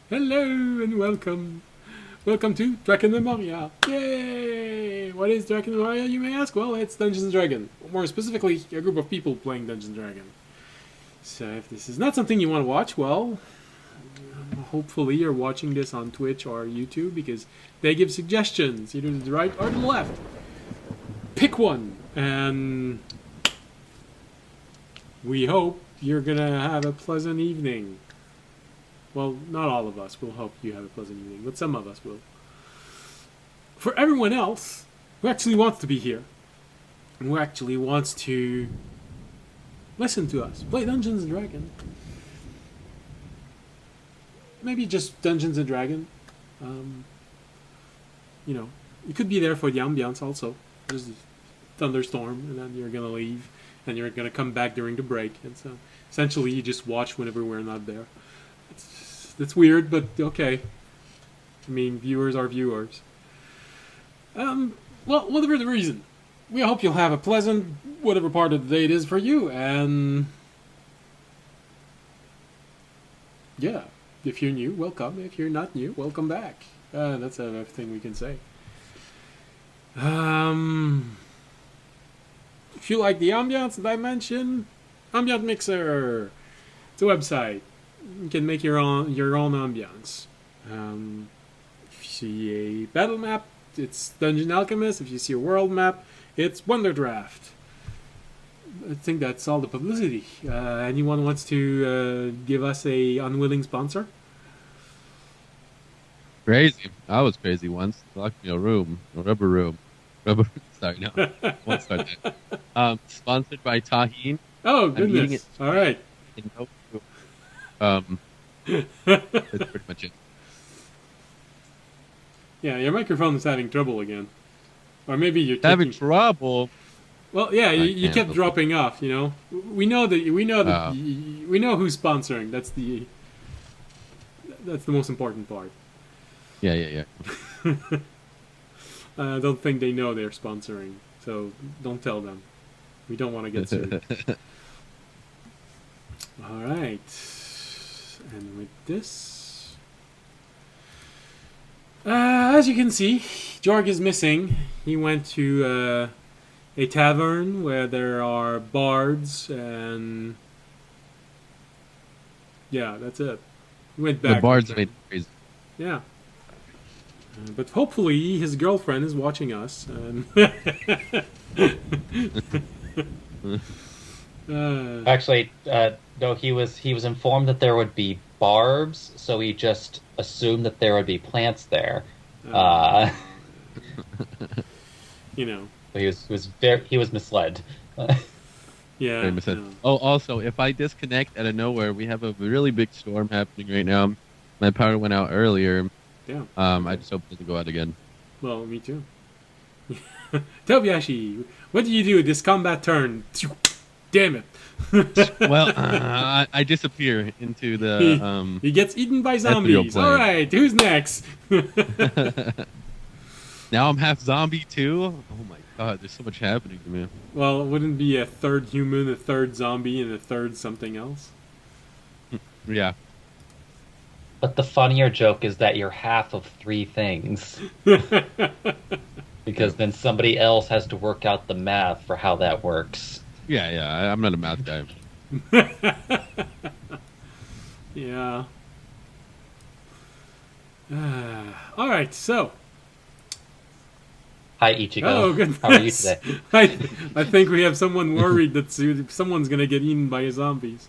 Hello and welcome. Welcome to Drakenmemoria. Yay! What is Drakenmemoria, you may ask? Well, it's Dungeons and Dragons. More specifically, a group of people playing Dungeons and Dragons. So if this is not something you want to watch, well, hopefully you're watching this on Twitch or YouTube because they give suggestions, either to the right or to the left. Pick one, and we hope you're gonna have a pleasant evening. Well, not all of us will hope you have a pleasant evening, but some of us will. For everyone else who actually wants to be here, and who actually wants to listen to us, play Dungeons and Dragons, maybe just Dungeons and Dragons. You could be there for the ambiance also. There's a thunderstorm, and then you're gonna leave, and you're gonna come back during the break, and so essentially you just watch whenever we're not there. It's weird, but okay. I mean, viewers are viewers. Well, whatever the reason, we hope you'll have a pleasant, whatever part of the day it is for you, and yeah, if you're new, welcome. If you're not new, welcome back. That's everything we can say. If you like the ambiance that I mentioned, Ambient Mixer. It's a website. You can make your own ambiance. If you see a battle map, it's Dungeon Alchemist. If you see a world map, it's Wonderdraft. I think that's all the publicity. Anyone wants to give us a unwilling sponsor? Crazy. I was crazy once. Locked me a rubber room. Sorry, no. Won't start that. Sponsored by Tahine. Oh, I'm eating goodness. it All right. in no That's pretty much it. Yeah, your microphone is having trouble again. Or maybe you're Having taking... trouble. Well, yeah, you can't kept believe- dropping off. You know, we know who's sponsoring. That's the most important part. Yeah. I don't think they know they're sponsoring, so don't tell them. We don't want to get sued. All right, and with this, as you can see, Jorg is missing. He went to a tavern where there are bards, and yeah, that's it. He went back. The bards made crazy. Yeah. But hopefully his girlfriend is watching us. And Actually, no. He was informed that there would be barbs, so he just assumed that there would be plants there. You know. He was misled. Yeah. Very misled. Oh, also, if I disconnect out of nowhere, we have a really big storm happening right now. My power went out earlier. Yeah. I just hope it doesn't go out again. Well, me too. Tobiashi, what do you do this combat turn? Damn it. Well, I disappear into the... he gets eaten by zombies. plane. Alright, who's next? Now I'm half zombie too? Oh my god, there's so much happening to me. Well, wouldn't it be a third human, a third zombie, and a third something else? Yeah. But the funnier joke is that you're half of three things. Because then somebody else has to work out the math for how that works. Yeah, I'm not a math guy. Yeah. Alright, so. Hi, Ichigo. Oh, goodness. How are you today? I think we have someone worried that someone's going to get eaten by zombies.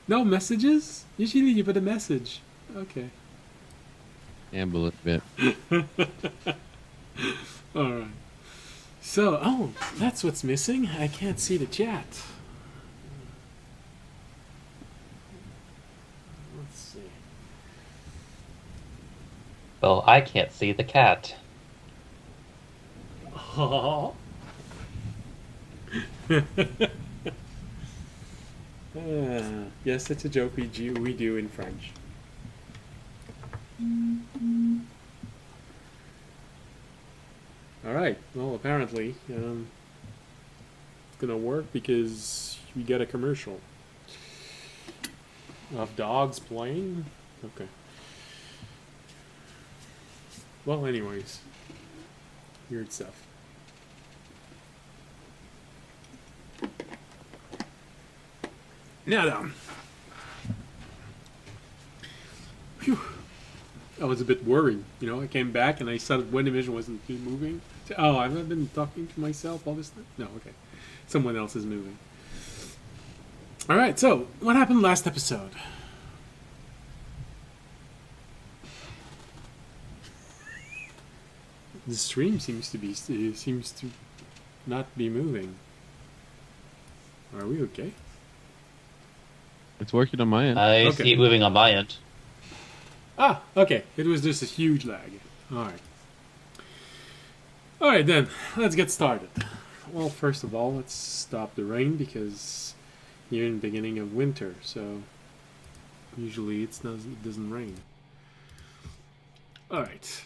No messages? Usually you put a message. Okay. Amble a bit. Alright. So, that's what's missing. I can't see the chat. Let's see. Well, I can't see the cat. Oh. Yes, that's a joke we do in French. Alright, well, apparently it's gonna work because we get a commercial. Of dogs playing? Okay. Well, anyways. Weird stuff. Now then. Phew. I was a bit worried. I came back and I saw that Division wasn't moving. Oh, I've been talking to myself all this time? No, okay. Someone else is moving. Alright, so, what happened last episode? The stream seems to not be moving. Are we okay? It's working on my end. I see it moving on my end. Ah, okay. It was just a huge lag. Alright. Alright then, let's get started. Well, first of all, let's stop the rain because you're in the beginning of winter, so usually it doesn't rain. Alright.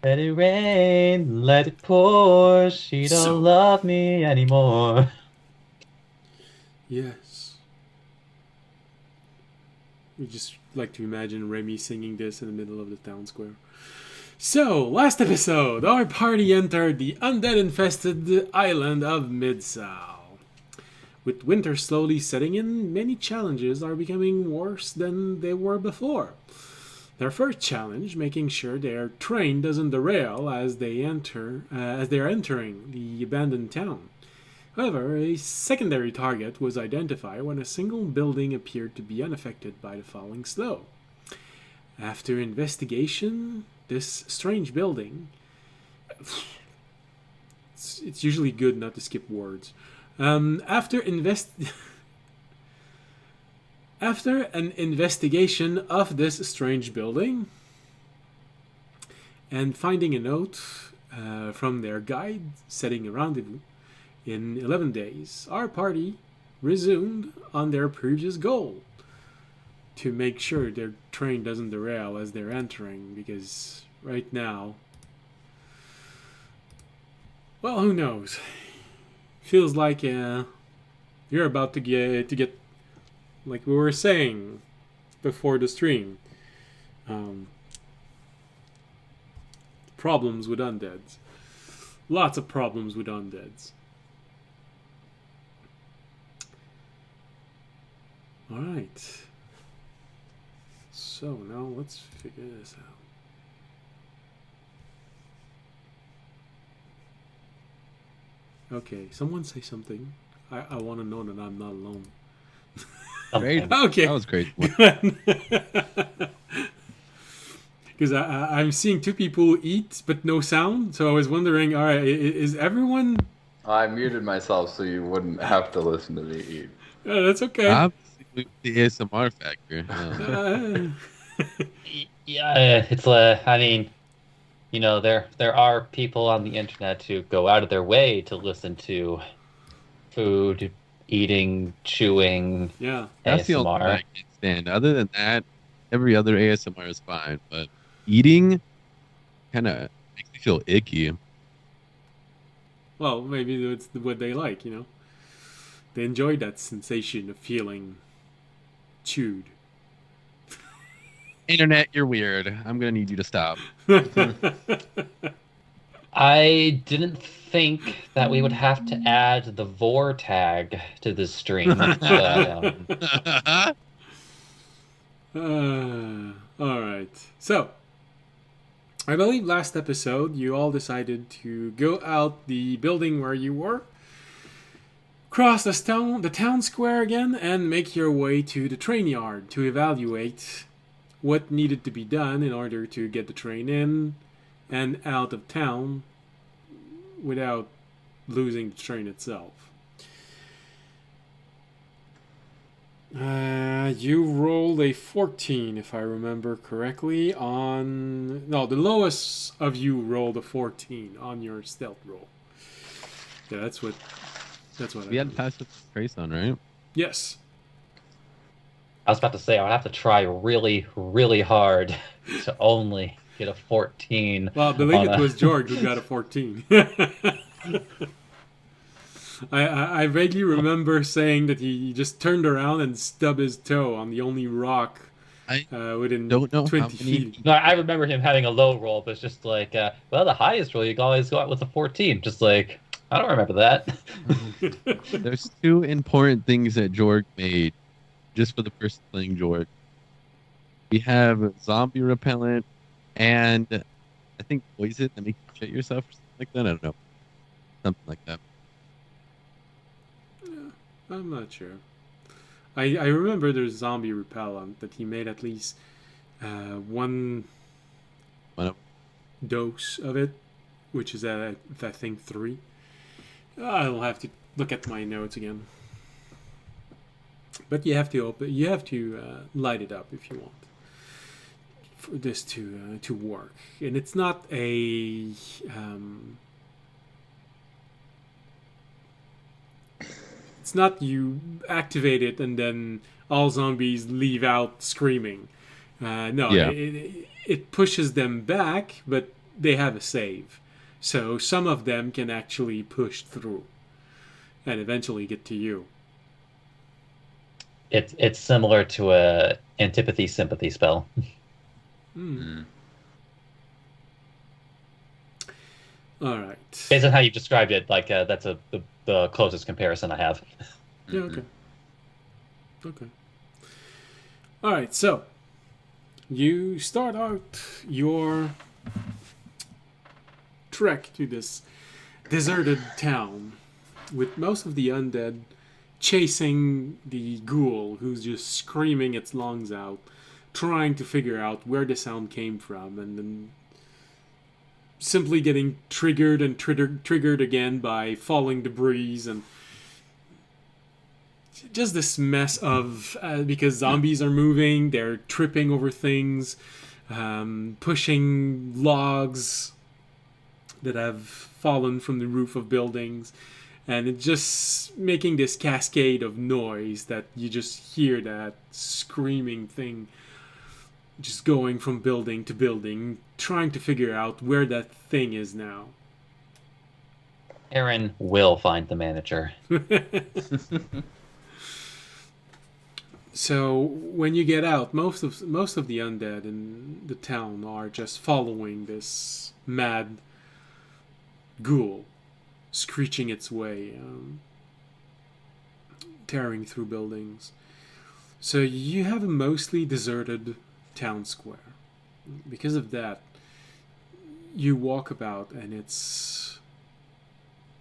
Let it rain, let it pour, she don't love me anymore. Yes. We just like to imagine Remy singing this in the middle of the town square. So, last episode, our party entered the undead infested island of Mid-Sal. With winter slowly setting in, many challenges are becoming worse than they were before. Their first challenge, making sure their train doesn't derail as they are entering the abandoned town. However, a secondary target was identified when a single building appeared to be unaffected by the falling snow. After investigation, this strange building... It's usually good not to skip words. After an investigation of this strange building and finding a note from their guide setting a rendezvous in 11 days, our party resumed on their previous goal to make sure their train doesn't derail as they're entering, because right now, well, who knows? Feels like you're about to get like we were saying before the stream, problems with undeads. Lots of problems with undeads. Alright. So now let's figure this out. Okay, someone say something. I want to know that I'm not alone. Great. Okay. That was great. Because I'm seeing two people eat but no sound, so I was wondering, alright, is everyone... I muted myself so you wouldn't have to listen to me eat. Yeah, that's okay. Obviously, the ASMR factor. Yeah, it's I mean, there are people on the internet who go out of their way to listen to food, eating, chewing, Yeah. That's the only ASMR. one I can't stand. Other than that, every other ASMR is fine. But eating kind of makes me feel icky. Well, maybe it's what they like, They enjoy that sensation of feeling chewed. Internet, you're weird. I'm going to need you to stop. I didn't think that we would have to add the vor tag to this stream. But, Alright. So, I believe last episode you all decided to go out the building where you were, cross the town square again, and make your way to the train yard to evaluate what needed to be done in order to get the train in and out of town without losing the train itself. You rolled a 14, if I remember correctly, on... No, the lowest of you rolled a 14 on your stealth roll. Yeah, that's what We had passive trace on, right? Yes. I was about to say I would have to try really, really hard to only get a 14. Well, I believe it was George who got a 14. I vaguely remember saying that he just turned around and stubbed his toe on the only rock I within don't know 20 how many feet. No, I remember him having a low roll, but it's just like, well, the highest roll you can always go out with a 14. Just like, I don't remember that. There's two important things that Jorg made just for the person playing Jorg. We have zombie repellent and I think poison that makes you shit yourself or something like that. I don't know. Something like that. I'm not sure. I remember there's zombie repellent that he made at least one One of dose of it, which is at I think 3. I'll have to look at my notes again. But you have to light it up if you want for this to work, and it's not a it's not you activate it and then all zombies leave out screaming. No, Yeah. it pushes them back, but they have a save, so some of them can actually push through and eventually get to you. It's similar to a antipathy sympathy spell. All right. Based on how you described it, like that's the closest comparison I have. Yeah, okay. Okay. All right, so you start out your trek to this deserted town with most of the undead chasing the ghoul who's just screaming its lungs out, trying to figure out where the sound came from, and then simply getting triggered and triggered again by falling debris and just this mess of because zombies are moving, they're tripping over things, pushing logs that have fallen from the roof of buildings, and it's just making this cascade of noise that you just hear that screaming thing just going from building to building, trying to figure out where that thing is now. Aaron will find the manager. So when you get out, most of the undead in the town are just following this mad ghoul, screeching its way, tearing through buildings. So you have a mostly deserted town square. Because of that, you walk about and it's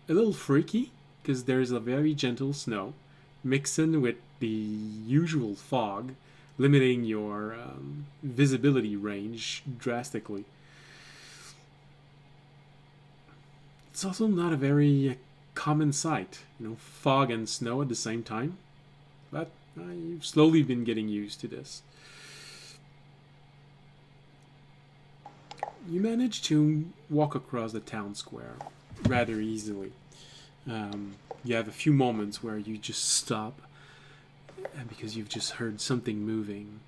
a little freaky because there's a very gentle snow mixed in with the usual fog, limiting your visibility range drastically. It's also not a very common sight, fog and snow at the same time, but you've slowly been getting used to this. You manage to walk across the town square rather easily. You have a few moments where you just stop because you've just heard something moving.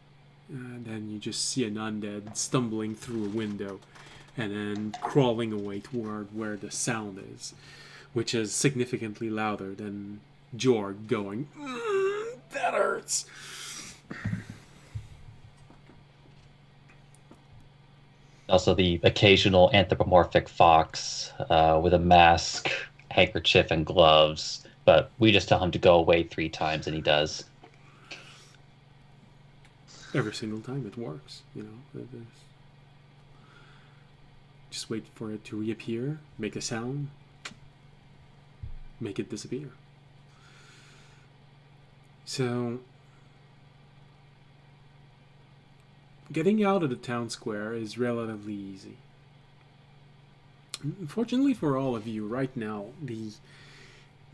And then you just see an undead stumbling through a window and then crawling away toward where the sound is, which is significantly louder than Jorg going, that hurts. Also, the occasional anthropomorphic fox with a mask, handkerchief, and gloves. But we just tell him to go away 3 times, and he does. Every single time it works, Just wait for it to reappear, make a sound, make it disappear. So, getting out of the town square is relatively easy. Fortunately for all of you, right now, the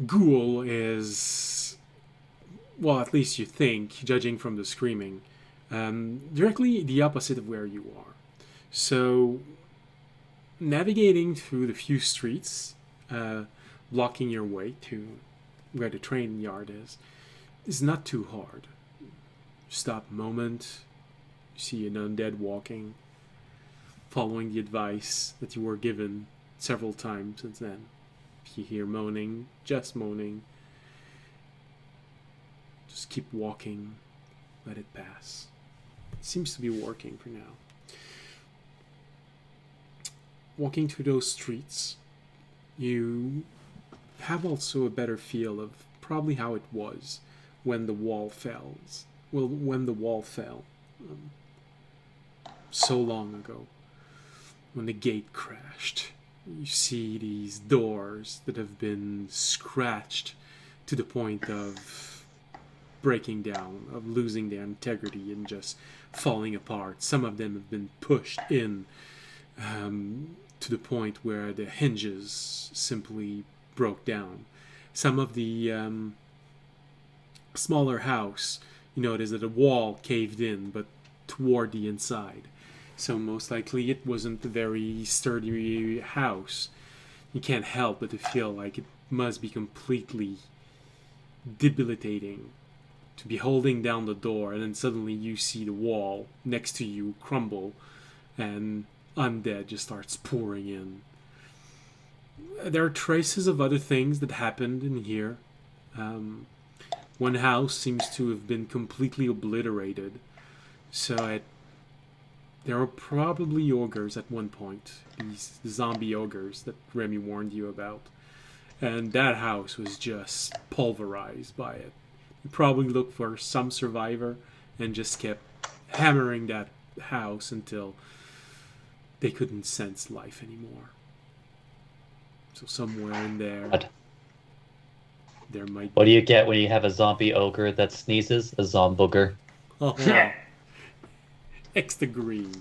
ghoul is, well, at least you think, judging from the screaming, directly the opposite of where you are. So, navigating through the few streets, blocking your way to where the train yard is not too hard. Stop a moment, you see an undead walking, following the advice that you were given several times since then. you hear moaning, just moaning. Just keep walking, let it pass. It seems to be working for now. Walking through those streets, you have also a better feel of probably how it was when the wall falls. Well, when the wall fell, so long ago, when the gate crashed. You see these doors that have been scratched to the point of breaking down, of losing their integrity and just falling apart. Some of them have been pushed in to the point where the hinges simply broke down. Some of the smaller house, you notice that the wall caved in, but toward the inside. So most likely it wasn't a very sturdy house. You can't help but to feel like it must be completely debilitating to be holding down the door and then suddenly you see the wall next to you crumble and undead just starts pouring in. There are traces of other things that happened in here. One house seems to have been completely obliterated. So there were probably ogres at one point. These zombie ogres that Remy warned you about. And that house was just pulverized by it. You probably looked for some survivor and just kept hammering that house until they couldn't sense life anymore. So somewhere in there, there might What do you get when you have a zombie ogre that sneezes? A zombooger. Oh, extra green.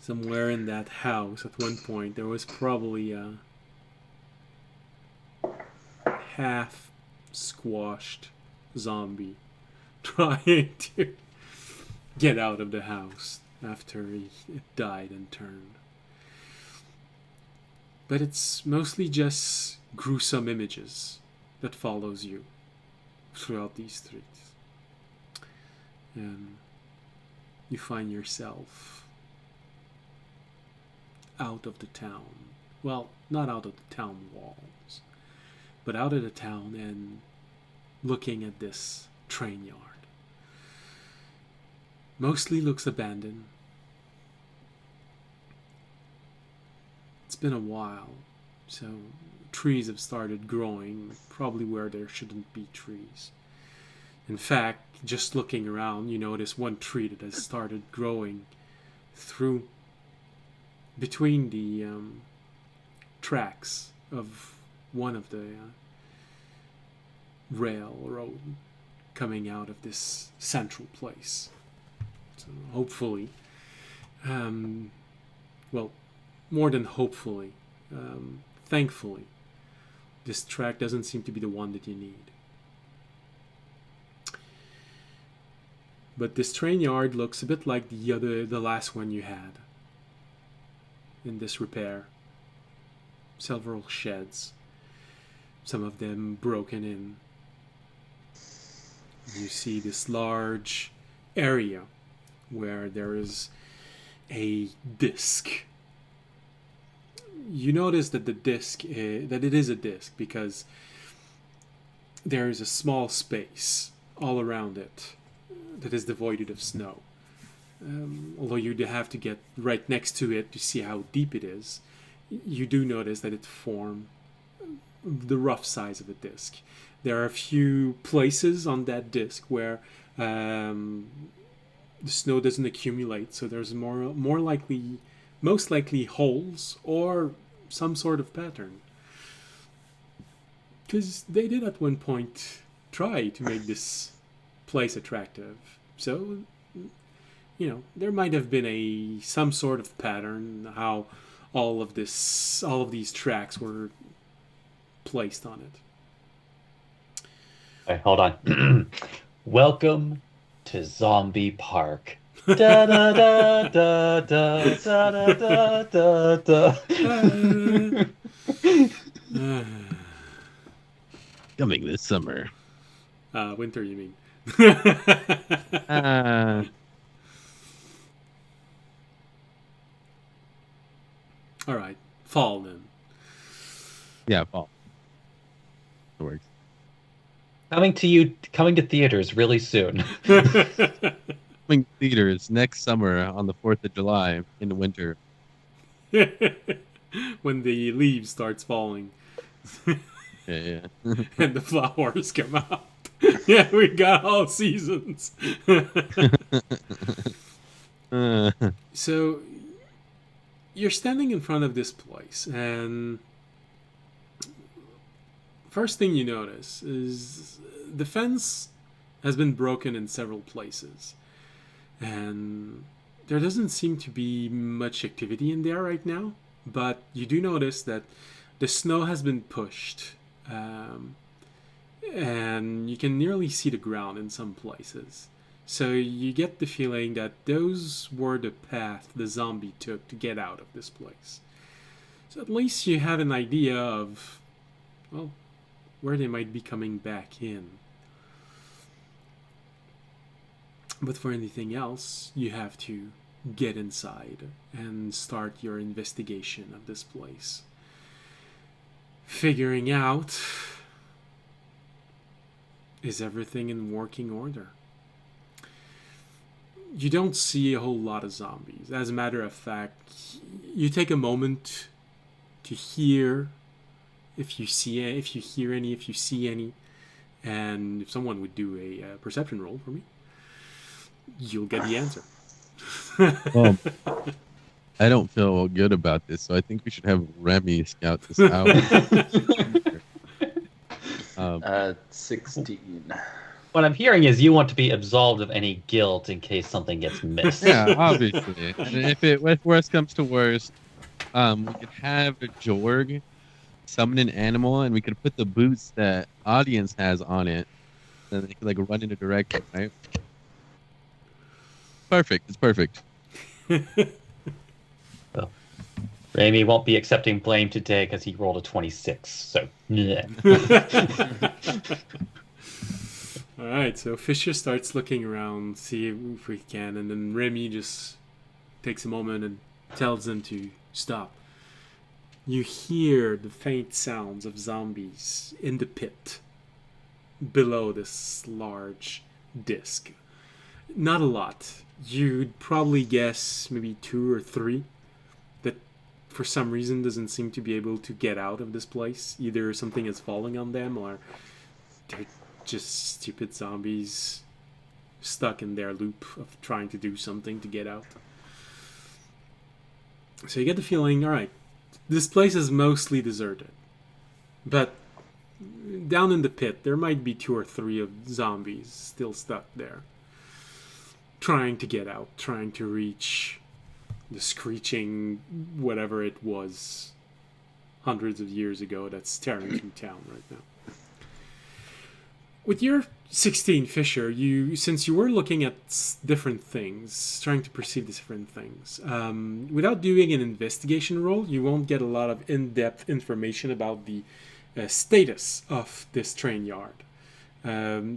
Somewhere in that house, at one point, there was probably a half-squashed zombie trying to get out of the house after it died and turned. But it's mostly just gruesome images that follows you throughout these streets. And you find yourself out of the town. Well, not out of the town walls, but out of the town and looking at this train yard. Mostly looks abandoned. It's been a while, so trees have started growing probably where there shouldn't be trees. In fact, just looking around, you notice one tree that has started growing through between the tracks of one of the railroad coming out of this central place. So hopefully, well, more than hopefully, thankfully, this track doesn't seem to be the one that you need. But this train yard looks a bit like the last one you had. In this repair, several sheds, some of them broken in. You see this large area where there is a disc. You notice that that it is a disc because there is a small space all around it that is devoid of snow. Although you'd have to get right next to it to see how deep it is, you do notice that it forms the rough size of a disc. There are a few places on that disc where the snow doesn't accumulate, so there's most likely holes or some sort of pattern. Because they did at one point try to make this place attractive. So, there might have been some sort of pattern how all of these tracks were placed on it. All right, hold on. Welcome to Zombie Park. Da da da da da da da da da. Coming this summer. Winter, you mean? All right, fall then. Yeah, fall. It works. Coming to theaters really soon. Coming to theaters next summer on the 4th of July in the winter. When the leaves starts falling Yeah. and the flowers come out. Yeah, we got all seasons. So you're standing in front of this place, and first thing you notice is the fence has been broken in several places, and there doesn't seem to be much activity in there right now, but you do notice that the snow has been pushed, and you can nearly see the ground in some places. So you get the feeling that those were the path the zombie took to get out of this place. So at least you have an idea of, well, where they might be coming back in. But for anything else, you have to get inside and start your investigation of this place. Figuring out, is everything in working order? You don't see a whole lot of zombies. As a matter of fact, you take a moment to hear if you see any, and if someone would do a perception roll for me, you'll get the answer. Well, I don't feel good about this, so I think we should have Remy scout this out. 16. What I'm hearing is you want to be absolved of any guilt in case something gets missed. Yeah, obviously. And if worst comes to worst, we could have a Jorg summon an animal, and we could put the boots that audience has on it, then they could like run in a direction, right? Perfect. It's perfect. Well, Ramy won't be accepting blame today because he rolled a 26. So, yeah. All right, so Fisher starts looking around, see if we can, and then Remy just takes a moment and tells them to stop. You hear the faint sounds of zombies in the pit below this large disc. Not a lot. You'd probably guess maybe 2 or 3 that for some reason doesn't seem to be able to get out of this place. Either something is falling on them or they're just stupid zombies stuck in their loop of trying to do something to get out. So you get the feeling, alright, this place is mostly deserted. But down in the pit, there might be 2 or 3 of zombies still stuck there. Trying to get out, trying to reach the screeching whatever it was hundreds of years ago that's tearing through town right now. With your 16, Fisher, since you were looking at different things, trying to perceive the different things, without doing an investigation roll, you won't get a lot of in-depth information about the status of this train yard,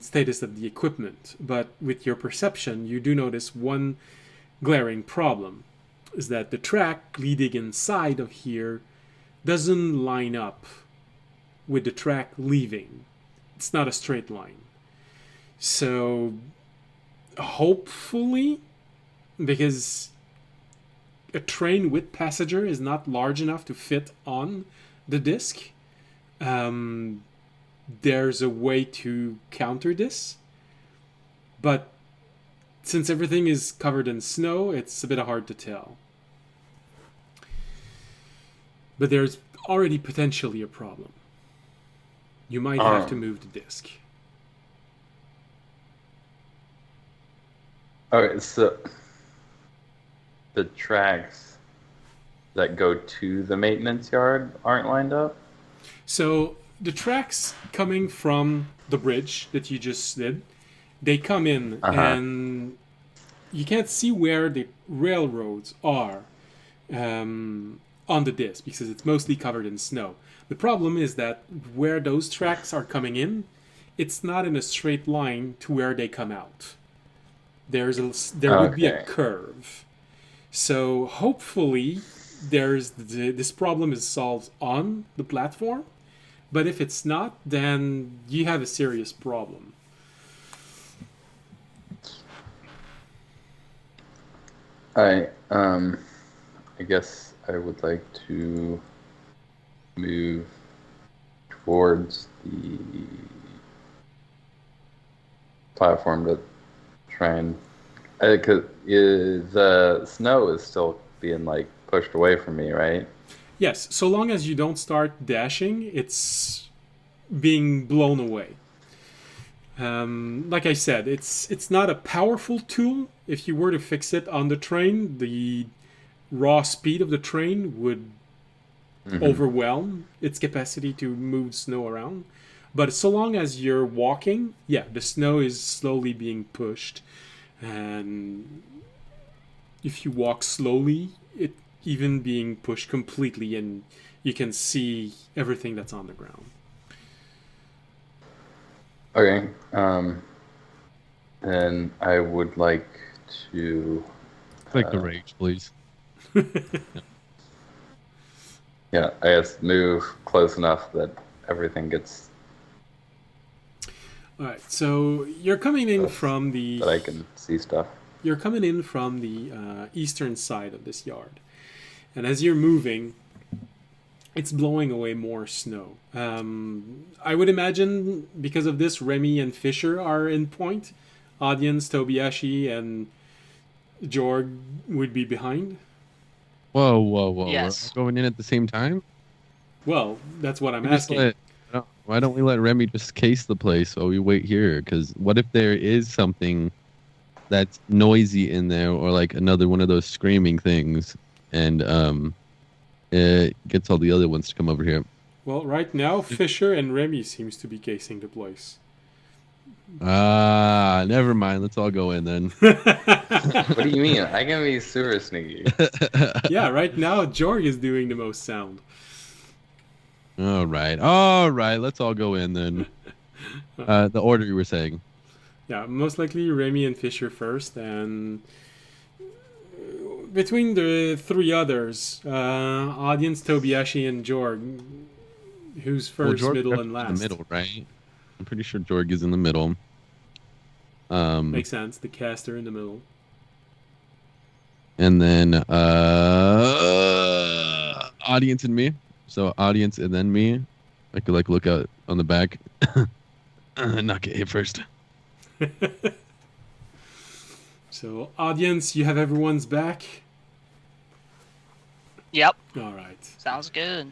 status of the equipment. But with your perception, you do notice one glaring problem, is that the track leading inside of here doesn't line up with the track leaving. It's not a straight line. So hopefully, because a train with passenger is not large enough to fit on the disc, there's a way to counter this. But since everything is covered in snow, it's a bit hard to tell. But there's already potentially a problem. You might have to move the disc. Okay, so the tracks that go to the maintenance yard aren't lined up? So the tracks coming from the bridge that you just did, they come in and you can't see where the railroads are on the disc because it's mostly covered in snow. The problem is that where those tracks are coming in, it's not in a straight line to where they come out. There would be a curve. So hopefully this problem is solved on the platform, but if it's not, then you have a serious problem. I guess I would like to move towards the platform to try and, because the snow is still being like pushed away from me, right? Yes, so long as you don't start dashing, it's being blown away. Like I said, it's not a powerful tool. If you were to fix it on the train, the raw speed of the train would overwhelm its capacity to move snow around. But so long as you're walking, yeah, the snow is slowly being pushed. And if you walk slowly, it even being pushed completely, and you can see everything that's on the ground. Okay. Then I would like to. Click the rage, please. Yeah, I guess move close enough that everything gets. All right, so you're coming in from the. That I can see stuff. You're coming in from the eastern side of this yard, and as you're moving, it's blowing away more snow. I would imagine because of this, Remy and Fisher are in point. Audience, Tobiashi, and Jorg would be behind. Whoa. Yes. We're all going in at the same time? Well, that's what I'm We just asking. why don't we let Remy just case the place while we wait here? Because what if there is something that's noisy in there, or like another one of those screaming things, and it gets all the other ones to come over here? Well, right now, Fisher and Remy seems to be casing the place. Never mind. Let's all go in then. What do you mean? I can be super sneaky. Yeah, right now, Jorg is doing the most sound. All right. Let's all go in then. The order you were saying. Yeah, most likely Remy and Fisher first, and between the three others, Audience, Tobiashi, and Jorg, who's first, Jorg middle, is and last. in the middle, right? I'm pretty sure Jorg is in the middle. Makes sense. The caster in the middle. And then audience and me. So audience and then me. I could like look out on the back. Not get hit first. So, audience, you have everyone's back? Yep. All right. Sounds good.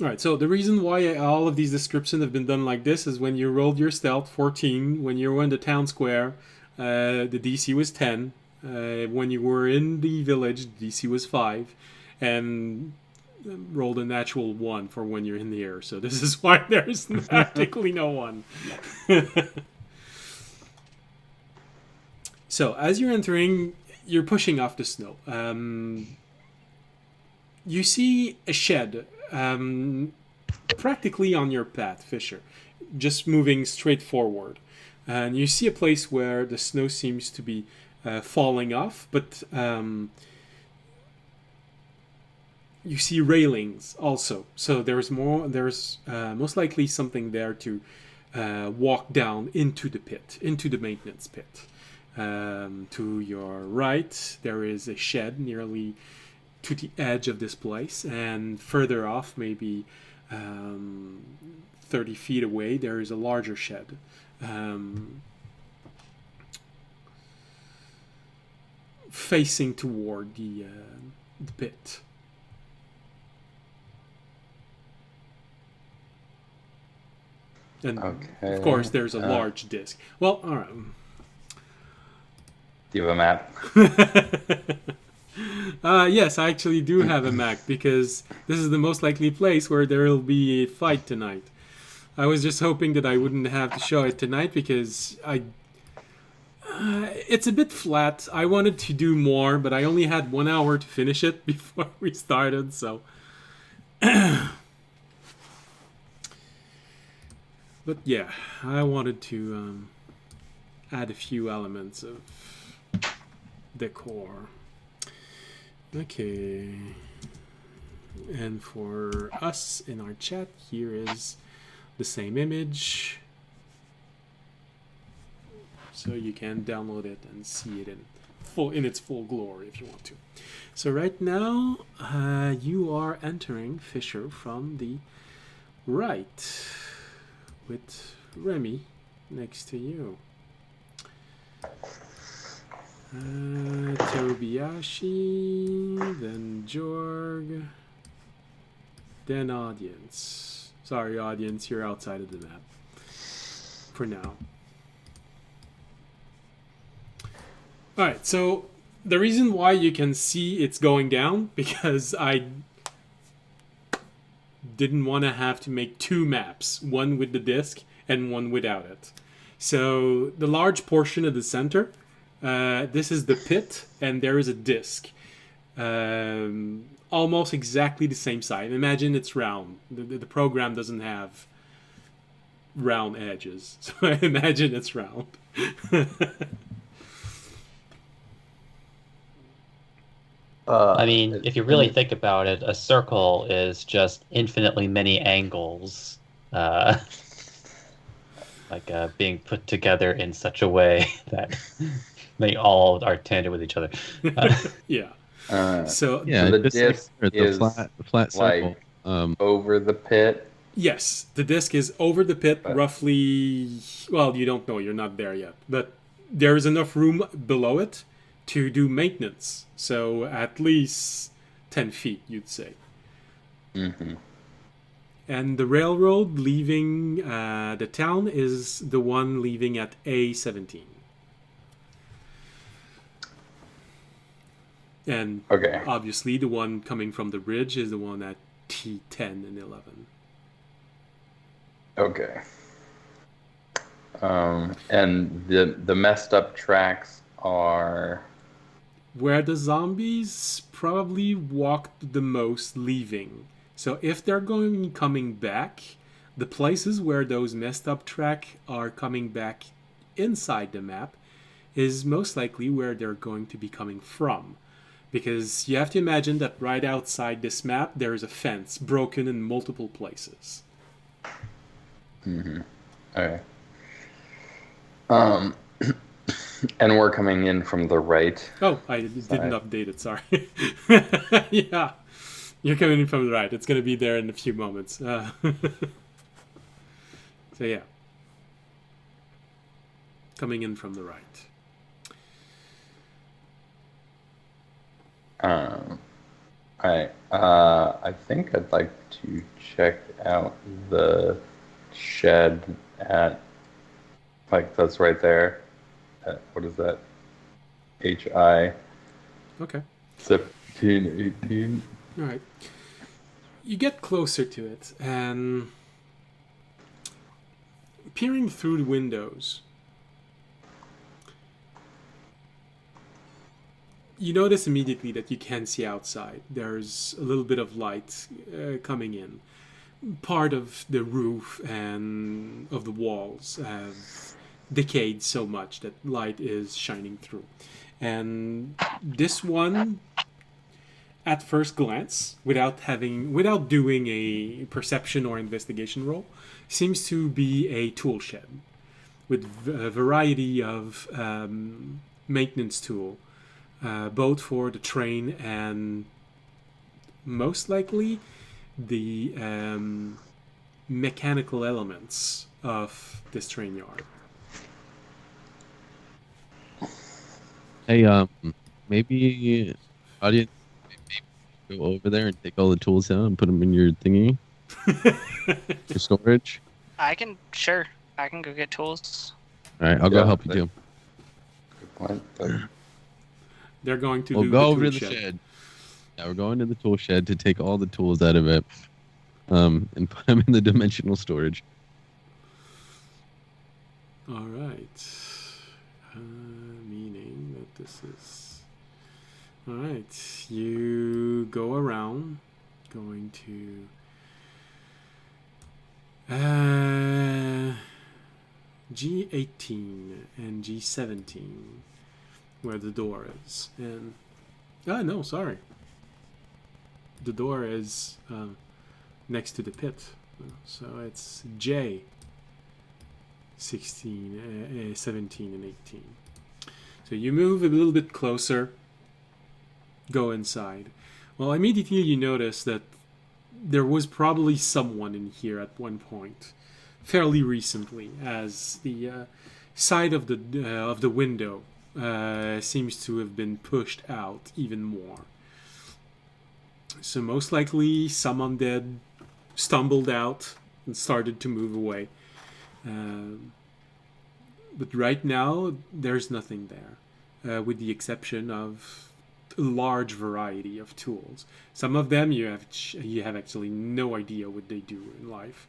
All right, so the reason why all of these descriptions have been done like this is when you rolled your stealth 14, when you were in the town square, the DC was 10. When you were in the village, the DC was 5. And rolled a natural 1 for when you're in the air. So this is why there's practically no one. So as you're entering, you're pushing off the snow. You see a shed practically on your path, Fisher, just moving straight forward. And you see a place where the snow seems to be falling off, but you see railings also. So there's most likely something there to walk down into the pit, into the maintenance pit. To your right, there is a shed nearly to the edge of this place, and further off, maybe 30 feet away, there is a larger shed. Facing toward the pit. And Okay. of course, there's a large disc. Well, all right. Do you have a map? Yes, I actually do have a map because this is the most likely place where there will be a fight tonight. I was just hoping that I wouldn't have to show it tonight because it's a bit flat. I wanted to do more, but I only had 1 hour to finish it before we started, so... But yeah, I wanted to add a few elements of decor. Okay. And for us in our chat, here is the same image. So you can download it and see it in its full glory if you want to. So right now, you are entering Fisher from the right, with Remy next to you. Tobiashi, then Jorg, then audience. Sorry, audience, you're outside of the map for now. Alright, so the reason why you can see it's going down, because I didn't want to have to make two maps, one with the disc and one without it. So the large portion of the center, this is the pit, and there is a disc. Almost exactly the same size. Imagine it's round. The program doesn't have round edges, so I imagine it's round. I mean, if you really think about it, a circle is just infinitely many angles, being put together in such a way that they all are tangent with each other. Yeah. So the disc is flat circle. Like over the pit. Yes, the disc is over the pit, But roughly. Well, you don't know; you're not there yet. But there is enough room below it to do maintenance. So at least 10 feet, you'd say. Mm-hmm. And the railroad leaving the town is the one leaving at A17. And Okay. obviously the one coming from the bridge is the one at T10 and 11. Okay. And the messed up tracks are Where the zombies probably walked the most leaving. So if they're coming back, the places where those messed up tracks are coming back inside the map is most likely where they're going to be coming from. Because you have to imagine that right outside this map there is a fence broken in multiple places. Mm-hmm. Okay. And we're coming in from the right. Oh, I didn't update it, sorry. Yeah, you're coming in from the right. It's going to be there in a few moments. So yeah. Coming in from the right. I think I'd like to check out the shed at, like, that's right there. What is that? HI Okay. 1718. All right. You get closer to it, and peering through the windows, you notice immediately that you can see outside. There's a little bit of light coming in. Part of the roof and of the walls have decayed so much that light is shining through. And this one, at first glance, without doing a perception or investigation roll, seems to be a tool shed with a variety of maintenance tool, both for the train and most likely the mechanical elements of this train yard. Hey, maybe audience, maybe go over there and take all the tools out and put them in your thingy, your storage. I can go get tools. All right, I'll go help you too. Good point. But They're going to We'll do go the over tool to the shed. shed. Yeah, we're going to the tool shed to take all the tools out of it, and put them in the dimensional storage. All right. Meaning that this is... All right. You go around, going to G18 and G17, where the door is. And... no, sorry. the door is next to the pit. So it's J, 16, 17, and 18. So you move a little bit closer, go inside. Well, immediately you notice that there was probably someone in here at one point, fairly recently, as the side of the window seems to have been pushed out even more. So most likely some undead stumbled out and started to move away. But right now, there's nothing there, with the exception of a large variety of tools. Some of them you have actually no idea what they do in life.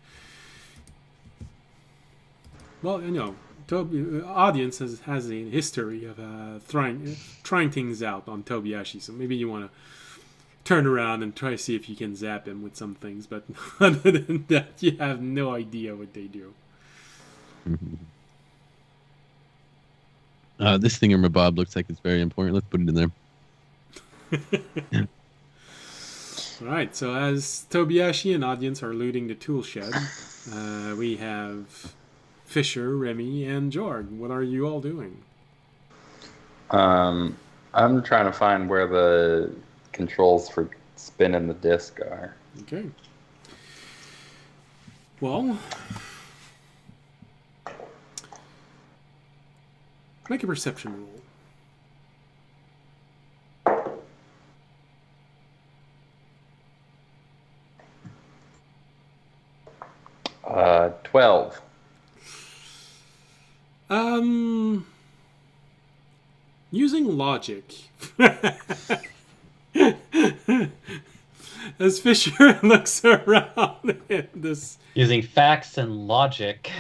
Well, you know, audience has a history of trying things out on Tobiyashi, so maybe you want to turn around and try to see if you can zap him with some things, but other than that, you have no idea what they do. This thingamabob looks like it's very important. Let's put it in there. Alright, so as Tobiyashi and audience are looting the tool shed, we have Fisher, Remy, and Jorg. What are you all doing? I'm trying to find where the controls for spinning the disc are. Okay. Well, make a perception roll. 12. Using logic. As Fisher looks around at this. Using facts and logic.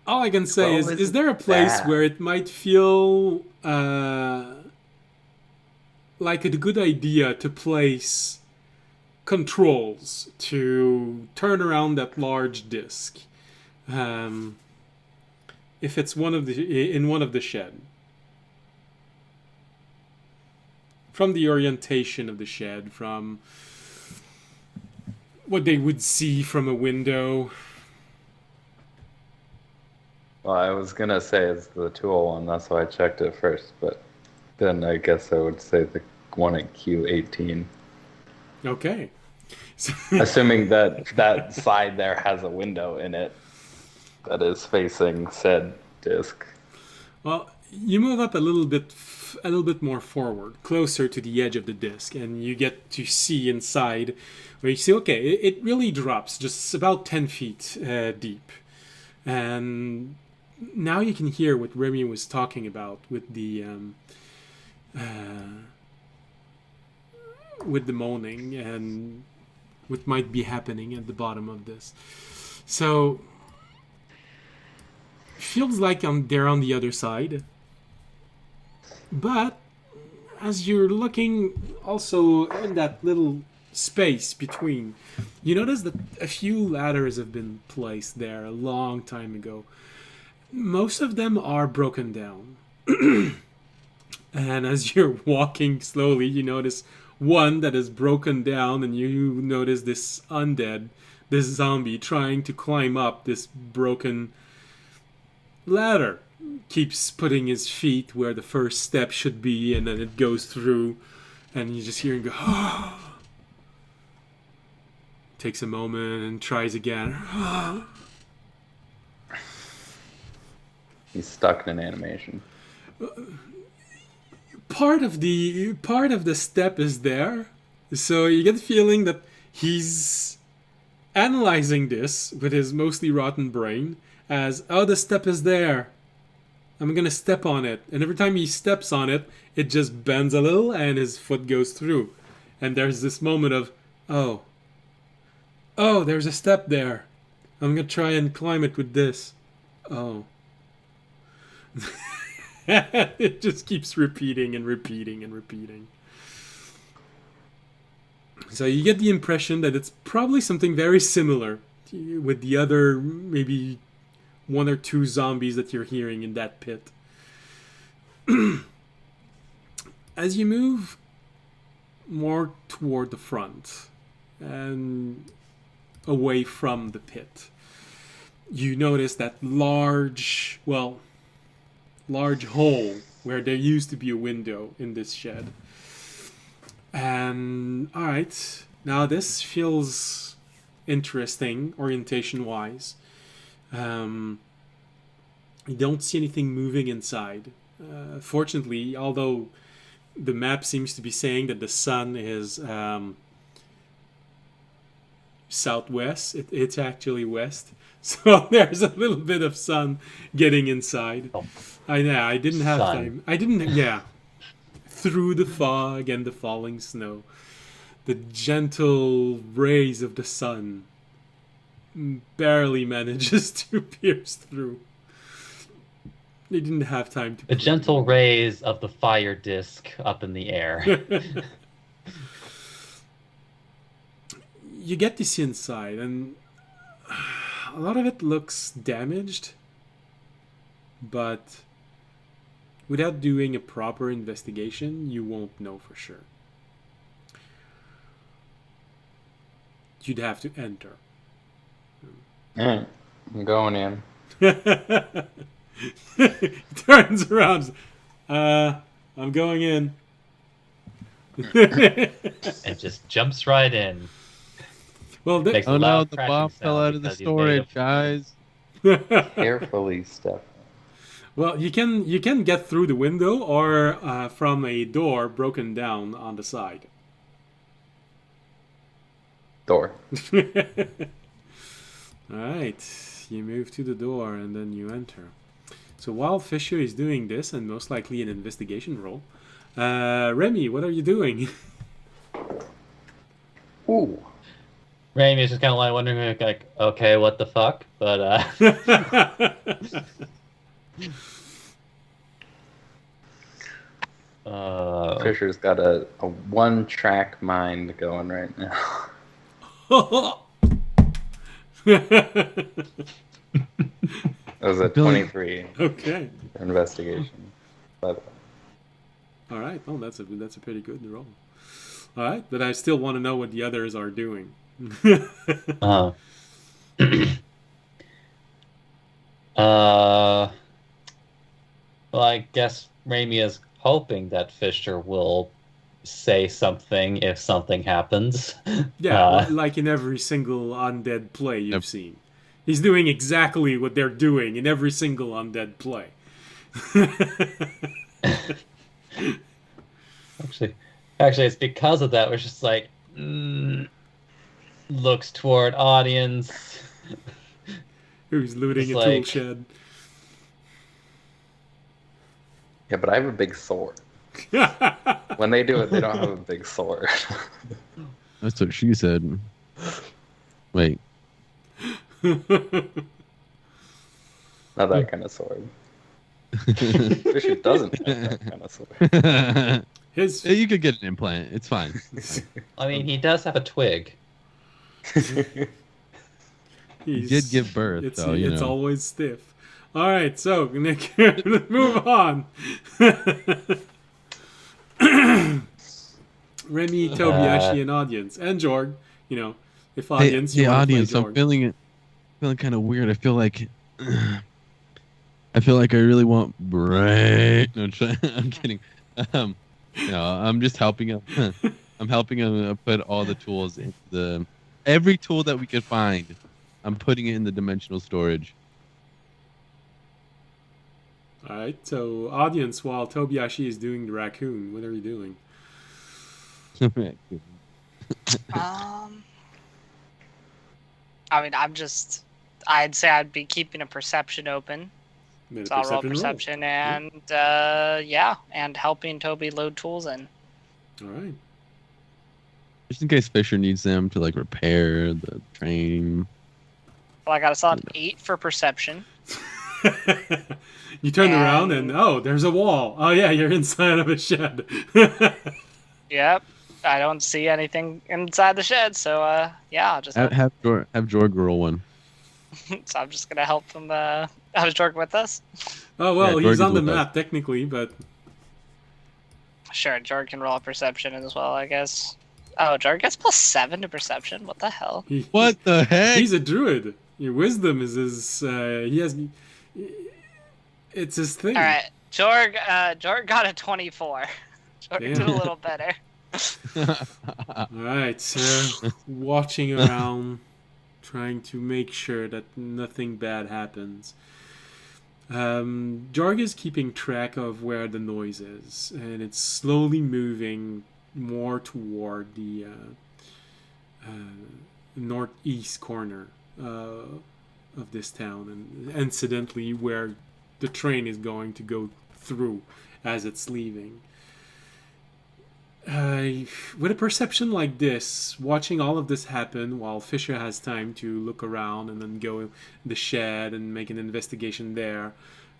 All I can say Well, is there a place that? where it might feel like a good idea to place controls to turn around that large disc? If it's in one of the shed. From the orientation of the shed, from what they would see from a window. Well, I was going to say it's the tool one, that's why I checked it first, but then I guess I would say the one at Q18. Okay. Assuming that side there has a window in it that is facing said disc. Well, you move up a little bit more forward, closer to the edge of the disc, and you get to see inside, where you see, okay, it really drops just about 10 feet deep. And now you can hear what Remy was talking about with the moaning and what might be happening at the bottom of this. So feels like they're on the other side. But as you're looking also in that little space between, you notice that a few ladders have been placed there a long time ago. Most of them are broken down. And as you're walking slowly, you notice one that is broken down, and you notice this undead, this zombie, trying to climb up this broken ladder. Keeps putting his feet where the first step should be, and then it goes through, and you just hear him go, takes a moment and tries again. He's stuck in an animation. Part of the step is there, so you get the feeling that he's analyzing this with his mostly rotten brain as, oh, the step is there, I'm gonna step on it. And every time he steps on it, it just bends a little and his foot goes through. And there's this moment of, oh, there's a step there. I'm gonna try and climb it with this. Oh. It just keeps repeating and repeating and repeating. So you get the impression that it's probably something very similar with the other, maybe one or two zombies that you're hearing in that pit. As you move more toward the front and away from the pit, you notice that large hole where there used to be a window in this shed. And alright, now this feels interesting orientation wise. You don't see anything moving inside. Fortunately, although the map seems to be saying that the sun is southwest, it's actually west. So there's a little bit of sun getting inside. Oh. I know, I didn't have Sun. time. I didn't, yeah. Through the fog and the falling snow, the gentle rays of the sun barely manages to pierce through. They didn't have time to. The gentle rays of the fire disc up in the air. You get to see inside, and a lot of it looks damaged, but without doing a proper investigation, you won't know for sure. You'd have to enter. Alright, I'm going in. He turns around. I'm going in. And just jumps right in. Well, Makes a Oh no, loud the crashing bomb fell sound out of the because he's storage, made guys. Carefully step. well, you can get through the window or from a door broken down on the side. Door. Alright, you move to the door and then you enter. So while Fisher is doing this, and most likely an investigation roll, Remy, what are you doing? Ooh. Raimi is just kind of like wondering, like, okay, what the fuck? But Fisher's got a one-track mind going right now. That was a 23 Okay. for investigation. By the way. All right. Oh, that's a pretty good roll. All right, but I still want to know what the others are doing. well, I guess Raimi is hoping that Fisher will say something if something happens. Yeah, like in every single Undead play you've Yep. seen. He's doing exactly what they're doing in every single Undead play. Actually, it's because of that. We're just like looks toward audience. Who's looting It's a tool like- shed. Yeah, but I have a big sword. When they do it, they don't have a big sword. That's what she said. Wait. Not that kind of sword. Fisher doesn't have that kind of sword. His Yeah, you could get an implant. It's fine. I mean, he does have a twig. You did give birth, it's, though, you it's know. always stiff. All right, so Nick, let's move on. Remy, Tobiyashi, and audience, and Jorg. You know, if audience, Hey, you want audience, to play I'm Jorg. feeling kind of weird. I feel like I really want break. No, I'm kidding. No, I'm just helping him. I'm helping him put all the tools into every tool that we could find. I'm putting it in the dimensional storage. All right, so audience, while Tobiyashi is doing the raccoon, what are you doing? I mean, I'd say I'd be keeping a perception open. Made a So I'll roll roll. perception and, and helping Toby load tools in. All right. Just in case Fisher needs them to like repair the train. Well, I got a solid 8 for perception. You turn around and there's a wall. Oh yeah, you're inside of a shed. Yep. I don't see anything inside the shed, so I'll just Have Jorg roll one. so I'm just gonna help him have Jorg with us. Oh well, Yeah, he's Jorg on is the with us. map technically, but sure, Jorg can roll a perception as well, I guess. Oh, Jorg gets +7 to perception? What the hell? What the heck? He's a druid. Your wisdom is his. He has. It's his thing. Alright, Jorg got a 24. Jorg Damn. did a little better. All right, so watching around, trying to make sure that nothing bad happens. Jorg is keeping track of where the noise is, and it's slowly moving more toward the northeast corner of this town, and incidentally where the train is going to go through as it's leaving. With a perception like this, watching all of this happen while Fisher has time to look around and then go in the shed and make an investigation there,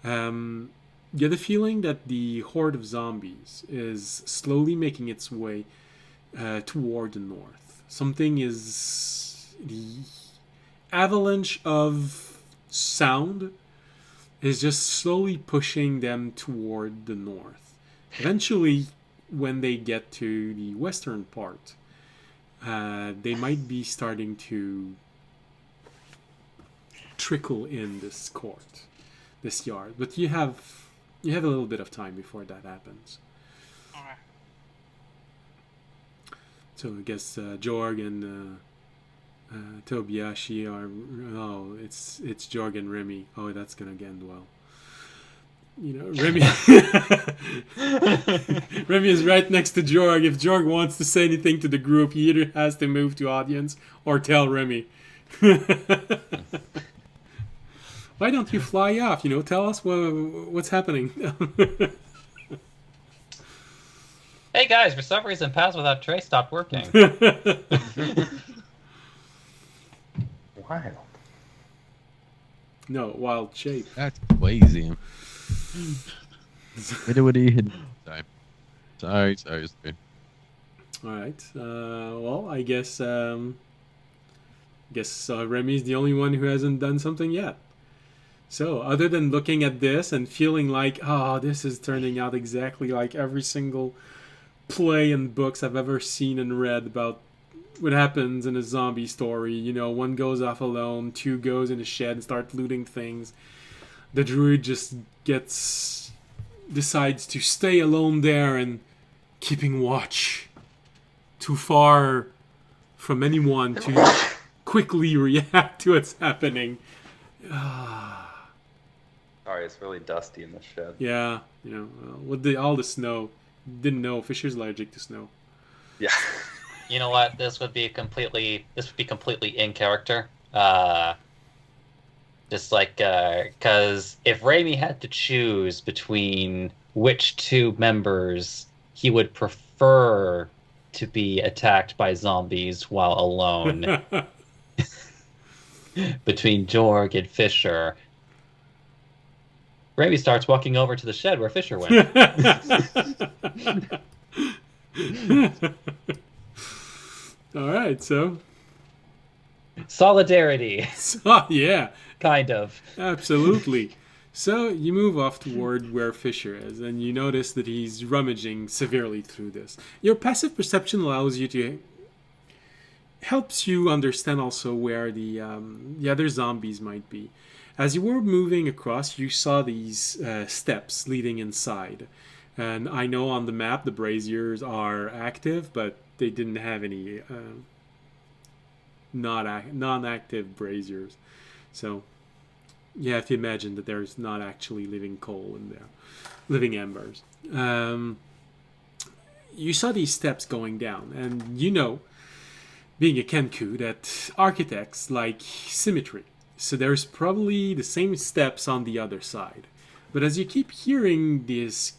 you get the feeling that the horde of zombies is slowly making its way toward the north. Something is... The avalanche of sound is just slowly pushing them toward the north. Eventually, when they get to the western part, they might be starting to trickle in this court, this yard. But you have a little bit of time before that happens. Alright. So I guess Jorg and Tobiashi are... Oh, it's Jorg and Remy. Oh, that's gonna end well. You know, Remy Remy is right next to Jorg. If Jorg wants to say anything to the group, he either has to move to audience or tell Remy. Why don't you fly off? You know, tell us what's happening. Hey guys, for some reason, Pass Without Trace stopped working. Wild. No, wild shape. That's crazy. Sorry. All right. Well, I guess Remy's the only one who hasn't done something yet. So, other than looking at this and feeling like, oh, this is turning out exactly like every single play and books I've ever seen and read about what happens in a zombie story. You know, one goes off alone, two goes in a shed and start looting things. The druid just decides to stay alone there and keeping watch. Too far from anyone to quickly react to what's happening. Sorry, it's really dusty in the shed. Yeah, you know, with all the snow. Didn't know Fisher's allergic to snow. Yeah. You know what? This would be completely in character. Just like, because if Raimi had to choose between which two members he would prefer to be attacked by zombies while alone, between Jorg and Fisher, Raimi starts walking over to the shed where Fisher went. All right, so Solidarity, yeah, kind of. absolutely. So you move off toward where Fisher is, and you notice that he's rummaging severely through this. Your passive perception allows you to helps you understand also where the other zombies might be. As you were moving across, you saw these steps leading inside. And I know on the map the braziers are active, but they didn't have any non-active braziers. So you have to imagine that there's not actually living coal in there, living embers. You saw these steps going down, and you know, being a Kenku, that architects like symmetry. So there's probably the same steps on the other side. But as you keep hearing this...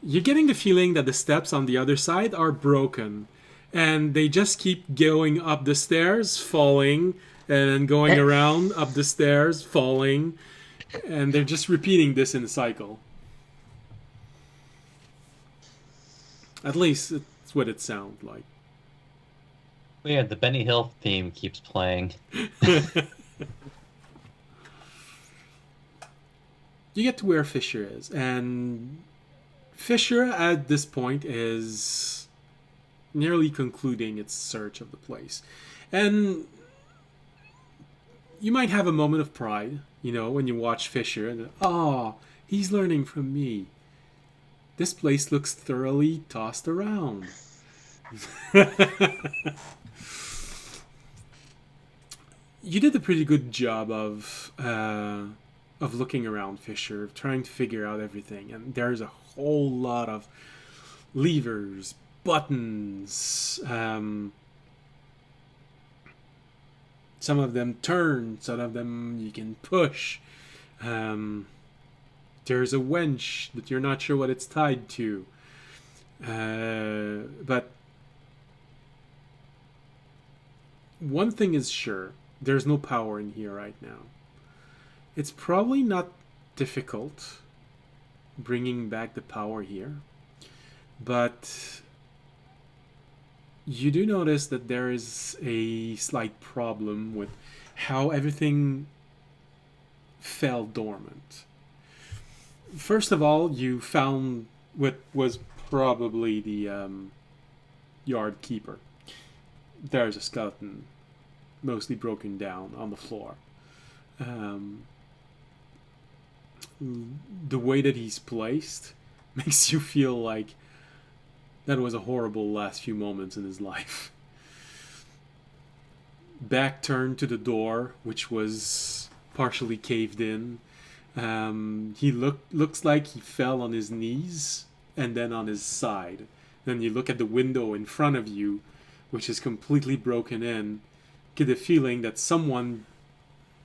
You're getting the feeling that the steps on the other side are broken. And they just keep going up the stairs, falling, and then going around up the stairs, falling. And they're just repeating this in a cycle. At least it's what it sounds like. Yeah, the Benny Hill theme keeps playing. You get to where Fisher is, and Fisher at this point is nearly concluding its search of the place. And you might have a moment of pride, when you watch Fisher and, he's learning from me. This place looks thoroughly tossed around. You did a pretty good job of looking around, Fisher, of trying to figure out everything. And there's a whole lot of levers, buttons. Some of them turn, some of them you can push. There's a wench that you're not sure what it's tied to. But one thing is sure, there's no power in here right now. It's probably not difficult bringing back the power here, but you do notice that there is a slight problem with how everything fell dormant. First of all, you found what was probably the yard keeper. There's a skeleton, mostly broken down, on the floor. The way that he's placed makes you feel like that was a horrible last few moments in his life. Back turned to the door, which was partially caved in. He looks like he fell on his knees and then on his side. Then you look at the window in front of you, which is completely broken in. Get the feeling that someone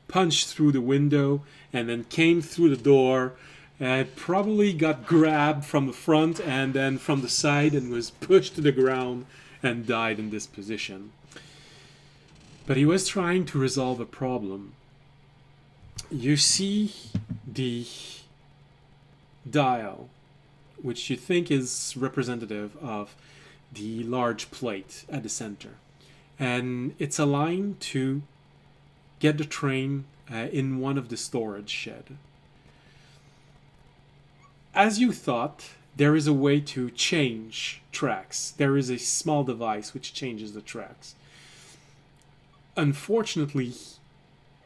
punched through the window and then came through the door and probably got grabbed from the front and then from the side and was pushed to the ground and died in this position. But he was trying to resolve a problem. You see the dial, which you think is representative of the large plate at the center. And it's aligned to get the train in one of the storage shed. As you thought, there is a way to change tracks. There is a small device which changes the tracks. Unfortunately,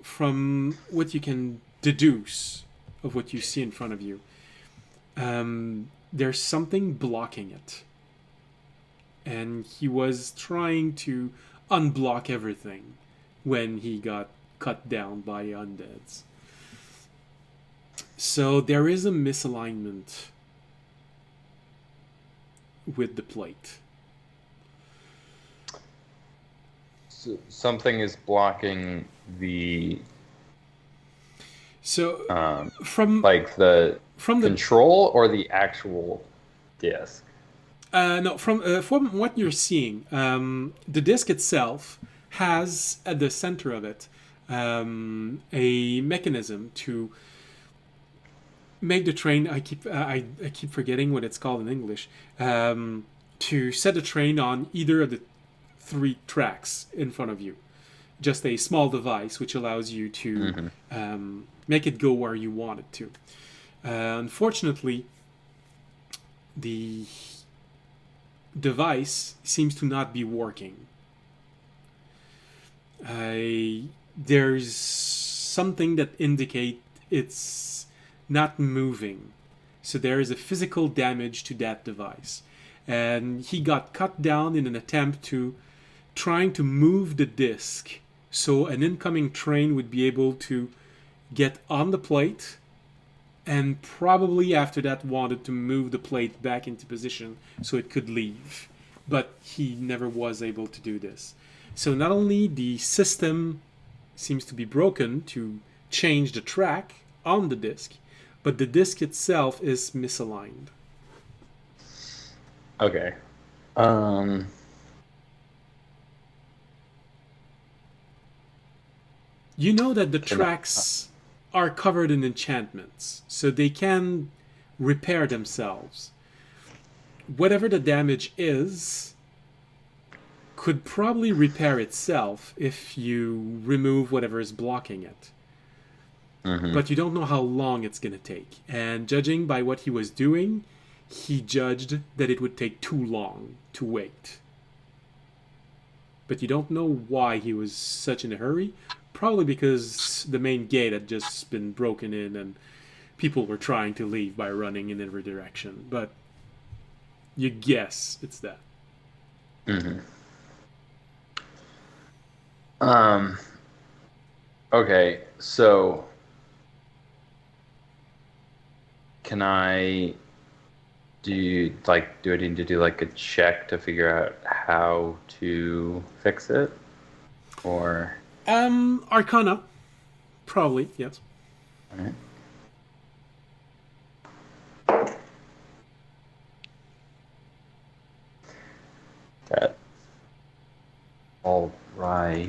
from what you can deduce of what you see in front of you, there's something blocking it. And he was trying to unblock everything when he got cut down by undeads. So there is a misalignment with the plate. So something is blocking the from the from control or the actual disc. From what you're seeing, the disc itself has at the center of it a mechanism to make the train. I keep forgetting what it's called in English. To set the train on either of the 3 tracks in front of you. Just a small device which allows you to make it go where you want it to. Unfortunately, the device seems to not be working. There's something that indicates it's not moving. So there is a physical damage to that device. And he got cut down in an attempt to trying to move the disc so an incoming train would be able to get on the plate, and probably after that wanted to move the plate back into position so it could leave. But he never was able to do this. So not only the system seems to be broken to change the track on the disc, but the disc itself is misaligned. Okay. You know that the tracks are covered in enchantments, so they can repair themselves. Whatever the damage is, could probably repair itself if you remove whatever is blocking it. Mm-hmm. But you don't know how long it's going to take. And judging by what he was doing, he judged that it would take too long to wait. But you don't know why he was such in a hurry. Probably because the main gate had just been broken in and people were trying to leave by running in every direction. But you guess it's that. Mm-hmm. Okay, so can I do I need to do like a check to figure out how to fix it? Or Arcana. Probably, yes. alright. That all right.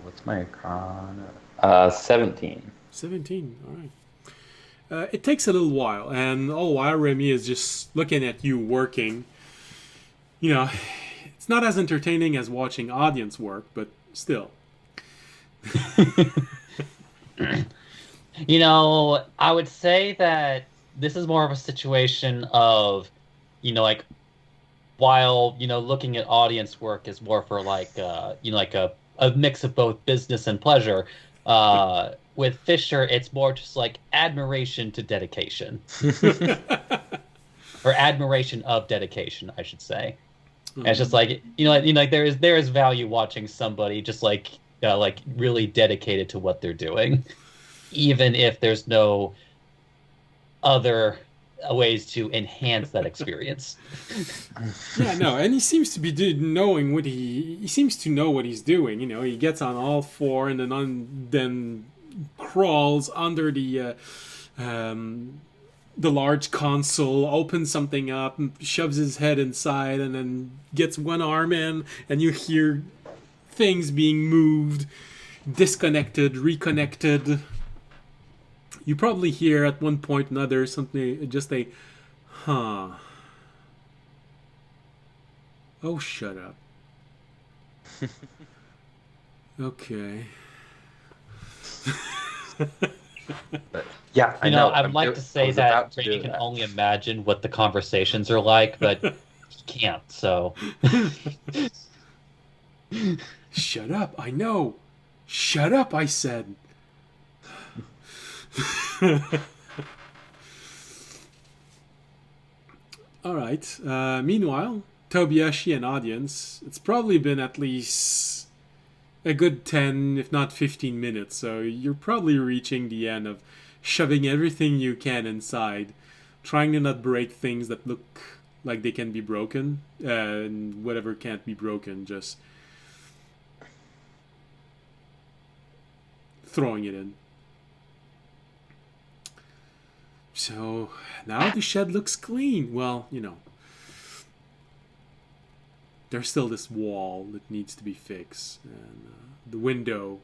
What's my Arcana? 17. 17, alright. It takes a little while, and all the while Remy is just looking at you working. You know, it's not as entertaining as watching audience work, but still. You know, I would say that this is more of a situation of, you know, like, while, you know, looking at audience work is more for like, you know, like a mix of both business and pleasure. With Fisher, it's more just like admiration to dedication, or admiration of dedication, I should say. And it's just like, like there is value watching somebody just like really dedicated to what they're doing, even if there's no other ways to enhance that experience. Yeah, no, and he seems to be knowing what he seems to know what he's doing. You know, he gets on all four and then crawls under the large console, opens something up, and shoves his head inside, and then gets one arm in, and you hear things being moved, disconnected, reconnected. You probably hear at one point or another something, just a, huh. Oh, shut up. Okay. Yeah, I You know, know. I would like to say that Brady Brady can only imagine what the conversations are like, but he can't, so. Shut up, I know. Shut up, I said. Alright. Meanwhile, Tobiyashi and audience, it's probably been at least a good 10, if not 15 minutes, so you're probably reaching the end of shoving everything you can inside, trying to not break things that look like they can be broken, and whatever can't be broken, just throwing it in. So now the shed looks clean. Well, you know, there's still this wall that needs to be fixed, and the window,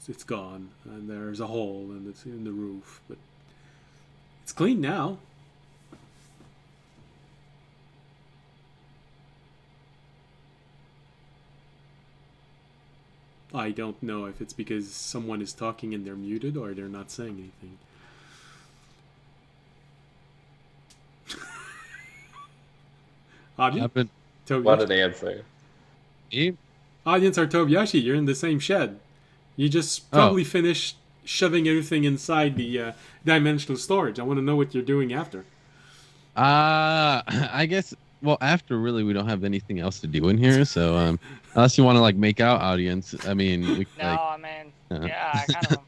it's gone, and there's a hole, and it's in the roof, but it's clean now. I don't know if it's because someone is talking and they're muted or they're not saying anything. Audience? What an answer. Audience or Tobiyashi, you're in the same shed. You just probably finished shoving everything inside the dimensional storage. I want to know what you're doing after. I guess, well, after really we don't have anything else to do in here, so unless you want to like make out audience, I mean, we No, like, I mean, yeah, I kind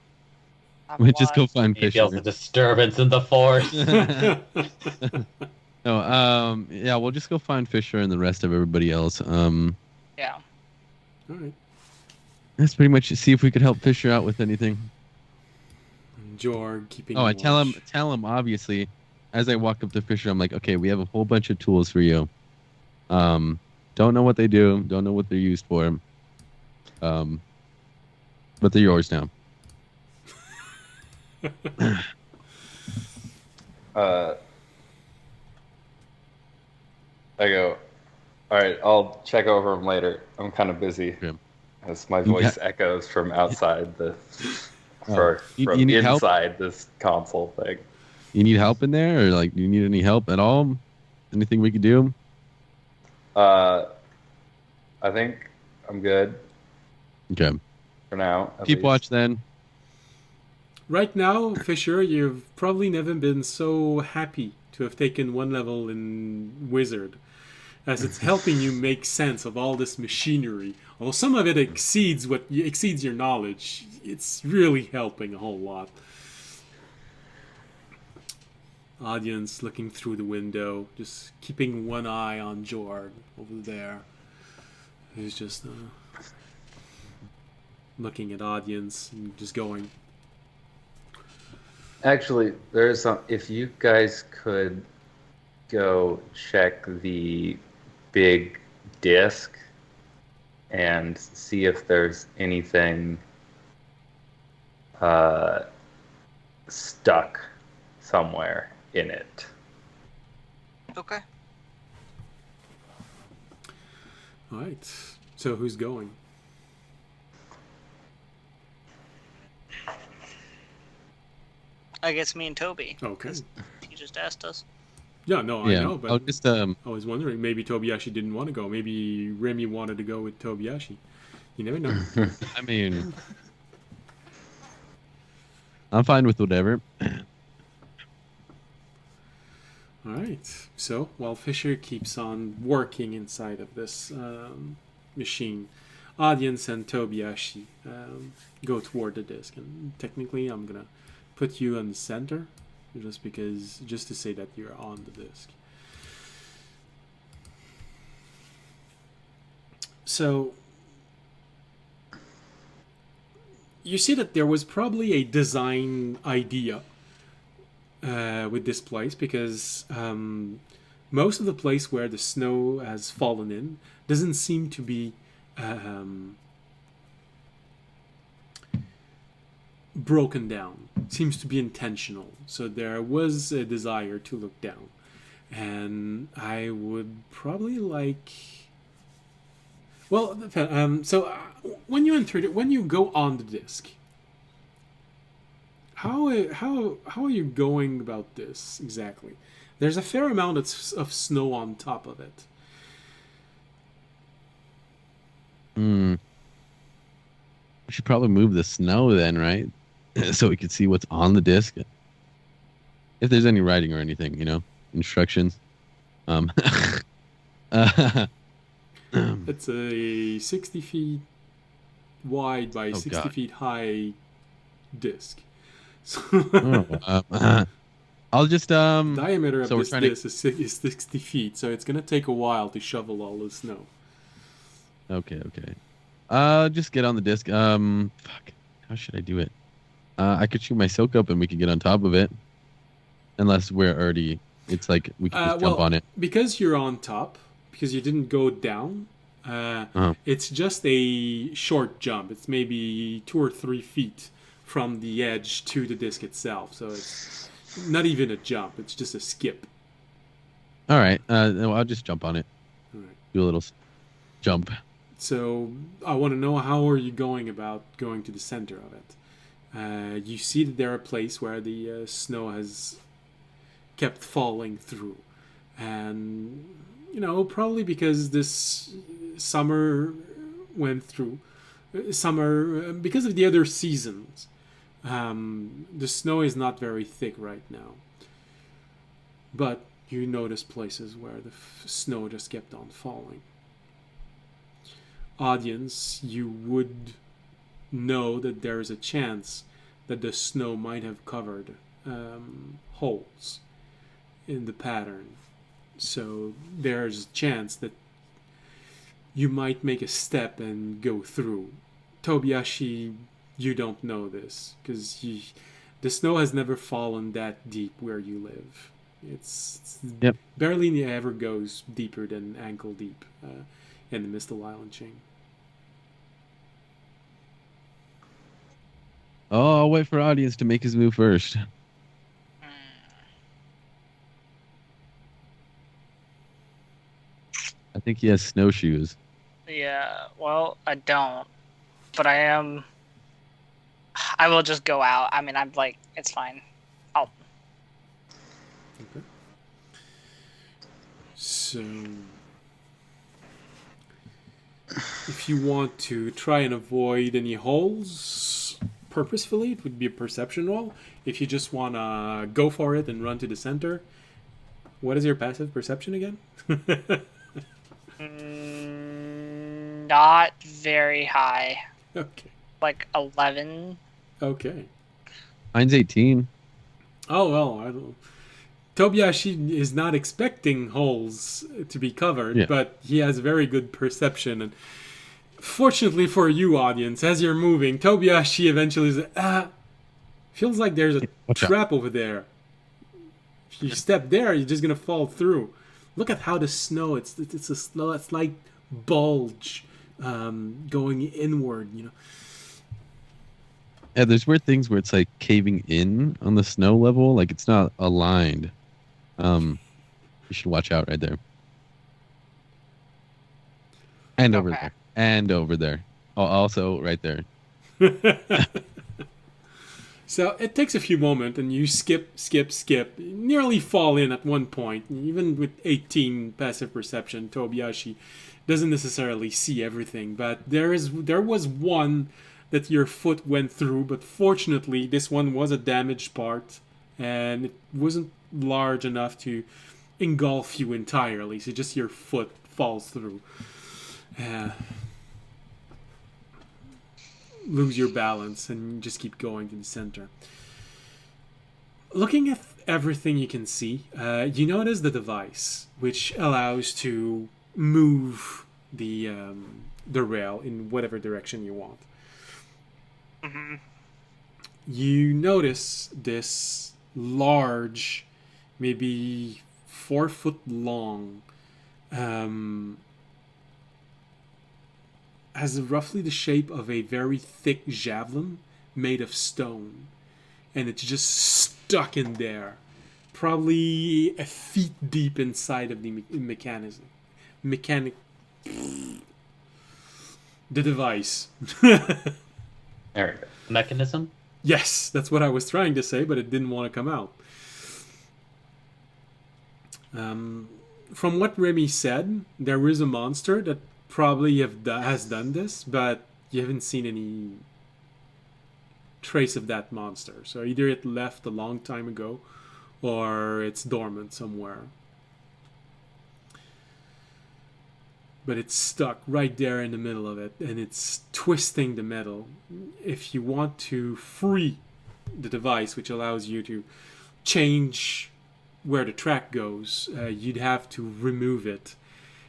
of. we just go find He Fisher. feels a disturbance in the force. No, yeah, we'll just go find Fisher and the rest of everybody else. Yeah. All right. That's pretty much see if we could help Fisher out with anything. Jorg keeping. I tell him obviously. As I walk up to Fisher, I'm like, okay, we have a whole bunch of tools for you. Don't know what they do, don't know what they're used for. But they're yours now. I go, All right, I'll check over them later. I'm kind of busy. Yeah. As my voice echoes from outside Oh, you from need help? inside this console thing. You need help in there, or like, do you need any help at all? Anything we could do? I think I'm good Okay. for now. At Keep least. watch then. Right now, Fisher, you've probably never been so happy to have taken one level in Wizard, as it's helping you make sense of all this machinery. Although some of it exceeds your knowledge, it's really helping a whole lot. Audience looking through the window, just keeping one eye on Jorg over there, who's just looking at audience and just going. Actually, there's some. If you guys could go check the big disc and see if there's anything stuck somewhere in it. Okay. All right. So who's going? I guess me and Toby. Okay. 'Cause he just asked us. Yeah, no, Yeah. I know, but I'll just I was wondering, maybe Tobiyashi didn't want to go. Maybe Remy wanted to go with Tobiyashi. You never know. I mean, I'm fine with whatever. All right. So while Fisher keeps on working inside of this machine, Audience and Tobiyashi go toward the disc. And technically, I'm gonna put you on the center, just to say that you're on the disc. So you see that there was probably a design idea with this place, because most of the place where the snow has fallen in doesn't seem to be broken down. It seems to be intentional. So there was a desire to look down. And I would probably like... Well, when you go on the disc, how are you going about this exactly? There's a fair amount of snow on top of it. We should probably move the snow then, right? So we could see what's on the disc. If there's any writing or anything, instructions. It's a 60 feet wide by 60 feet high disc. So I'll just diameter of so this disc is 60 feet, so it's gonna take a while to shovel all the snow. Okay. Just get on the disc. Fuck. How should I do it? I could shoot my soak up and we could get on top of it. Unless we're already... It's like we can just jump on it. Because you're on top, because you didn't go down, it's just a short jump. It's maybe 2 or 3 feet from the edge to the disc itself. So it's not even a jump. It's just a skip. All right. I'll just jump on it. All right. Do a little jump. So I want to know, how are you going about going to the center of it? You see that there are places where the snow has kept falling through. And, probably because this summer went through, because of the other seasons, the snow is not very thick right now. But you notice places where the snow just kept on falling. Audience, you would know that there is a chance that the snow might have covered holes in the pattern. So there's a chance that you might make a step and go through. Tobiyashi, you don't know this, because the snow has never fallen that deep where you live. It's barely ever goes deeper than ankle deep in the Mid-Sal Island chain. Oh, I'll wait for audience to make his move first. think he has snowshoes. Yeah, well, I don't. But I will just go out. I mean, I'm like, it's fine. I'll. Okay. So, if you want to try and avoid any holes purposefully, it would be a perception roll. If you just want to go for it and run to the center, what is your passive perception again? Not very high. Okay. Like 11. Okay. Mine's 18. Oh, well, I don't... Tobiashi is not expecting holes to be covered, Yeah. but he has very good perception. And fortunately for you, audience, as you're moving, Tobiashi eventually says, feels like there's a Watch out. trap over there. If you step there, you're just going to fall through. Look at how the snow, it's a slight bulge going inward, you know. Yeah, there's weird things where it's like caving in on the snow level, like it's not aligned. You should watch out right there. And over Okay. there. And over there. Oh, also right there. So it takes a few moments, and you skip, nearly fall in at one point. Even with 18 passive perception, Tobiashi doesn't necessarily see everything, but there was one that your foot went through, but fortunately this one was a damaged part, and it wasn't large enough to engulf you entirely, so just your foot falls through. Lose your balance and just keep going to the center. Looking at everything you can see, you notice the device, which allows to move the rail in whatever direction you want. Mm-hmm. You notice this large, maybe 4 foot long, has roughly the shape of a very thick javelin made of stone, and it's just stuck in there, probably a feet deep inside of the the device. There we go. Mechanism? Yes, that's what I was trying to say, but it didn't want to come out. From what Remy said, there is a monster that probably has done this, but you haven't seen any trace of that monster. So either it left a long time ago, or it's dormant somewhere. But it's stuck right there in the middle of it, and it's twisting the metal. If you want to free the device, which allows you to change where the track goes, you'd have to remove it.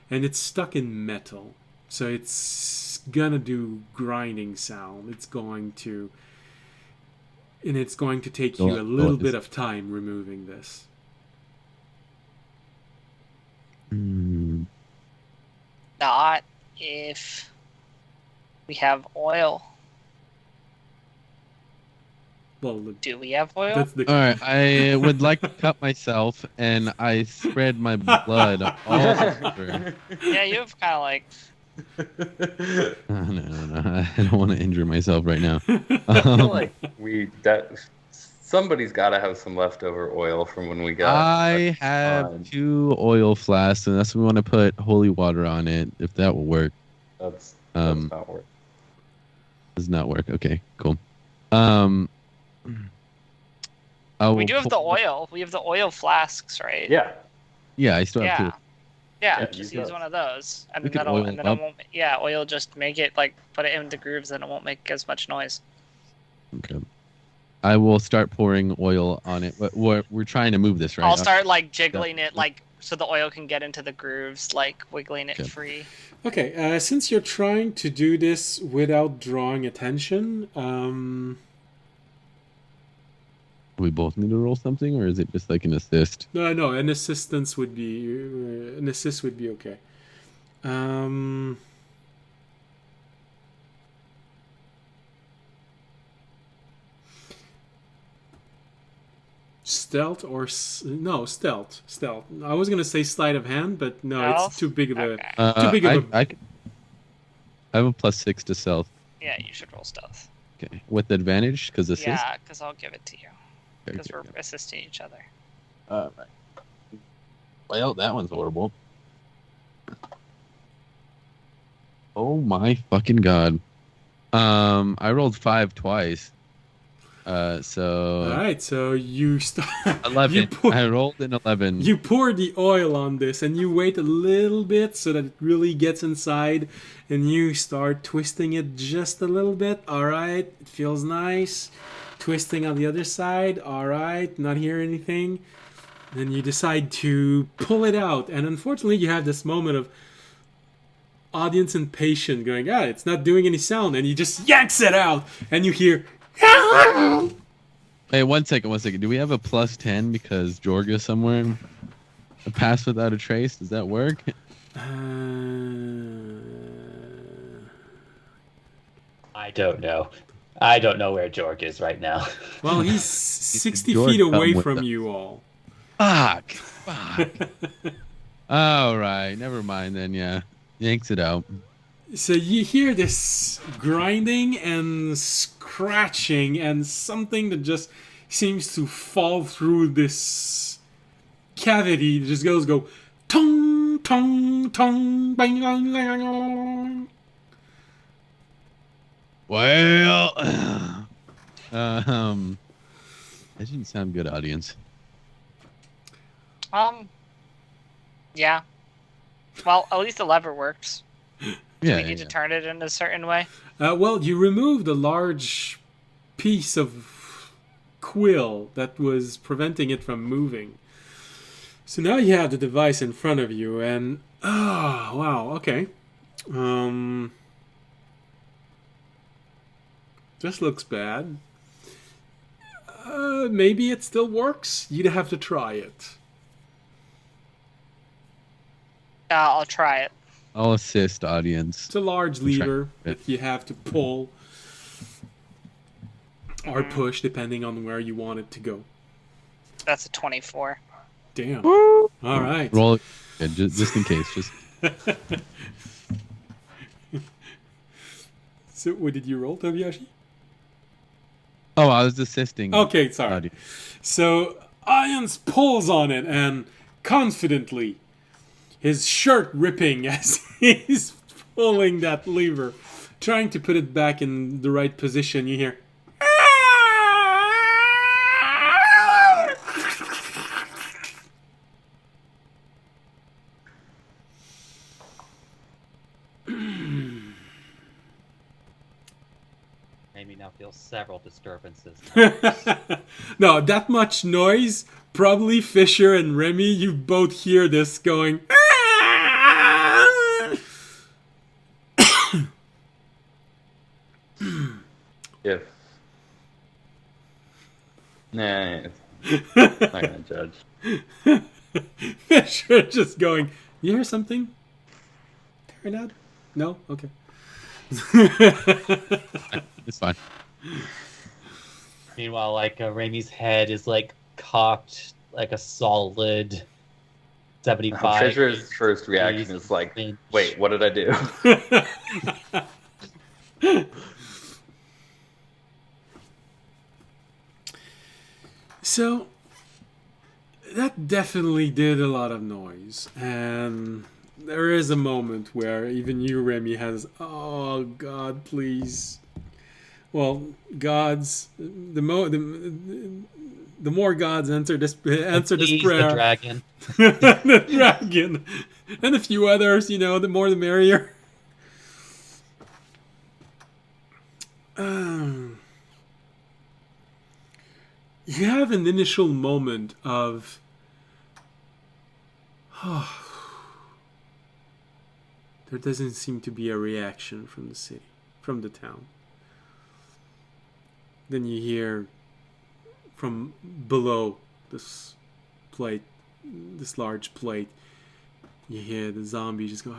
And it's stuck in metal, so it's gonna do grinding sound. It's going to take you a little bit of time removing this. Not if we have oil. Well, Do we have oil? that's the All right, I would like to cut myself, and I spread my blood all over. Yeah, you have kind of like. No, I don't want to injure myself right now. I feel like somebody's got to have some leftover oil from when we got. I have 2 oil flasks, and that's what we want to put holy water on it, if that will work. That's Um, not work. Does not work. Okay, cool. We do have the oil. We have the oil flasks, right? Yeah. Yeah, I still have Yeah. 2. Yeah, Yeah, just use use those. one of those, and We then could oil it up. won't. Yeah, oil just make it like put it in the grooves, and it won't make as much noise. Okay. I will start pouring oil on it. We're trying to move this, right? I'll start like jiggling it, like so the oil can get into the grooves, like wiggling it Okay. free. Okay, since you're trying to do this without drawing attention, We both need to roll something, or is it just like an assist? no, an assist would be okay. stealth or no stealth. Stealth. I was gonna say sleight of hand, but no, Stealth? it's too big of a. Okay. Too big of a. I have a +6 to stealth. Yeah, you should roll stealth. Okay, with advantage because assist. Yeah, because I'll give it to you. Okay, Because we're okay. assisting each other. Right. Well, that one's horrible. Oh my fucking god. I rolled 5 twice. So All right, so you start. 11. I rolled an 11. You pour the oil on this and you wait a little bit so that it really gets inside and you start twisting it just a little bit. Alright, it feels nice. Twisting on the other side. Alright, not hear anything. Then you decide to pull it out and unfortunately you have this moment of audience impatient going, it's not doing any sound, and he just yanks it out and you hear Hey, one second. Do we have a +10 because Jorga's somewhere? A pass without a trace? Does that work? I don't know. I don't know where Jorg is right now. Well, he's 60 Jorg feet away come with from us. you all. Fuck. All right, never mind then. Yeah, yanks it out. So you hear this grinding and scratching and something that just seems to fall through this cavity. It just go tong tong tong bang bang bang, bang. Well, that didn't sound good, audience. Yeah. Well, at least the lever works. Yeah, We need to turn it in a certain way. Well, you removed a large piece of quill that was preventing it from moving. So now you have the device in front of you, and wow, okay. This looks bad. Maybe it still works. You'd have to try it. I'll try it. I'll assist, audience. It's a large try lever it. that you have to pull or push depending on where you want it to go. That's a 24. Damn. All right. Roll it, yeah, just in case. Just So, what did you roll, Tobiyashi? oh, I was assisting. Okay, sorry. audience. So, Ions pulls on it and confidently, his shirt ripping as he's pulling that lever, trying to put it back in the right position. You hear. Amy now feels several disturbances. No, that much noise. Probably Fisher and Remy, you both hear this going. If nah, it's not gonna judge. Fisher just going. You hear something? Turn No? Okay. It's fine. Meanwhile, like Raimi's head is like cocked like a solid 75. Fisher's first reaction is like, inch. "Wait, what did I do?" So, that definitely did a lot of noise. And there is a moment where even you, Remy, has, oh, God, please. Well, gods, the more gods answer this Please, prayer. the dragon. The dragon. And a few others, the more the merrier. You have an initial moment of, there doesn't seem to be a reaction from the city, from the town. Then you hear from below this plate, this large plate, you hear the zombie just go,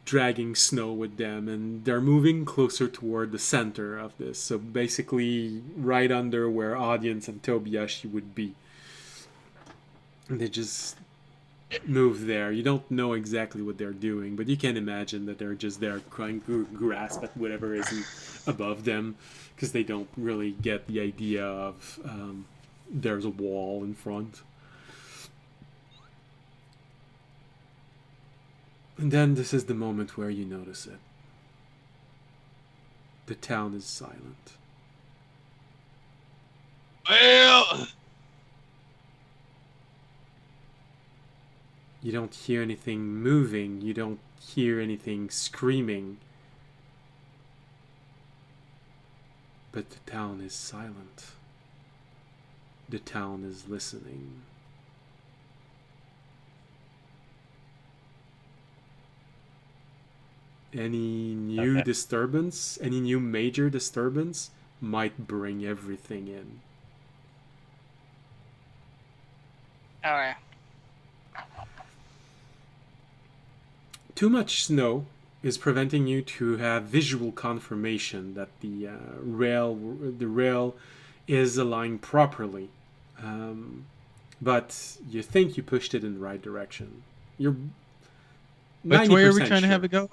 dragging snow with them, and they're moving closer toward the center of this. So basically, right under where Audience and Tobiyashi would be. And they just move there. You don't know exactly what they're doing, but you can imagine that they're just there trying to grasp at whatever isn't above them, because they don't really get the idea of there's a wall in front. And then this is the moment where you notice it. The town is silent. Well, You don't hear anything moving. You don't hear anything screaming. But the town is silent. The town is listening. Any new disturbance, any new major disturbance might bring everything in. Alright. Too much snow is preventing you to have visual confirmation that the rail is aligned properly. But you think you pushed it in the right direction. You're 90% which way are we trying to sure. have it go?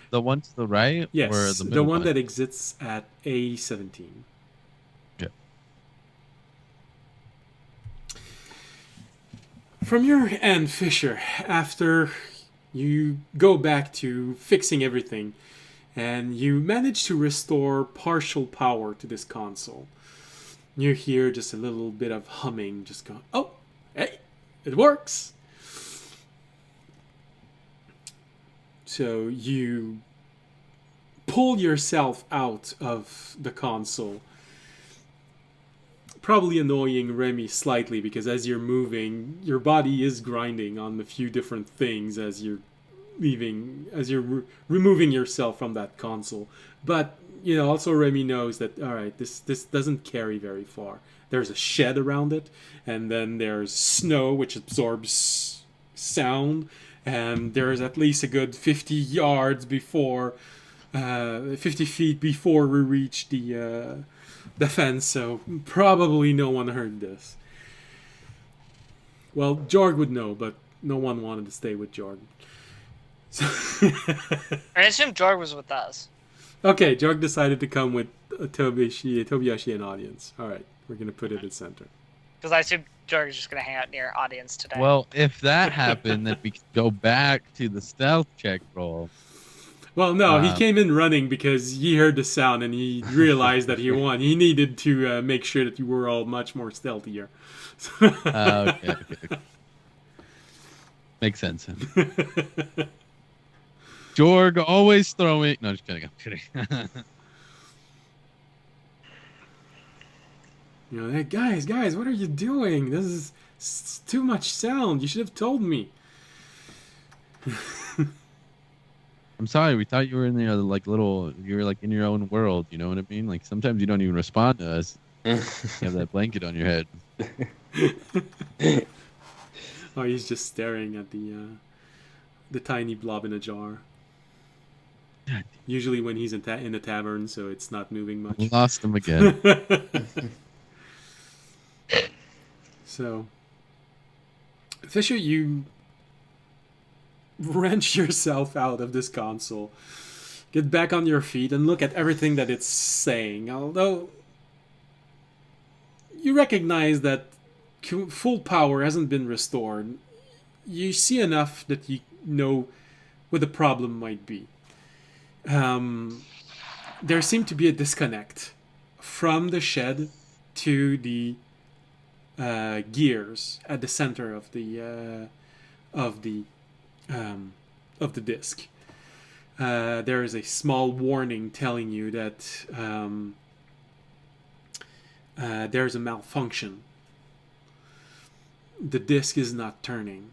The one to the right? Yes, or the middle one that exits at A17. Yeah. From your end, Fisher, after you go back to fixing everything, and you manage to restore partial power to this console, you hear just a little bit of humming, just going, oh, hey, it works. So you pull yourself out of the console, probably annoying Remy slightly, because as you're moving, your body is grinding on a few different things as you're removing yourself from that console. But also Remy knows that, all right, this doesn't carry very far. There's a shed around it, and then there's snow which absorbs sound, and there's at least a good 50 yards before 50 feet before we reach the fence, so probably no one heard this. Well, Jorg would know, but no one wanted to stay with Jorg. So I assume Jorg was with us. okay, Jorg decided to come with Tobiyashi and Audience. Alright, we're going to put it at center. Because I assume Jorg is just going to hang out near Audience today. Well, if that happened, then we could go back to the stealth check roll. Well, no, he came in running because he heard the sound and he realized that he won. He needed to make sure that you were all much more stealthier. Okay. Makes sense. Jorg always throwing... No, just kidding. I'm kidding. Hey, guys, what are you doing? This is too much sound. You should have told me. I'm sorry. We thought you were in the you were like in your own world. You know what I mean? Like sometimes you don't even respond to us. You have that blanket on your head. Oh, he's just staring at the tiny blob in a jar. Usually when he's in the tavern, so it's not moving much. We lost him again. So, Fisher, you wrench yourself out of this console, get back on your feet, and look at everything that it's saying. Although you recognize that full power hasn't been restored, you see enough that you know what the problem might be. There seemed to be a disconnect from the shed to the gears at the center of the disc. There is a small warning telling you that there's a malfunction. The disc is not turning.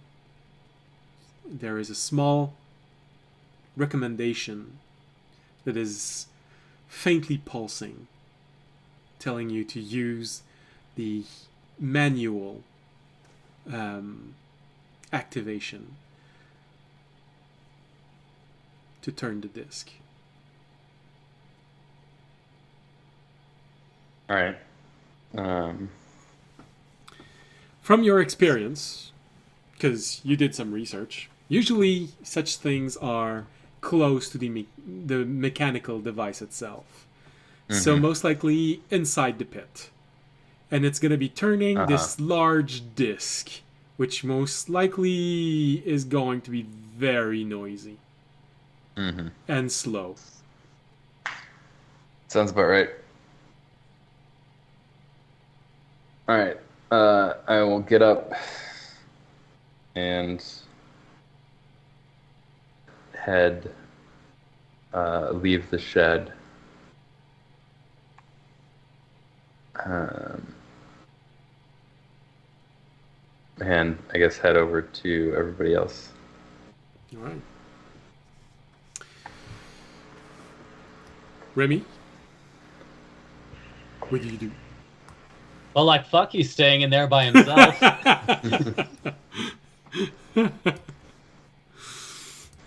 There is a small recommendation that is faintly pulsing, telling you to use the manual activation to turn the disc. All right. From your experience, because you did some research, usually such things are close to the mechanical device itself. So most likely inside the pit. And it's going to be turning this large disc, which most likely is going to be very noisy and slow. Sounds about right. All right. I will get up and leave the shed. And I guess head over to everybody else. All right. Remy, what do you do? Well, like, fuck, he's staying in there by himself.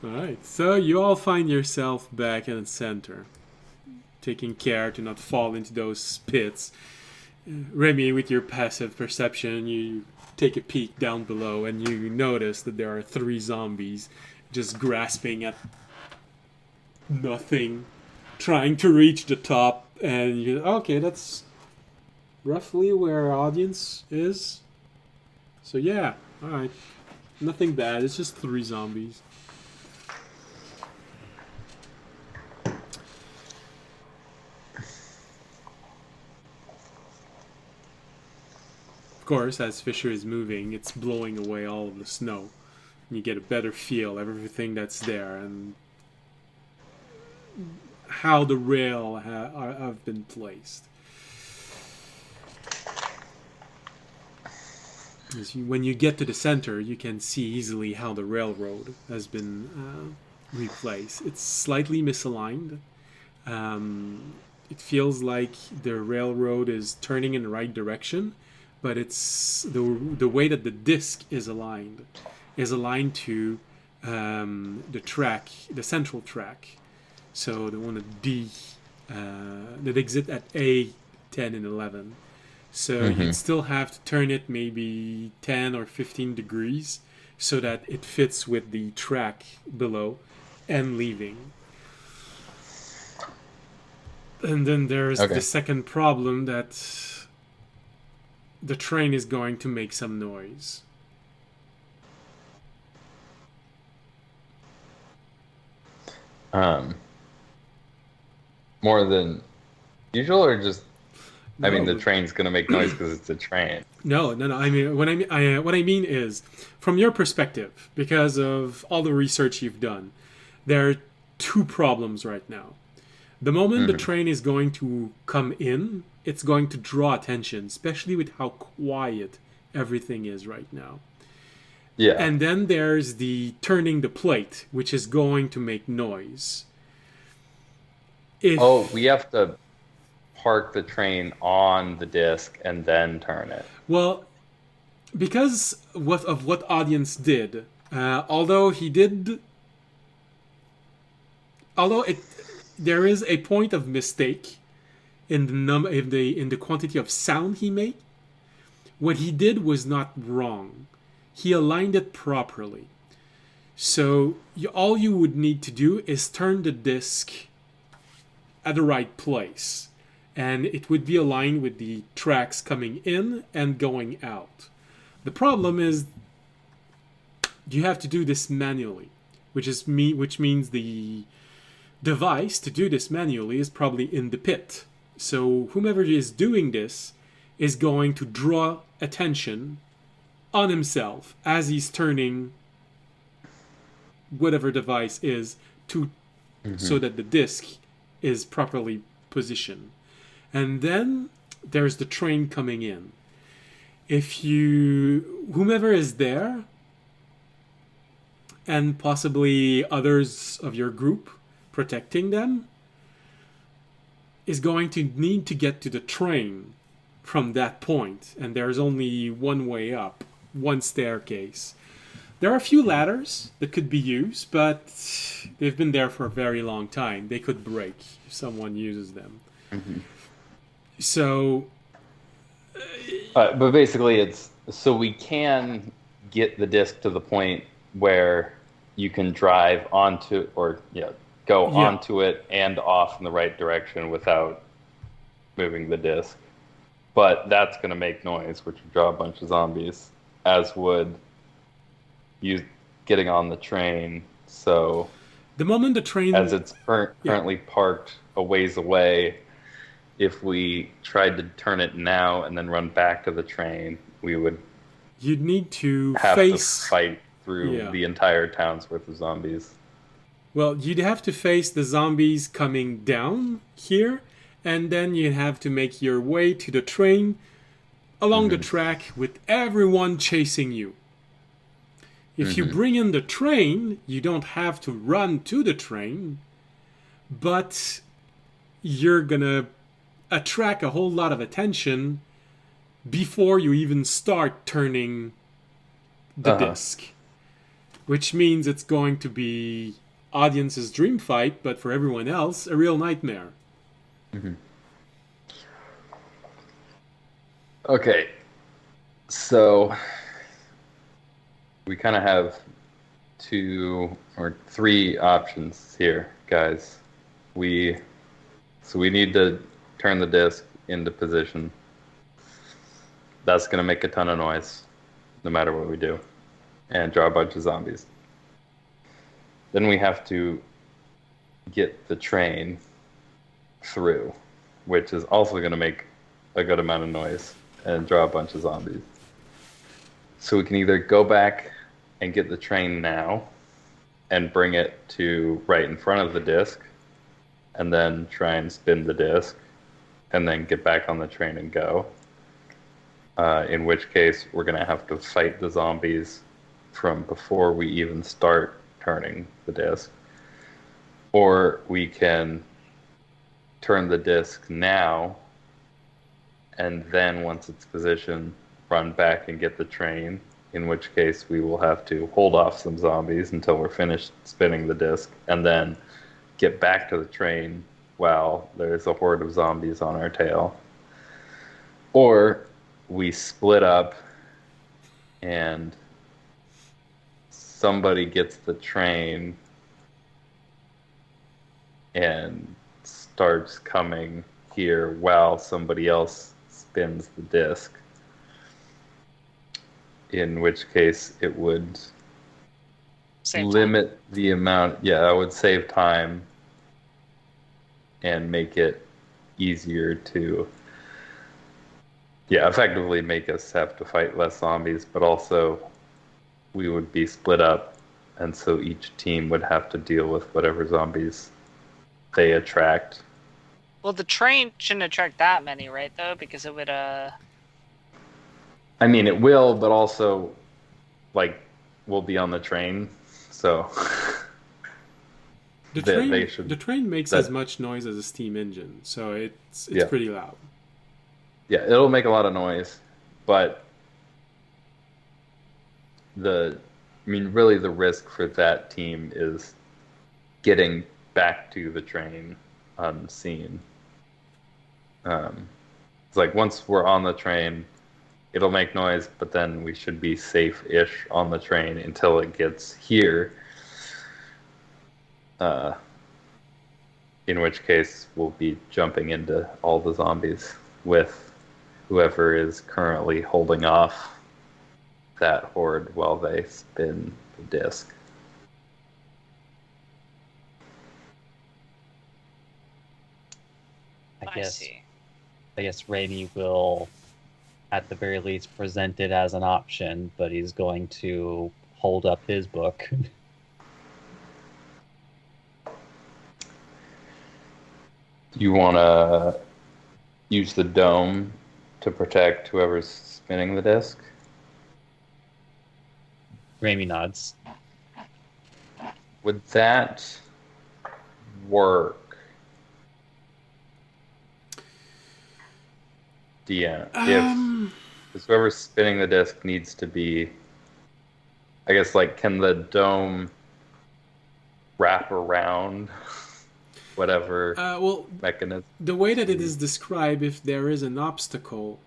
Alright, so you all find yourself back in the center, taking care to not fall into those pits. Remy, with your passive perception, you take a peek down below and you notice that there are 3 zombies just grasping at nothing, trying to reach the top, and you okay, that's roughly where our audience is. So yeah, alright. Nothing bad, it's just 3 zombies. Of course, as Fisher is moving, it's blowing away all of the snow. You get a better feel of everything that's there and how the rail have been placed. When you get to the center, you can see easily how the railroad has been replaced. It's slightly misaligned. It feels like the railroad is turning in the right direction, but it's the way that the disc is aligned to the track, the central track. So the one at D, that exit at A, 10 and 11. So you'd still have to turn it maybe 10 or 15 degrees so that it fits with the track below and leaving. And then there's the second problem that the train is going to make some noise. More than usual, or just? No. I mean, the train's gonna make noise because it's a train. No. I mean, what I mean is, from your perspective, because of all the research you've done, there are 2 problems right now. The moment the train is going to come in, it's going to draw attention, especially with how quiet everything is right now. Yeah. And then there's the turning the plate, which is going to make noise. We have to park the train on the disc and then turn it. Well, because of what audience did, although there is a point of mistake in the quantity of sound he made. What he did was not wrong. He aligned it properly. So all you would need to do is turn the disc at the right place, and it would be aligned with the tracks coming in and going out. The problem is you have to do this manually, which means the device to do this manually is probably in the pit. So whomever is doing this is going to draw attention on himself as he's turning whatever device is to so that the disc is properly positioned. And then there's the train coming in. Whomever is there, and possibly others of your group protecting them, is going to need to get to the train from that point. And there's only one way up, one staircase. There are a few ladders that could be used, but they've been there for a very long time. They could break if someone uses them. Mhm. So, But basically, it's so we can get the disc to the point where you can drive onto or go Yeah. onto it and off in the right direction without moving the disc. But that's going to make noise, which would draw a bunch of zombies, as would you getting on the train. So the moment the train... as it's currently parked a ways away, if we tried to turn it now and then run back to the train, we would You'd need to have face... to fight through Yeah. the entire town's worth of zombies. Well, you'd have to face the zombies coming down here, and then you'd have to make your way to the train along the track with everyone chasing you. If you bring in the train, you don't have to run to the train, but you're gonna attract a whole lot of attention before you even start turning the disc. Which means it's going to be audience's dream fight, but for everyone else, a real nightmare. Okay, so we kind of have 2 or 3 options here, guys. We need to turn the disc into position. That's going to make a ton of noise, no matter what we do, and draw a bunch of zombies. Then we have to get the train through, which is also going to make a good amount of noise and draw a bunch of zombies. So we can either go back and get the train now and bring it to right in front of the disc, and then try and spin the disc, and then get back on the train and go. In which case, we're going to have to fight the zombies from before we even start turning the disc. Or we can turn the disc now, and then once it's positioned, run back and get the train, in which case we will have to hold off some zombies until we're finished spinning the disc, and then get back to the train while there's a horde of zombies on our tail. Or we split up and somebody gets the train and starts coming here while somebody else spins the disc. In which case it would limit the amount. Yeah, I would save time and make it easier to effectively make us have to fight less zombies, but also we would be split up, and so each team would have to deal with whatever zombies they attract. Well, the train shouldn't attract that many, right, though? Because it would, I mean, it will, but also, like, we'll be on the train, so... The train makes as much noise as a steam engine, so it's pretty loud. Yeah, it'll make a lot of noise, but really the risk for that team is getting back to the train unseen. It's like once we're on the train, it'll make noise, but then we should be safe-ish on the train until it gets here. In which case, we'll be jumping into all the zombies with whoever is currently holding off that horde while they spin the disc. I see. I guess Rainey will, at the very least, present it as an option, but he's going to hold up his book. You want to use the dome to protect whoever's spinning the disc? Rainey nods. Would that work? Yeah. If whoever's spinning the disc needs to be I guess, like, can the dome wrap around whatever Well, mechanism? the way that it is described, if there is an obstacle